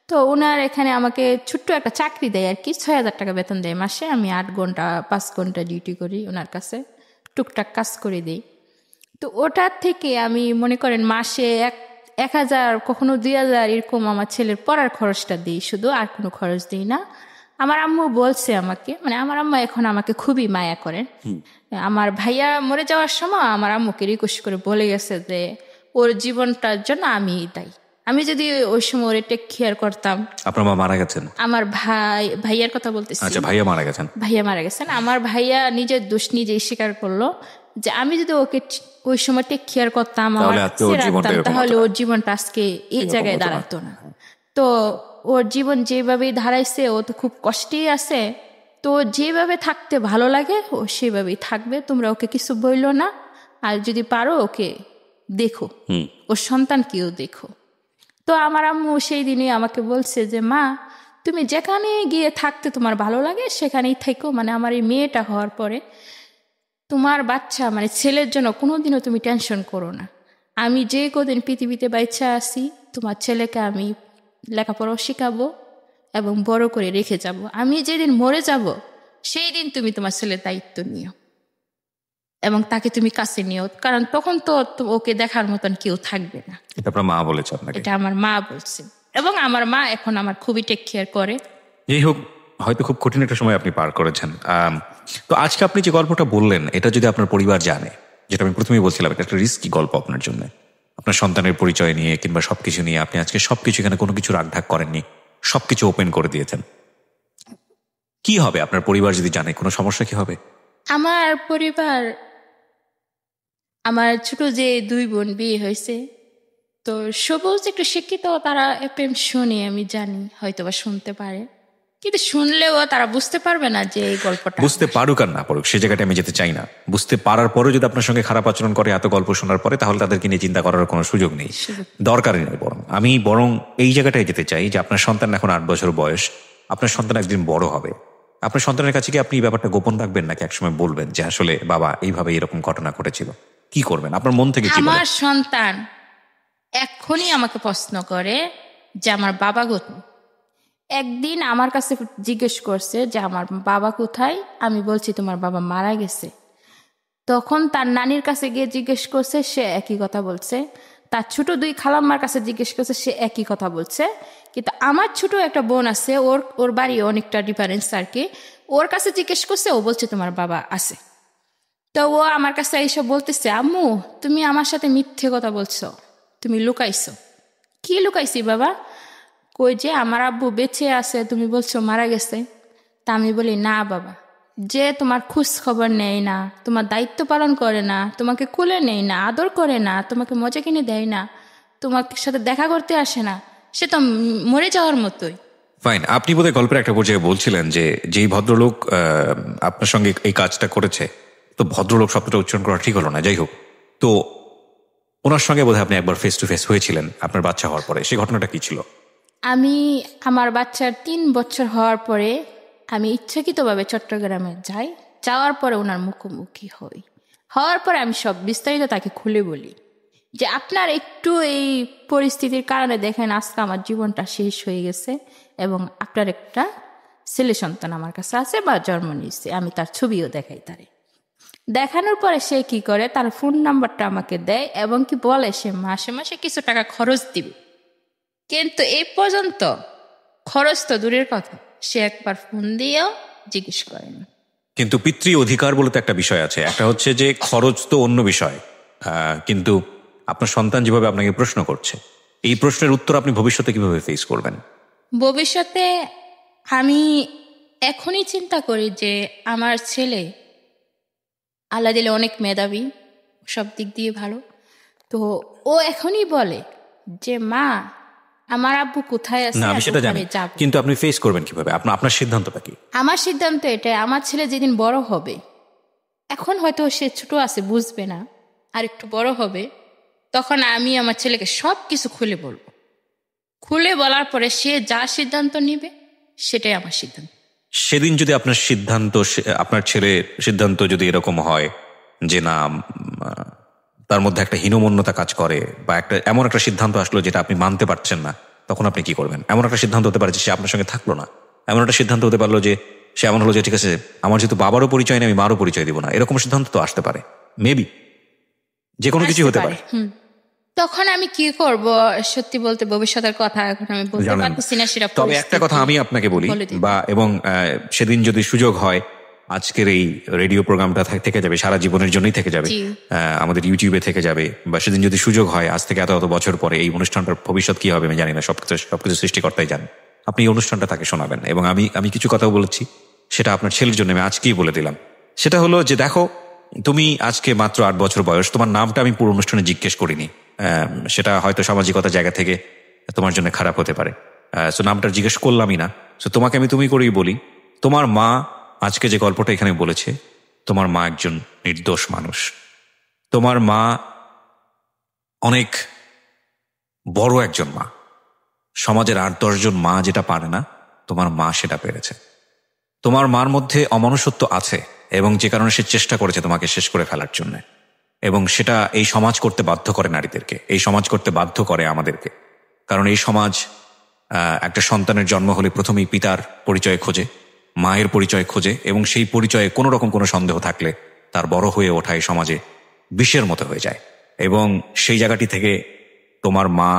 তো ওনার এখানে আমাকে ছোট্ট একটা চাকরি দেয় আর কি, 6,000 টাকা বেতন দেয় মাসে। আমি 8 ঘন্টা 5 ঘন্টা ডিউটি করি ওনার কাছে, টুকটাক কাজ করে দিই। তো ওটার থেকে আমি মনে করেন মাসে 1,000 কখনো 2,000 এরকম আমার ছেলের পড়ার খরচটা দিই শুধু, আর কোনো খরচ দিই না। আমার আম্মু বলছে আমাকে, মানে আমার আম্মা এখন আমাকে খুবই মায়া করেন। আমার ভাইয়া মরে যাওয়ার সময় আমার আম্মুকে রিকোয়েস্ট করে বলে গেছে যে ওর জীবনটার জন্য আমি দায়ী। আমি যদি ওই সময় ওরে টেক কেয়ার করতাম। আপনার মা মারা গেছেন? আমার ভাইয়ার কথা বলতেছি। আচ্ছা, ভাইয়া মারা গেছেন। ভাইয়া মারা গেছেন। আমার ভাইয়া নিজের দোষ নিজেই স্বীকার করলো যে আমি যদি ওকে ওই সময় টেক কেয়ার করতাম, তাহলে ওর জীবনটা আজকে এই জায়গায় দাঁড়াতো না। তো ওর জীবন যেভাবেই দাঁড়াইছে, ও তো খুব কষ্টেই আছে। তো যেভাবে থাকতে ভালো লাগে ও সেভাবেই থাকবে, তোমরা ওকে কিছু বইলো না। আর যদি পারো ওকে দেখো, ওর সন্তানকেও দেখো। তো আমার আম্মু সেই দিনে আমাকে বলছে যে মা, তুমি যেখানে গিয়ে থাকতে তোমার ভালো লাগে সেখানেই থেকো। মানে আমার এই মেয়েটা হওয়ার পরে তোমার বাচ্চা, মানে ছেলের জন্য কোনোদিনও তুমি টেনশন করো না। আমি যে কদিন পৃথিবীতে বাচ্চা আছি, তোমার ছেলেকে আমি লেখাপড়াও শেখাবো এবং বড় করে রেখে যাব। আমি যেদিন মরে যাব সেই দিন তুমি তোমার ছেলের দায়িত্ব নিও এবং তাকে তুমি কাছে নিও, কারণ তখন তো ওকে দেখার মতন কেউ থাকবে না। এটা আপনার মা বলেছে আপনাকে? এটা আমার মা বলছে, এবং আমার মা এখন আমার খুবই টেক কেয়ার করে। যাই হোক, হয়তো খুব কঠিন একটা সময় আপনি পার করেছেন। তো আজকে আপনি যে গল্পটা বললেন, এটা যদি আপনার পরিবার জানে, যেটা আমি প্রথমেই বলছিলাম, এটা একটা রিস্কি গল্প আপনার জন্য। আপনার সন্তানের পরিচয় নিয়ে কিংবা সবকিছু নিয়ে আপনি আজকে সবকিছু, এখানে কোনো কিছু রাগঢাক করেননি, সবকিছু ওপেন করে দিয়েছেন। কি হবে আপনার পরিবার যদি জানে? কোনো সমস্যা কি হবে? আমার পরিবার, আমার ছোট যে 2 বোন বিয়ে হয়েছে, তো সবুজ একটু শিক্ষিত, তারা এফএম শুনে, আমি জানি হয়তো বা শুনতে পারে, কিন্তু শুনলেও তারা বুঝতে পারবে না যে এই গল্পটা। বুঝতে পারুক আর না পারুক, সে জায়গাটা আমি যেতে চাই না। বুঝতে পারার পরেও যদি আপনার সঙ্গে খারাপ আচরণ করে এত গল্প শোনার পরে, তাহলে তাদেরকে নিয়ে চিন্তা করার কোনো সুযোগ নেই, দরকারই নেই। আমি বরং এই জায়গাটায় যেতে চাই যে আপনার সন্তান এখন 8 বছর বয়স, আপনার সন্তান একদিন বড় হবে। আপনার সন্তানের কাছে কি আপনি এই ব্যাপারটা গোপন রাখবেন, নাকি একসময় বলবেন যে আসলে বাবা এইভাবে এরকম ঘটনা ঘটেছিল? কি করবেন আপনার মন থেকে? আমার সন্তান এখনই আমাকে প্রশ্ন করে যে আমার বাবা কোথায়। একদিন আমার কাছে জিজ্ঞেস করছে যে আমার বাবা কোথায়। আমি বলছি তোমার বাবা মারা গেছে। তখন তার নানির কাছে গিয়ে জিজ্ঞেস করছে, সে একই কথা বলছে। তার ছোট 2 খালাম্মার কাছে জিজ্ঞেস করছে, সে একই কথা বলছে। কিন্তু আমার ছোট একটা বোন আছে, ওর বাড়ি অনেকটা ডিফারেন্স আর কি। ওর কাছে জিজ্ঞেস করছে, ও বলছে তোমার বাবা আছে। তো ও আমার কাছে এইসব বলতেছে, আম্মু তুমি আমার সাথে মিথ্যে কথা বলছো, তুমি লুকাইছো। কি লুকাইছি বাবা? কই যে আমার আব্বু বেঁচে আছে, তুমি বলছো মারা গেছে। তা আমি বলি, না বাবা, যে তোমার খোঁজ খবর নেয় না, তোমার দায়িত্ব পালন করে না, তোমাকে কোলে নেয় না, আদর করে না, তোমাকে মজা কিনে দেয় না, তোমার সাথে দেখা করতে আসে না, সে তো মরে যাওয়ার মতোই। ফাইন, আপনি বোধহয় গল্পের একটা পর্যায়ে বলছিলেন যে যেই ভদ্রলোক আপনার সঙ্গে এই কাজটা করেছে, তো ভদ্রলোক শব্দটা উচ্চারণ করা ঠিক হলো না। যাই হোক, তো ওনার সঙ্গে বোধহয় আপনি একবার ফেস টু ফেস হয়েছিলেন আপনার বাচ্চা হওয়ার পরে, সেই ঘটনাটা কি ছিল? আমি আমার বাচ্চার 3 বছর হওয়ার পরে আমি ইচ্ছাকৃতভাবে চট্টগ্রামে যাই। যাওয়ার পরে ওনার মুখোমুখি হওয়ার পরে আমি সব বিস্তারিত তাকে খুলে বলি যে আপনার একটু এই পরিস্থিতির কারণে দেখেন আজকে আমার জীবনটা শেষ হয়ে গেছে, এবং আপনার একটা ছেলে সন্তান আমার কাছে আছে বা জন্ম নিয়েছে। আমি তার ছবিও দেখাই তারে। দেখানোর পরে সে কি করে, তার ফোন নাম্বারটা আমাকে দেয় এবং কি বলে সে মাসে মাসে কিছু টাকা খরচ দিবে। কিন্তু এই পর্যন্ত খরচ তো দূরের কথা, সে একবার ফোন দিয়েও জিজ্ঞেস করেনি। কিন্তু পিতৃ অধিকার বলে তো একটা বিষয় আছে। একটা হচ্ছে যে খরচ তো অন্য বিষয়, কিন্তু আপনার সন্তান যেভাবে আপনাকে প্রশ্ন করছে, এই প্রশ্নের উত্তর আপনি ভবিষ্যতে কিভাবে ফেস করবেন? ভবিষ্যতে আমি এখনই চিন্তা করি যে আমার ছেলে আল্লাহ দিলে অনেক মেধাবী, সব দিক দিয়ে ভালো। তো ও এখনই বলে যে মা আমার আব্বু কোথায় আছে, না আমি সেটা জানি, কিন্তু আপনি ফেস করবেন কিভাবে? আপনার সিদ্ধান্তটা কি? আমার সিদ্ধান্ত এটাই, আমার ছেলে যেদিন বড় হবে, এখন হয়তো সে ছোট আছে বুঝবে না, আর একটু বড় হবে, তখন আমি আমার ছেলেকে সব কিছু খুলে বলবো। খুলে বলার পরে সে যা সিদ্ধান্ত নিবে সেটাই আমার সিদ্ধান্ত। সেদিন যদি আপনার ছেলে সিদ্ধান্ত যদি এরকম হয় যে না তার মধ্যে একটা হীনমন্যতা কাজ করে, বা একটা এমন একটা সিদ্ধান্ত আসলো যেটা আপনি মানতে পারছেন না, তখন আপনি কি করবেন? এমন একটা সিদ্ধান্ত হতে পারে যে সে আপনার সঙ্গে থাকলো না, এমন একটা সিদ্ধান্ত হতে পারলো যে সে এমন হলো যে ঠিক আছে, আমার যেহেতু বাবারও পরিচয় নেই, আমি মারও পরিচয় দিব না, এরকম সিদ্ধান্ত তো আসতে পারে, মেবি যে কোনো কিছু হতে পারে। তখন আমি কি করব সত্যি বলতে ভবিষ্যতের কথা এখন আমি বলতে পারতেছি না সেটা। তবে একটা কথা আমি আপনাকে বলি, বা এবং সেদিন যদি সুযোগ হয়, আজকের এই রেডিও প্রোগ্রামটা থেকে যাবে, সারা জীবনের জন্যই থেকে যাবে, আমাদের ইউটিউবে থেকে যাবে, বা সেদিন যদি সুযোগ হয়, আজ থেকে এত বছর পরে এই অনুষ্ঠানটার ভবিষ্যৎ কি হবে আমি জানি না, সবকিছু সৃষ্টিকর্তাই জানেন, আপনি এই অনুষ্ঠানটা তাকে শোনাবেন। এবং আমি কিছু কথা বলেছি, সেটা আপনার ছেলের জন্য আমি আজকেই বলে দিলাম। সেটা হলো যে দেখো, তুমি আজকে মাত্র 8 বছর বয়স, তোমার নামটা আমি পুরো অনুষ্ঠানে জিজ্ঞেস করিনি, সেটা হয়তো সামাজিকতার জায়গা থেকে তোমার জন্য খারাপ হতে পারে, সো নামটা জিজ্ঞেস করলামই না। সো তোমাকে আমি তুমি করেই বলি, তোমার মা আজকে যে গল্পটা এখানে বলেছে, তোমার মা একজন নির্দোষ মানুষ। তোমার মা অনেক বড় একজন মা, সমাজের 8-10 জন মা যেটা পারে না, তোমার মা সেটা পেরেছে। তোমার মার মধ্যে অমনুষ্যত্ব আছে, এবং যে কারণে সে চেষ্টা করেছে তোমাকে শেষ করে ফেলার জন্য, এবং সেটা এই সমাজ করতে বাধ্য করে নারীদেরকে, এই সমাজ করতে বাধ্য করে আমাদেরকে। কারণ এই সমাজ একটা সন্তানের জন্ম হলে প্রথমেই পিতার পরিচয় খোঁজে, মায়ের পরিচয় খোঁজে, এবং সেই পরিচয়ে কোনো রকম কোনো সন্দেহ থাকলে তার বড় হয়ে ওঠা এই সমাজে বিষের মতো হয়ে যায়। এবং সেই জায়গাটি থেকে তোমার মা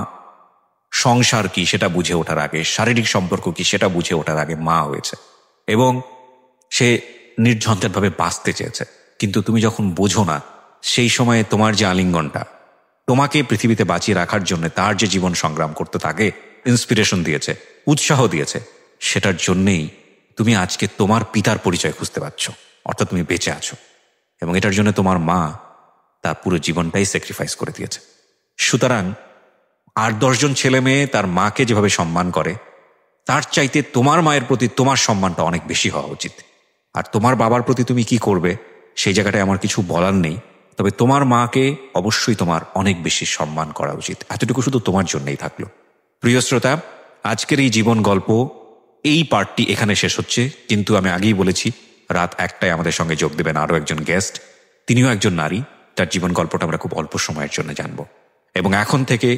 সংসার কি সেটা বুঝে ওঠার আগে, শারীরিক সম্পর্ক কি সেটা বুঝে ওঠার আগে মা হয়েছে, এবং সে নির্ঝঞ্ঝাটভাবে বাঁচতে চেয়েছে। কিন্তু তুমি যখন বোঝো না, সেই সময়ে তোমার যে আলিঙ্গনটা তোমাকে পৃথিবীতে বাঁচিয়ে রাখার জন্য তার যে জীবন সংগ্রাম করতে তাকে ইন্সপিরেশন দিয়েছে, উৎসাহ দিয়েছে, সেটার জন্যেই তুমি আজকে তোমার পিতার পরিচয় খুঁজতে পারছো, অর্থাৎ তুমি বেঁচে আছো। এবং এটার জন্য তোমার মা তার পুরো জীবনটাই স্যাক্রিফাইস করে দিয়েছে। সুতরাং 8-10 জন ছেলে মেয়ে তার মাকে যেভাবে সম্মান করে, তার চাইতে তোমার মায়ের প্রতি তোমার সম্মানটা অনেক বেশি হওয়া উচিত। আর তোমার বাবার প্রতি তুমি কি করবে সেই জায়গাটায় আমার কিছু বলার নেই, তবে তোমার মাকে অবশ্যই তোমার অনেক বেশি সম্মান করা উচিত। এতটুকু শুধু তোমার জন্যই থাকলো। প্রিয় শ্রোতা, আজকের এই জীবন গল্প এই পার্টটি এখানে শেষ হচ্ছে, কিন্তু আমি আগেই বলেছি রাত 1টায় আমাদের সঙ্গে যোগ দেবেন আরও একজন গেস্ট, তিনিও একজন নারী, তার জীবন গল্পটা আমরা খুব অল্প সময়ের জন্য জানবো। এবং এখন থেকে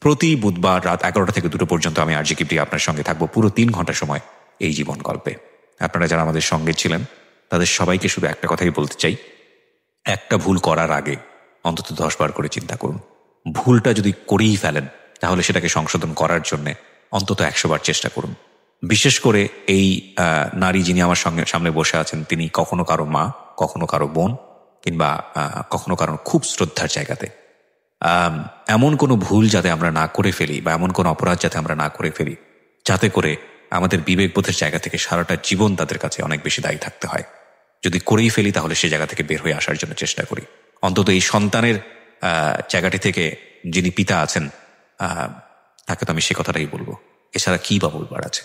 প্রতি বুধবার রাত 11টা থেকে 2টো পর্যন্ত আমি আরজে কিবরিয়া আপনার সঙ্গে থাকবো পুরো 3 ঘন্টা সময় এই জীবন গল্পে। আপনারা যারা আমাদের সঙ্গে ছিলেন তাদের সবাইকে শুধু একটা কথাই বলতে চাই, একটা ভুল করার আগে অন্তত 10 বার করে চিন্তা করুন। ভুলটা যদি করেই ফেলেন তাহলে সেটাকে সংশোধন করার জন্য অন্তত 100 বার চেষ্টা করুন। বিশেষ করে এই নারী যিনি আমার সামনে বসে আছেন, তিনি কখনো কারো মা, কখনো কারো বোন, কিংবা কখনো কারো খুব শ্রদ্ধার জায়গাতে। এমন কোনো ভুল যাতে আমরা না করে ফেলি, বা এমন কোনো অপরাধ যাতে আমরা না করে ফেলি যাতে করে আমাদের বিবেকবোধের জায়গা থেকে সারাটা জীবন তাদের কাছে অনেক বেশি দায়ী থাকতে হয়। যদি করেই ফেলি তাহলে সেই জায়গা থেকে বের হয়ে আসার জন্য চেষ্টা করি। অন্তত এই সন্তানের জায়গাটি থেকে যিনি পিতা আছেন তাকে তো আমি সে কথাটাই বলবো, এছাড়া কি বা বলবার আছে।